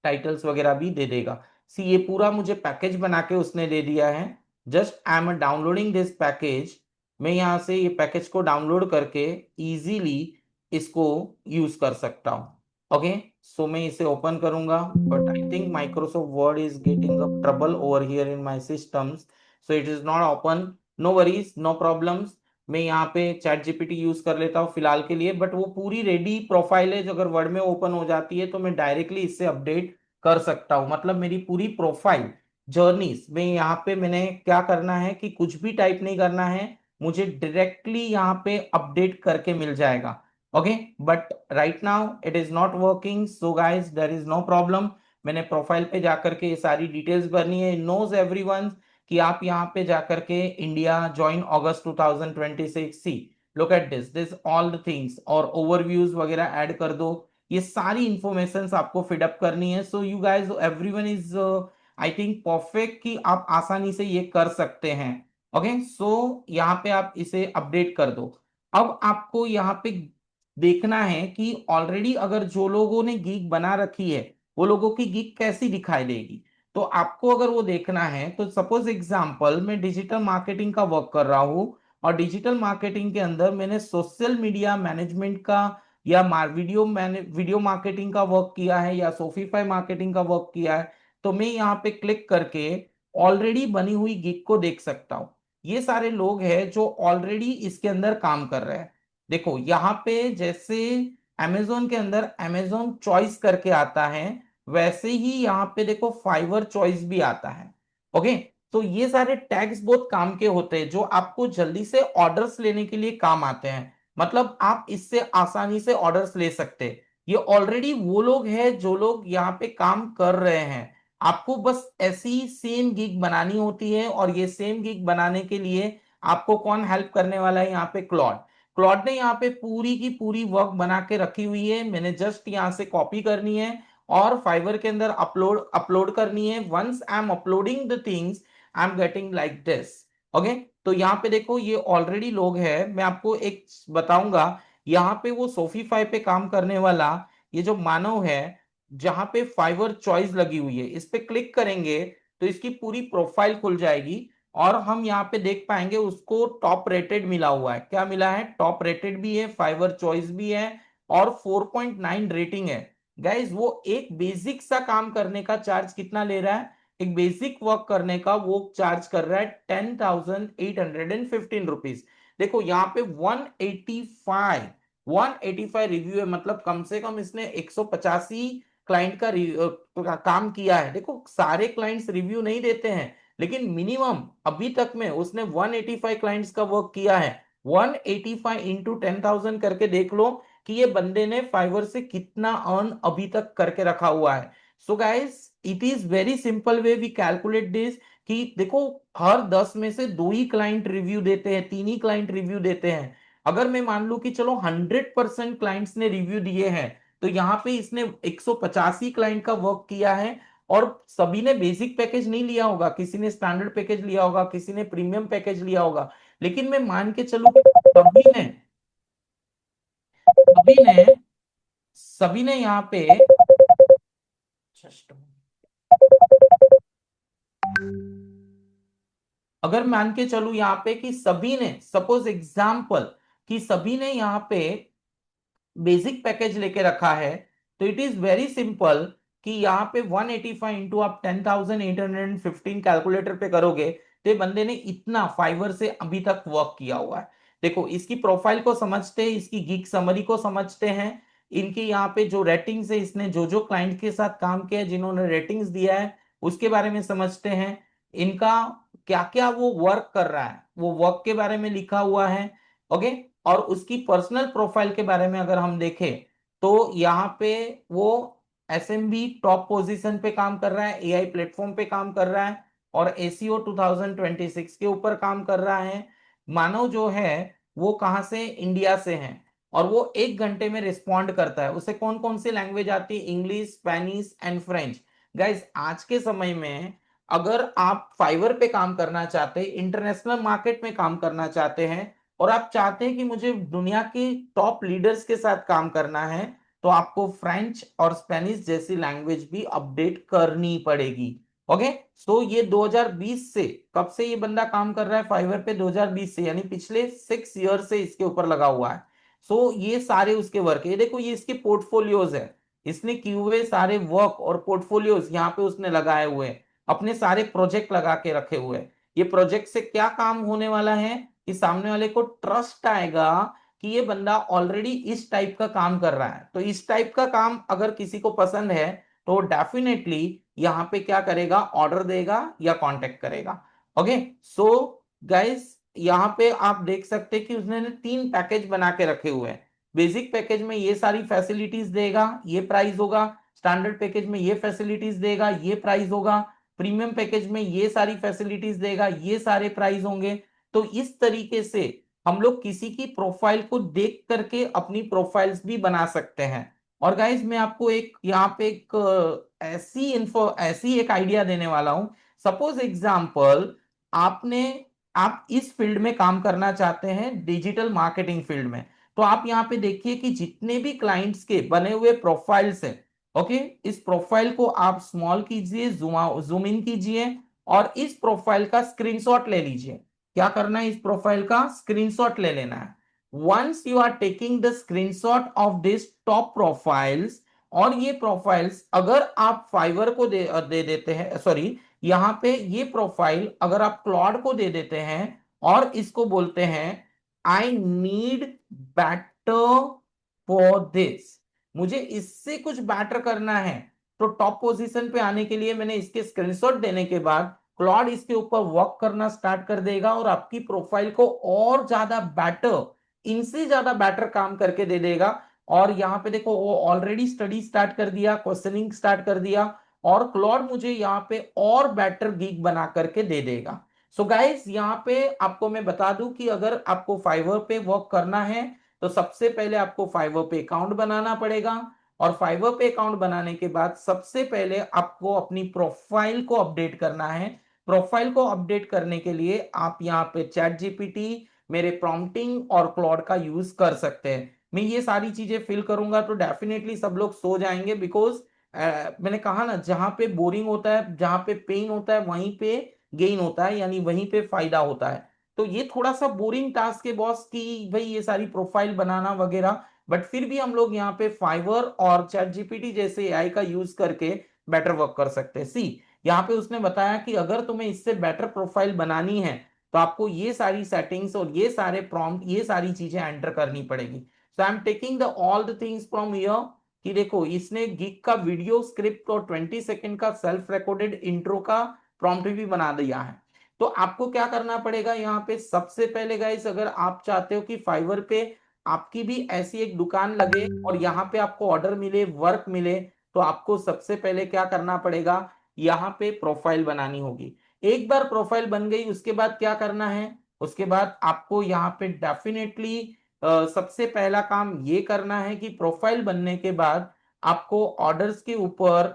टाइटल्स वगैरह भी दे देगा. सी, ये पूरा मुझे पैकेज बना के उसने दे दिया है. Just I am downloading this package. मैं यहाँ से ये पैकेज को डाउनलोड करके इजीली इसको यूज कर सकता हूँ. ओके, सो मैं इसे ओपन करूंगा but I think Microsoft Word is getting a trouble over here in my systems. So it is not open. No worries, no problems. मैं यहाँ पे चैट जीपीटी यूज कर लेता हूँ फिलहाल के लिए. बट वो पूरी रेडी प्रोफाइल है जो अगर वर्ड में ओपन हो जाती है तो मैं डायरेक्टली इससे अपडेट कर सकता हूं. मतलब मेरी पूरी प्रोफाइल जर्नीज में यहाँ पे मैंने क्या करना है कि कुछ भी टाइप नहीं करना है, मुझे डायरेक्टली यहाँ पे अपडेट करके मिल जाएगा. Okay, but right now it is not working. So guys, there is no problem. मैंने प्रोफाइल पे जाकर के ये सारी डिटेल्स भरनी है. नोज एवरीवन कि आप यहाँ पे जाकर के India join August 2026. See, look at this all the things और ओवरव्यूज वगैरह ऐड कर दो. ये सारी इंफॉर्मेशन आपको फीडअप करनी है. So you guys, everyone is I think perfect कि आप आसानी से ये कर सकते हैं. ओके, सो यहाँ पे आप इसे अपडेट कर दो. अब आपको यहाँ पे देखना है कि ऑलरेडी अगर जो लोगों ने गीक बना रखी है वो लोगों की गीक कैसी दिखाई देगी। तो आपको अगर वो देखना है तो सपोज एग्जांपल मैं डिजिटल मार्केटिंग का वर्क कर रहा हूँ, और डिजिटल मार्केटिंग के अंदर मैंने सोशल मीडिया मैनेजमेंट का या वीडियो मार्केटिंग का वर्क किया है या सोफीफाई मार्केटिंग का वर्क किया है, तो मैं यहाँ पे क्लिक करके ऑलरेडी बनी हुई गिग को देख सकता हूँ। ये सारे लोग हैं जो ऑलरेडी इसके अंदर काम कर रहे हैं। देखो यहाँ पे जैसे अमेजोन के अंदर अमेजोन चॉइस करके आता है, वैसे ही यहाँ पे देखो फाइवर चॉइस भी आता है। ओके, तो ये सारे टैग्स बहुत काम के होते हैं जो आपको जल्दी से ऑर्डर्स लेने के लिए काम आते हैं। मतलब आप इससे आसानी से ऑर्डर्स ले सकते हैं। ये ऑलरेडी वो लोग हैं जो लोग यहाँ पे काम कर रहे हैं। आपको बस ऐसी सेम गिग बनानी होती है, और ये सेम गिग बनाने के लिए आपको कौन हेल्प करने वाला है, यहाँ पे क्लॉड। क्लॉड ने यहाँ पे पूरी की पूरी वर्क बना के रखी हुई है, मैंने जस्ट यहाँ से कॉपी करनी है और फाइवर के अंदर अपलोड अपलोड करनी है। Once I am uploading the things I am getting like this. Okay, तो यहाँ पे देखो ये ऑलरेडी लोग हैं। मैं आपको एक बताऊंगा, यहाँ पे वो सोफीफाई पे काम करने वाला ये जो मानव है, जहां पे फाइवर चॉइस लगी हुई है, इस पे क्लिक करेंगे तो इसकी पूरी प्रोफाइल खुल जाएगी, और हम यहाँ पे देख पाएंगे उसको टॉप रेटेड मिला हुआ है। क्या मिला है? टॉप रेटेड भी है, फाइवर चॉइस भी है, और 4.9 रेटिंग है। गाइज वो एक बेसिक सा काम करने का चार्ज कितना ले रहा है? एक बेसिक वर्क करने का वो चार्ज कर रहा है 10,815 रुपीज। देखो यहाँ पे 185 रिव्यू है, मतलब कम से कम इसने 185 क्लाइंट का काम किया है। देखो सारे क्लाइंट्स रिव्यू नहीं देते हैं, लेकिन मिनिमम अभी तक में उसने 185 क्लाइंट्स का वर्क किया है। 185 इंटू 10,000 करके देख लो कि ये बंदे ने फाइवर से कितना अर्न अभी तक करके रखा हुआ है। So guys it is very simple way we calculate this, कि देखो हर 10 में से 2 ही क्लाइंट रिव्यू देते हैं, 3 ही क्लाइंट रिव्यू देते हैं। अगर मैं मान लू कि चलो 100% क्लाइंट्स ने रिव्यू दिए हैं, तो यहाँ पे इसने 185 क्लाइंट का वर्क किया है। और सभी ने बेसिक पैकेज नहीं लिया होगा, किसी ने स्टैंडर्ड पैकेज लिया होगा, किसी ने प्रीमियम पैकेज लिया होगा, लेकिन मैं मान के चलूं कि सभी ने सभी ने यहाँ पे Just a moment. अगर मान के चलूं यहाँ पे कि सभी ने सपोज एग्जाम्पल कि सभी ने यहाँ पे बेसिक पैकेज लेके रखा है, तो इट इज वेरी सिंपल कि यहाँ पे 185 इंटू आप 10,815 कैलकुलेटर पे करोगे तो ये बंदे ने इतना फाइवर से अभी तक वर्क किया हुआ है। देखो इसकी प्रोफाइल को समझते हैं, इसकी गीक समरी को समझते हैं, इनके यहाँ पे जो रेटिंग्स है, इसने जो जो क्लाइंट के साथ काम किया है, जिन्होंने रेटिंग्स दिया है उसके बारे में समझते हैं, इनका क्या क्या वो वर्क कर रहा है वो वर्क के बारे में लिखा हुआ है। ओके, और उसकी पर्सनल प्रोफाइल के बारे में अगर हम देखें तो यहाँ पे वो एसएमबी टॉप पोजीशन पे काम कर रहा है, एआई प्लेटफॉर्म पे काम कर रहा है, और एसीओ 2026 के ऊपर काम कर रहा है। मानव जो है वो कहाँ से? इंडिया से है, और वो 1 घंटे में रिस्पॉन्ड करता है। उसे कौन कौन सी लैंग्वेज आती है? English, Spanish and French. Guys आज के समय में अगर आप फाइवर पे काम करना चाहते हैं, इंटरनेशनल मार्केट में काम करना चाहते हैं, और आप चाहते हैं कि मुझे दुनिया के टॉप लीडर्स के साथ काम करना है, तो आपको फ्रेंच और स्पेनिश जैसी लैंग्वेज भी अपडेट करनी पड़ेगी। ओके, सो ये 2020 से, कब से ये बंदा काम कर रहा है फाइवर पे? 2020 से, यानी पिछले 6 ईयर से इसके ऊपर लगा हुआ है। सो ये सारे उसके वर्क है। ये देखो ये इसके पोर्टफोलियोज है, इसने किए हुए सारे वर्क और पोर्टफोलियोज यहाँ पे उसने लगाए हुए हैं, अपने सारे प्रोजेक्ट लगा के रखे हुए हैं। ये प्रोजेक्ट से क्या काम होने वाला है कि सामने वाले को ट्रस्ट आएगा कि ये बंदा ऑलरेडी इस टाइप का काम कर रहा है। तो इस टाइप का काम अगर किसी को पसंद है तो डेफिनेटली यहाँ पे क्या करेगा? ऑर्डर देगा या कांटेक्ट करेगा। ओके, सो गाइस यहाँ पे आप देख सकते हैं कि उसने 3 पैकेज बना के रखे हुए हैं। बेसिक पैकेज में ये सारी फैसिलिटीज देगा, ये प्राइस होगा। स्टैंडर्ड पैकेज में ये फैसिलिटीज देगा, ये प्राइस होगा। प्रीमियम पैकेज में ये सारी फैसिलिटीज देगा, ये सारे प्राइस होंगे। तो इस तरीके से हम लोग किसी की प्रोफाइल को देख करके अपनी प्रोफाइल्स भी बना सकते हैं। और गाइज मैं आपको एक यहाँ पे एक ऐसी एक आइडिया देने वाला हूं। सपोज एग्जाम्पल आपने आप इस फील्ड में काम करना चाहते हैं, डिजिटल मार्केटिंग फील्ड में, तो आप यहाँ पे देखिए कि जितने भी क्लाइंट्स के बने हुए प्रोफाइल्स हैं, ओके, इस प्रोफाइल को आप स्मॉल कीजिए, जूम इन कीजिए और इस प्रोफाइल का स्क्रीनशॉट ले लीजिए। क्या करना है, इस प्रोफाइल का स्क्रीनशॉट ले लेना है। Once you are taking the screenshot of this top profiles, और ये प्रोफाइल्स अगर आप फाइवर को दे देते हैं, सॉरी, यहाँ पे ये प्रोफाइल अगर आप क्लॉड को दे देते हैं और इसको बोलते हैं I need better for this, मुझे इससे कुछ बेटर करना है, तो टॉप पोजीशन पे आने के लिए मैंने इसके स्क्रीनशॉट देने के बाद क्लॉड इसके ऊपर वर्क करना स्टार्ट कर देगा और आपकी प्रोफाइल को और ज्यादा बेटर, इनसे ज्यादा बेटर काम करके दे देगा। और यहाँ पे देखो वो ऑलरेडी स्टडी स्टार्ट कर दिया, क्वेश्चनिंग स्टार्ट कर दिया, और क्लॉड मुझे यहाँ पे और बेटर गीक बना करके दे देगा। सो गाइस, यहाँ पे आपको मैं बता दूं कि अगर आपको फाइवर पे वर्क करना है तो सबसे पहले आपको फाइवर पे अकाउंट बनाना पड़ेगा, और फाइवर पे अकाउंट बनाने के बाद सबसे पहले आपको अपनी प्रोफाइल को अपडेट करना है। प्रोफाइल को अपडेट करने के लिए आप यहाँ पे चैट जीपीटी, मेरे प्रॉम्प्टिंग और क्लॉड का यूज कर सकते हैं। मैं ये सारी चीजें फिल करूंगा तो डेफिनेटली सब लोग सो जाएंगे, बिकॉज मैंने कहा ना, जहां पे बोरिंग होता है, जहां पे पेन होता है, वहीं पे गेन होता है, यानी वहीं पे फायदा होता है। तो ये थोड़ा सा बोरिंग टास्क है बॉस की भाई ये सारी प्रोफाइल बनाना वगैरह, बट फिर भी हम लोग यहाँ पे फाइवर और चैट जीपीटी जैसे एआई का यूज करके बेटर वर्क कर सकते हैं। सी, यहाँ पे उसने बताया कि अगर तुम्हें इससे बेटर प्रोफाइल बनानी है तो आपको ये सारी सेटिंग्स और ये सारे प्रॉम्प्ट, ये सारी चीजें एंटर करनी पड़ेगी। So I am taking the all the things from here, कि देखो इसने गिग का वीडियो स्क्रिप्ट और 20 सेकंड का सेल्फ रिकॉर्डेड इंट्रो का प्रॉम्प्ट भी बना दिया है। तो आपको क्या करना पड़ेगा यहाँ पे, सबसे पहले गाइस, अगर आप चाहते हो कि फाइवर पे आपकी भी ऐसी एक दुकान लगे और यहाँ पे आपको ऑर्डर मिले, वर्क मिले, तो आपको सबसे पहले क्या करना पड़ेगा, यहाँ पे प्रोफाइल बनानी होगी। एक बार प्रोफाइल बन गई उसके बाद क्या करना है, उसके बाद आपको यहाँ पे डेफिनेटली सबसे पहला काम ये करना है कि प्रोफाइल बनने के बाद आपको ऑर्डर्स के ऊपर,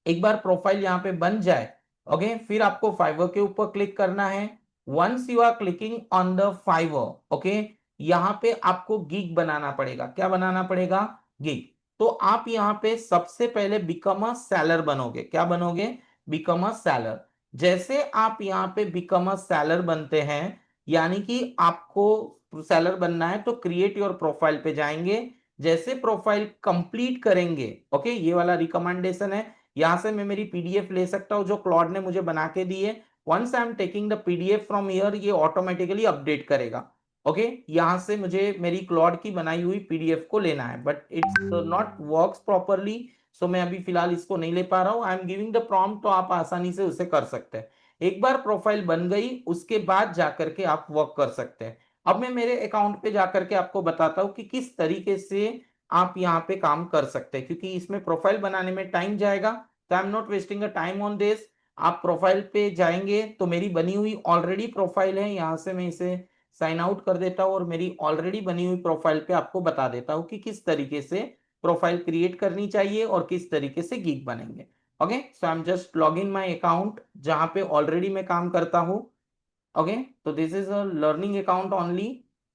एक बार प्रोफाइल यहाँ पे बन जाए, ओके, फिर आपको फाइवर के ऊपर क्लिक करना है। Once you are clicking on the Fiverr, okay, यहाँ पे आपको गिग बनाना पड़ेगा। क्या बनाना पड़ेगा, गिग। तो आप यहाँ पे सबसे पहले बिकम अ सेलर बनोगे। क्या बनोगे, बिकम अ सेलर। जैसे आप यहाँ पे बिकम अ सेलर बनते हैं, यानी कि आपको सेलर बनना है, तो क्रिएट योर प्रोफाइल पे जाएंगे। जैसे प्रोफाइल कंप्लीट करेंगे, ओके, ये वाला रिकमेंडेशन है, यहां से मैं मेरी पीडीएफ ले सकता हूं जो क्लॉड ने मुझे बना के दी है। Once I am taking the PDF from here, ये ऑटोमेटिकली अपडेट करेगा। ओके, यहां से मुझे मेरी क्लॉड की बनाई हुई पीडीएफ को लेना है, but it's not works properly, so मैं अभी फिलहाल इसको नहीं ले पा रहा हूं। I am giving the prompt, तो आप आसानी से उसे कर सकते हैं। एक बार प्रोफाइल बन गई उसके बाद जाकर के आप वर्क कर सकते हैं। अब मैं मेरे अकाउंट पे जाकर के आपको बताता हूं कि किस तरीके से आप यहाँ पे काम कर सकते हैं, क्योंकि इसमें प्रोफाइल बनाने में टाइम जाएगा, तो आई am not wasting a time on this. आप प्रोफाइल पे जाएंगे तो मेरी बनी हुई ऑलरेडी प्रोफाइल है, यहां से मैं इसे साइन आउट कर देता हूं और मेरी ऑलरेडी बनी हुई प्रोफाइल पे आपको बता देता हूं कि किस तरीके से प्रोफाइल क्रिएट करनी चाहिए और किस तरीके से गीक बनेंगे। Okay, so I am just log in my account जहां पे ऑलरेडी मैं काम करता हूं। ओके, तो this is a learning account only,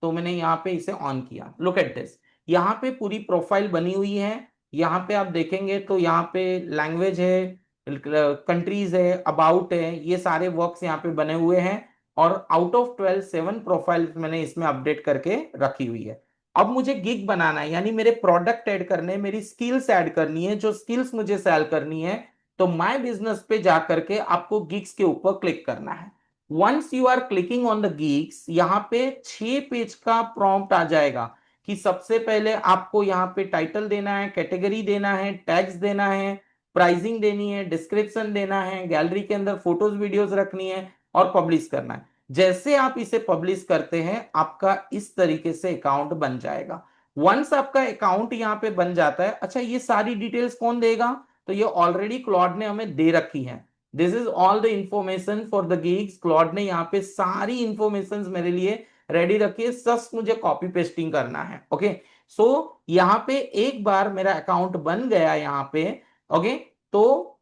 तो मैंने यहाँ पे इसे ऑन किया। लुक एट दिस, यहाँ पे पूरी प्रोफाइल बनी हुई है। यहाँ पे आप देखेंगे तो यहाँ पे लैंग्वेज है, कंट्रीज है, अबाउट है, ये सारे वर्क्स यहाँ पे बने हुए हैं, और आउट ऑफ 12 7 प्रोफाइल मैंने इसमें अपडेट करके रखी हुई है। अब मुझे गिग बनाना है, यानी मेरे प्रोडक्ट ऐड करने, मेरी स्किल्स ऐड करनी है, जो स्किल्स मुझे सेल करनी है, तो माय बिजनेस पे जाकर के आपको गिग्स के ऊपर क्लिक करना है। Once you are clicking on the gigs, यहाँ पे 6 पेज का प्रॉम्प्ट आ जाएगा कि सबसे पहले आपको यहाँ पे टाइटल देना है, कैटेगरी देना है, टैग्स देना है, प्राइसिंग देनी है, डिस्क्रिप्शन देना है, गैलरी के अंदर फोटोज वीडियोस रखनी है और पब्लिश करना है। जैसे आप इसे पब्लिश करते हैं आपका इस तरीके से अकाउंट बन जाएगा। वंस आपका अकाउंट यहाँ पे बन जाता है, अच्छा ये सारी डिटेल्स कौन देगा, तो ये ऑलरेडी क्लॉड ने हमें दे रखी है। This is all the information for the gigs, Claude ने यहाँ पे सारी इंफॉर्मेशन मेरे लिए रेडी रखी है, बस मुझे कॉपी पेस्टिंग करना है। ओके, सो यहाँ पे एक बार मेरा अकाउंट बन गया यहाँ पे, ओके, तो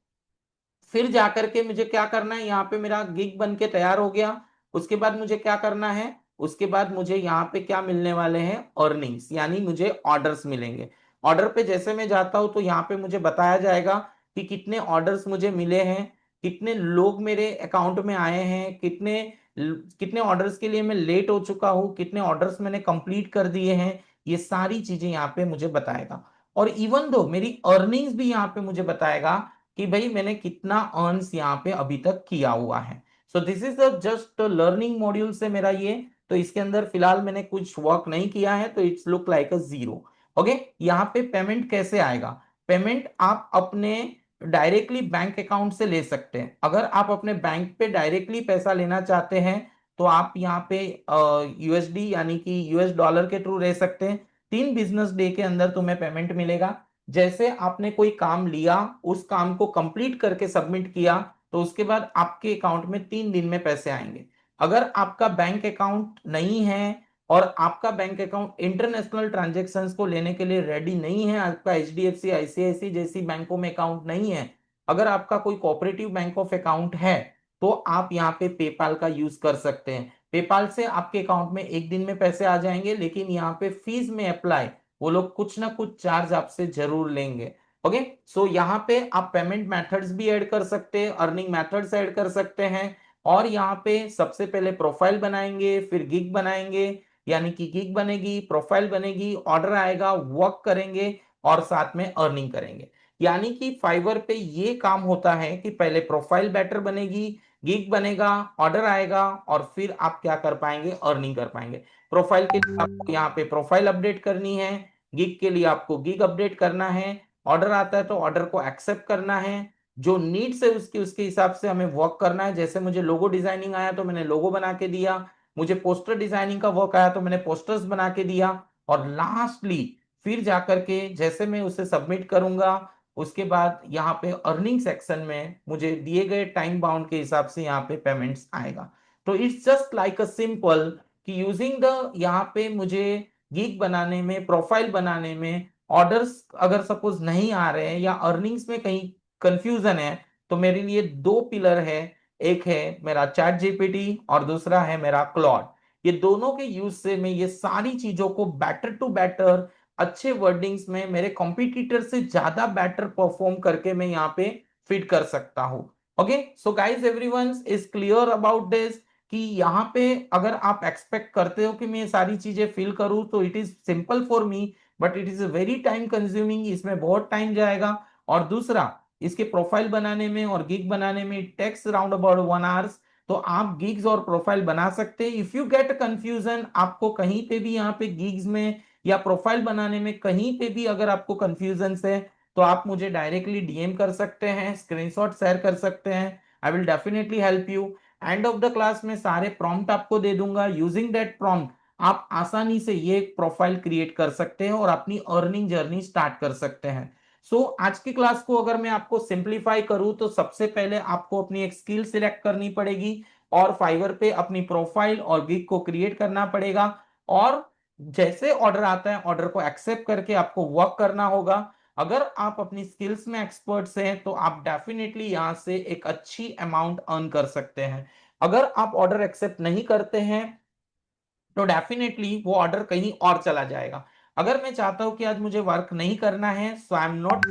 फिर जाकर के मुझे क्या करना है, यहाँ पे मेरा गिग बन के तैयार हो गया। उसके बाद मुझे क्या करना है, उसके बाद मुझे यहाँ पे क्या मिलने वाले हैं, अर्निंग्स, यानी मुझे ऑर्डर्स मिलेंगे। ऑर्डर पे जैसे मैं जाता हूं तो यहाँ पे मुझे बताया जाएगा कि कितने ऑर्डर्स मुझे मिले हैं, कितने लोग मेरे अकाउंट में आए हैं, कितने ऑर्डर्स के लिए मैं लेट हो चुका हूँ, कितने ऑर्डर्स मैंने कंप्लीट कर दिए हैं, ये सारी चीजें यहाँ पे मुझे बताएगा। और इवन दो मेरी अर्निंग्स भी यहाँ पे मुझे बताएगा कि भाई मैंने कितना अर्न्स यहाँ पे अभी तक किया हुआ है। सो this is just learning module से मेरा ये, तो इसके अंदर फिलहाल मैंने कुछ वर्क नहीं किया है, तो it's look like a zero. Okay, यहाँ पे पेमेंट कैसे आएगा? पेमेंट आप अपने डायरेक्टली बैंक अकाउंट से ले सकते हैं। अगर आप अपने बैंक पे डायरेक्टली पैसा लेना चाहते हैं तो आप यहाँ पे यूएसडी यानी कि यूएस डॉलर के थ्रू ले सकते हैं। 3 बिजनेस डे के अंदर तुम्हें पेमेंट मिलेगा। जैसे आपने कोई काम लिया, उस काम को कंप्लीट करके सबमिट किया, तो उसके बाद आपके अकाउंट में 3 दिन में पैसे आएंगे। अगर आपका बैंक अकाउंट नहीं है और आपका बैंक अकाउंट इंटरनेशनल ट्रांजैक्शंस को लेने के लिए रेडी नहीं है, आपका एचडीएफसी आईसीआईसी जैसी बैंकों में अकाउंट नहीं है, अगर आपका कोई कोऑपरेटिव बैंक ऑफ अकाउंट है, तो आप यहाँ पे पेपाल का यूज कर सकते हैं। पेपाल से आपके अकाउंट में 1 दिन में पैसे आ जाएंगे, लेकिन यहाँ पे फीस में अप्लाई वो लोग कुछ ना कुछ चार्ज आपसे जरूर लेंगे। ओके, सो यहाँ पे आप पेमेंट मेथड्स भी ऐड कर सकते हैं, अर्निंग मेथड्स ऐड कर सकते हैं। और यहाँ पे सबसे पहले प्रोफाइल बनाएंगे, फिर गिग बनाएंगे, यानी कि गिग बनेगी, प्रोफाइल बनेगी, ऑर्डर आएगा, वर्क करेंगे और साथ में अर्निंग करेंगे। यानी कि फाइवर पे ये काम होता है कि पहले प्रोफाइल बेटर बनेगी, गिग बनेगा, ऑर्डर आएगा और फिर आप क्या कर पाएंगे, अर्निंग कर पाएंगे। प्रोफाइल के लिए आपको यहाँ पे प्रोफाइल अपडेट करनी है, गिग के लिए आपको गिग अपडेट करना है, ऑर्डर आता है तो ऑर्डर को एक्सेप्ट करना है, जो नीड्स है उसके उसके हिसाब से हमें वर्क करना है। जैसे मुझे लोगो डिजाइनिंग आया तो मैंने लोगो बना के दिया, मुझे पोस्टर डिजाइनिंग का वर्क आया तो मैंने पोस्टर्स बना के दिया, और लास्टली फिर जाकर के जैसे मैं उसे सबमिट करूंगा, उसके बाद यहाँ पे अर्निंग सेक्शन में मुझे दिए गए टाइम बाउंड के हिसाब से यहाँ पे पेमेंट्स आएगा। तो it's just like a simple कि यूजिंग द, यहाँ पे मुझे गीक बनाने में, प्रोफाइल बनाने में, ऑर्डर्स अगर सपोज नहीं आ रहे हैं या अर्निंग्स में कहीं कंफ्यूजन है, तो मेरे लिए 2 पिलर है। एक है मेरा चैट जीपीटी और दूसरा है मेरा क्लॉड। ये दोनों के यूज से मैं ये सारी चीजों को बेटर टू बेटर, अच्छे वर्डिंग्स में मेरे कॉम्पिटिटर से ज्यादा बेटर परफॉर्म करके मैं यहाँ पे फिट कर सकता हूँ। Okay, so guys everyone is clear about this कि यहाँ पे अगर आप एक्सपेक्ट करते हो कि मैं ये सारी चीजें फिल करूँ, तो it is simple for me, but it is very time consuming, इसमें बहुत टाइम जाएगा। और दूसरा, इसके प्रोफाइल बनाने में और गिग बनाने में it takes round about 1 hours. तो आप गिग्स और प्रोफाइल बना सकते हैं। इफ यू गेट कंफ्यूजन, आपको कहीं पे भी यहाँ पे गिग्स में या प्रोफाइल बनाने में कहीं पे भी अगर आपको कंफ्यूजन है, तो आप मुझे डायरेक्टली डीएम कर सकते हैं, स्क्रीनशॉट शेयर कर सकते हैं। I will definitely help you. And of the class में सारे प्रॉम्प्ट आपको दे दूंगा। यूजिंग दैट प्रॉम्प्ट आप आसानी से ये प्रोफाइल क्रिएट कर सकते हैं और अपनी अर्निंग जर्नी स्टार्ट कर सकते हैं। सो आज की क्लास को अगर मैं आपको सिंप्लीफाई करूं, तो सबसे पहले आपको अपनी एक स्किल सिलेक्ट करनी पड़ेगी और फाइवर पे अपनी प्रोफाइल और गिग को क्रिएट करना पड़ेगा। और जैसे ऑर्डर आता है, ऑर्डर को एक्सेप्ट करके आपको वर्क करना होगा। अगर आप अपनी स्किल्स में एक्सपर्ट्स हैं, तो आप डेफिनेटली यहां से एक अच्छी अमाउंट अर्न कर सकते हैं। अगर आप ऑर्डर एक्सेप्ट नहीं करते हैं, तो डेफिनेटली वो ऑर्डर कहीं और चला जाएगा। अगर मैं चाहता हूं कि आज मुझे वर्क नहीं करना है, so I am not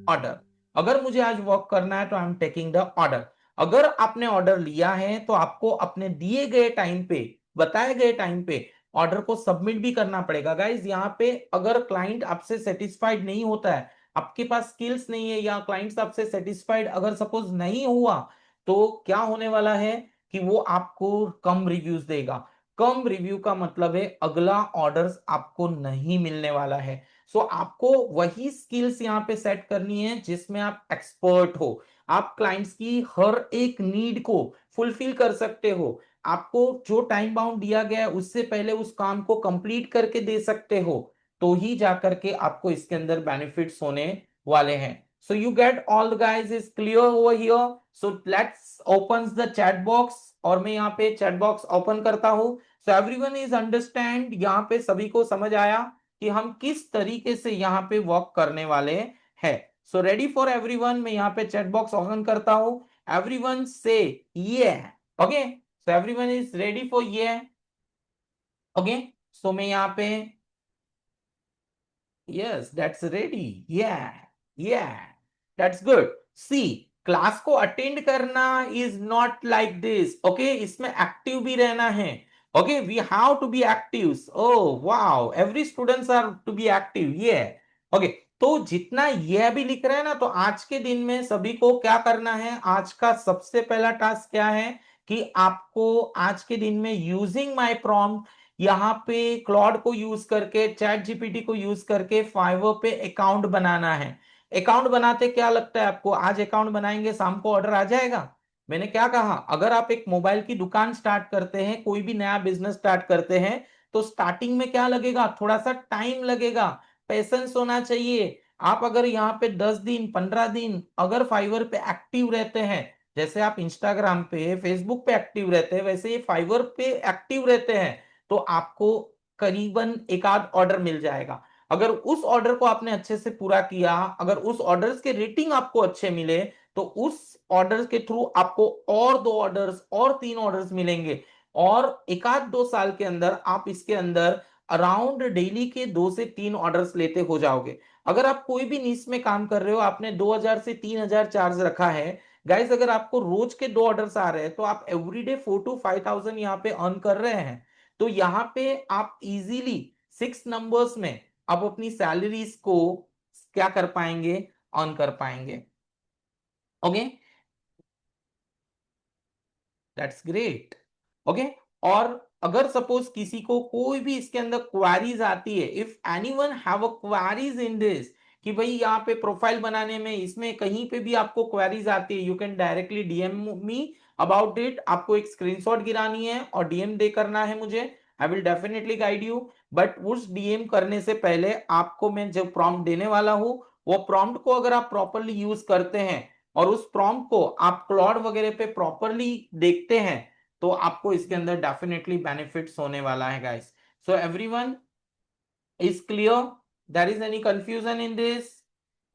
order. अगर मुझे आज वर्क करना है, तो आई एम टेकिंग द ऑर्डर। अगर आपने ऑर्डर लिया है, तो आपको अपने दिए गए टाइम पे, बताए गए टाइम पे ऑर्डर को सबमिट भी करना पड़ेगा। गाइज यहाँ पे अगर क्लाइंट आपसे सेटिस्फाइड नहीं होता है, आपके पास स्किल्स नहीं है, या क्लाइंट आपसे सेटिस्फाइड अगर सपोज नहीं हुआ, तो क्या होने वाला है कि वो आपको कम रिव्यूज देगा। कम रिव्यू का मतलब है अगला ऑर्डर्स आपको नहीं मिलने वाला है। सो आपको वही स्किल्स यहाँ पे सेट करनी है जिसमें आप एक्सपर्ट हो, आप क्लाइंट्स की हर एक नीड को फुलफिल कर सकते हो, आपको जो टाइम बाउंड दिया गया है उससे पहले उस काम को कंप्लीट करके दे सकते हो, तो ही जाकर के आपको इसके अंदर बेनिफिट्स होने वाले हैं। So you get all the guys is clear over here. So let's open the chat box, और मैं यहाँ पे चैट बॉक्स ओपन करता हूं। सो एवरीवन इज अंडरस्टैंड, यहाँ पे सभी को समझ आया कि हम किस तरीके से यहाँ पे वर्क करने वाले हैं। सो रेडी फॉर एवरीवन, मैं यहाँ पे चैट बॉक्स ओपन करता हूं। एवरीवन से ये, okay, so everyone is ready for ये। ओके, सो मैं यहाँ पे yes, that's ready. Yeah, yeah, that's good. See, class को अटेंड करना is not like this. Okay, इसमें एक्टिव भी रहना है. Okay, we have to be active. Oh wow, every students are to be active. ये ओके, तो जितना यह भी लिख रहे हैं ना, तो आज के दिन में सभी को क्या करना है? आज का सबसे पहला टास्क क्या है कि आपको आज के दिन में यूजिंग माई प्रॉम्प्ट, यहाँ पे क्लॉड को यूज करके, चैट जीपीटी को यूज करके फाइवर पे अकाउंट बनाना है. अकाउंट बनाते क्या लगता है आपको? आज अकाउंट बनाएंगे, शाम को ऑर्डर आ जाएगा? मैंने क्या कहा, अगर आप एक मोबाइल की दुकान स्टार्ट करते हैं, कोई भी नया बिजनेस स्टार्ट करते हैं, तो स्टार्टिंग में क्या लगेगा? थोड़ा सा टाइम लगेगा, पेशेंस होना चाहिए. आप अगर यहाँ पे 10 दिन 15 दिन अगर फाइवर पे एक्टिव रहते हैं, जैसे आप इंस्टाग्राम पे फेसबुक पे एक्टिव रहते हैं, वैसे ये फाइवर पे एक्टिव रहते हैं, तो आपको करीबन एक आध ऑर्डर मिल जाएगा. अगर उस ऑर्डर को आपने अच्छे से पूरा किया, अगर उस ऑर्डर्स के रेटिंग आपको अच्छे मिले, तो उस ऑर्डर्स के थ्रू आपको और 2 ऑर्डर्स और 3 ऑर्डर्स मिलेंगे. और एक आध 2 साल के अंदर आप इसके अंदर अराउंड डेली के 2 से 3 ऑर्डर्स लेते हो जाओगे. अगर आप कोई भी निश में काम कर रहे हो, आपने 2000 से 3000 चार्ज रखा है, गाइस, अगर आपको रोज के 2 ऑर्डर्स आ रहे हैं, तो आप एवरीडे 4 to 5,000 यहाँ पे अर्न कर रहे हैं. तो यहाँ पे आप इजीली 6 नंबर्स में आप अपनी सैलरीज को क्या कर पाएंगे? अर्न कर पाएंगे. Okay, that's great. ओके, और अगर सपोज किसी को कोई भी इसके अंदर क्वारीज आती है, if anyone have a queries in this, कि भाई यहाँ पे प्रोफाइल बनाने में, इसमें कहीं पे भी आपको क्वारीज आती है, you can directly DM me about it. आपको एक स्क्रीनशॉट गिरानी है और डीएम दे करना है मुझे. I will definitely guide you. But उस डीएम करने से पहले आपको मैं जो प्रॉम्प्ट देने वाला हूं, वो प्रॉम्प्ट को अगर आप प्रॉपरली यूज करते हैं और उस प्रॉम्प्ट को आप क्लॉड वगैरह पे प्रॉपरली देखते हैं, तो आपको इसके अंदर डेफिनेटली बेनिफिट्स होने वाला है guys. So everyone is clear? There is any confusion in this?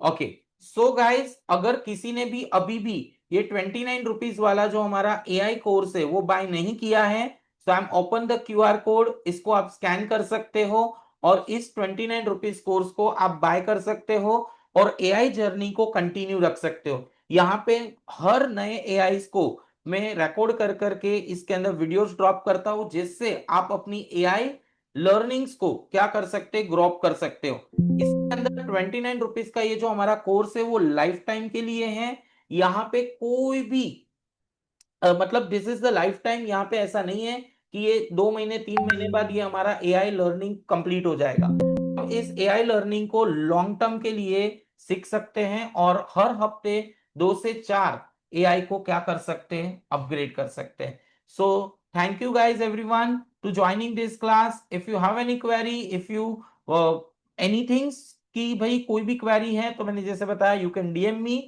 Okay, so guys, अगर किसी ने भी अभी भी ये 29 रुपीज वाला जो हमारा एआई कोर्स है वो बाय नहीं किया है, so I am open the QR code, इसको आप स्कैन कर सकते हो और इस 29 रुपीज कोर्स को आप बाय कर सकते हो और एआई जर्नी को कंटिन्यू रख सकते हो. यहाँ पे हर नए एआई को मैं रिकॉर्ड कर करके इसके अंदर वीडियोस ड्रॉप करता हूं, जिससे आप अपनी एआई लर्निंग्स को क्या कर सकते हैं? ग्रॉप कर सकते हो. इसके अंदर 29 रुपीज का ये जो हमारा कोर्स है वो लाइफ टाइम के लिए है. यहाँ पे कोई भी मतलब this is the life time. यहाँ पे ऐसा नहीं है कि ये 2 महीने 3 महीने बाद ये हमारा एआई लर्निंग कंप्लीट हो जाएगा. हम इस एआई लर्निंग को लॉन्ग टर्म के लिए सीख सकते हैं और हर हफ्ते 2 से 4 एआई को क्या कर सकते हैं? अपग्रेड कर सकते हैं. So thank you guys everyone to joining this class. If you have any query, if you anything, कि भाई कोई भी क्वेरी है, तो मैंने जैसे बताया, यू कैन डीएम मी.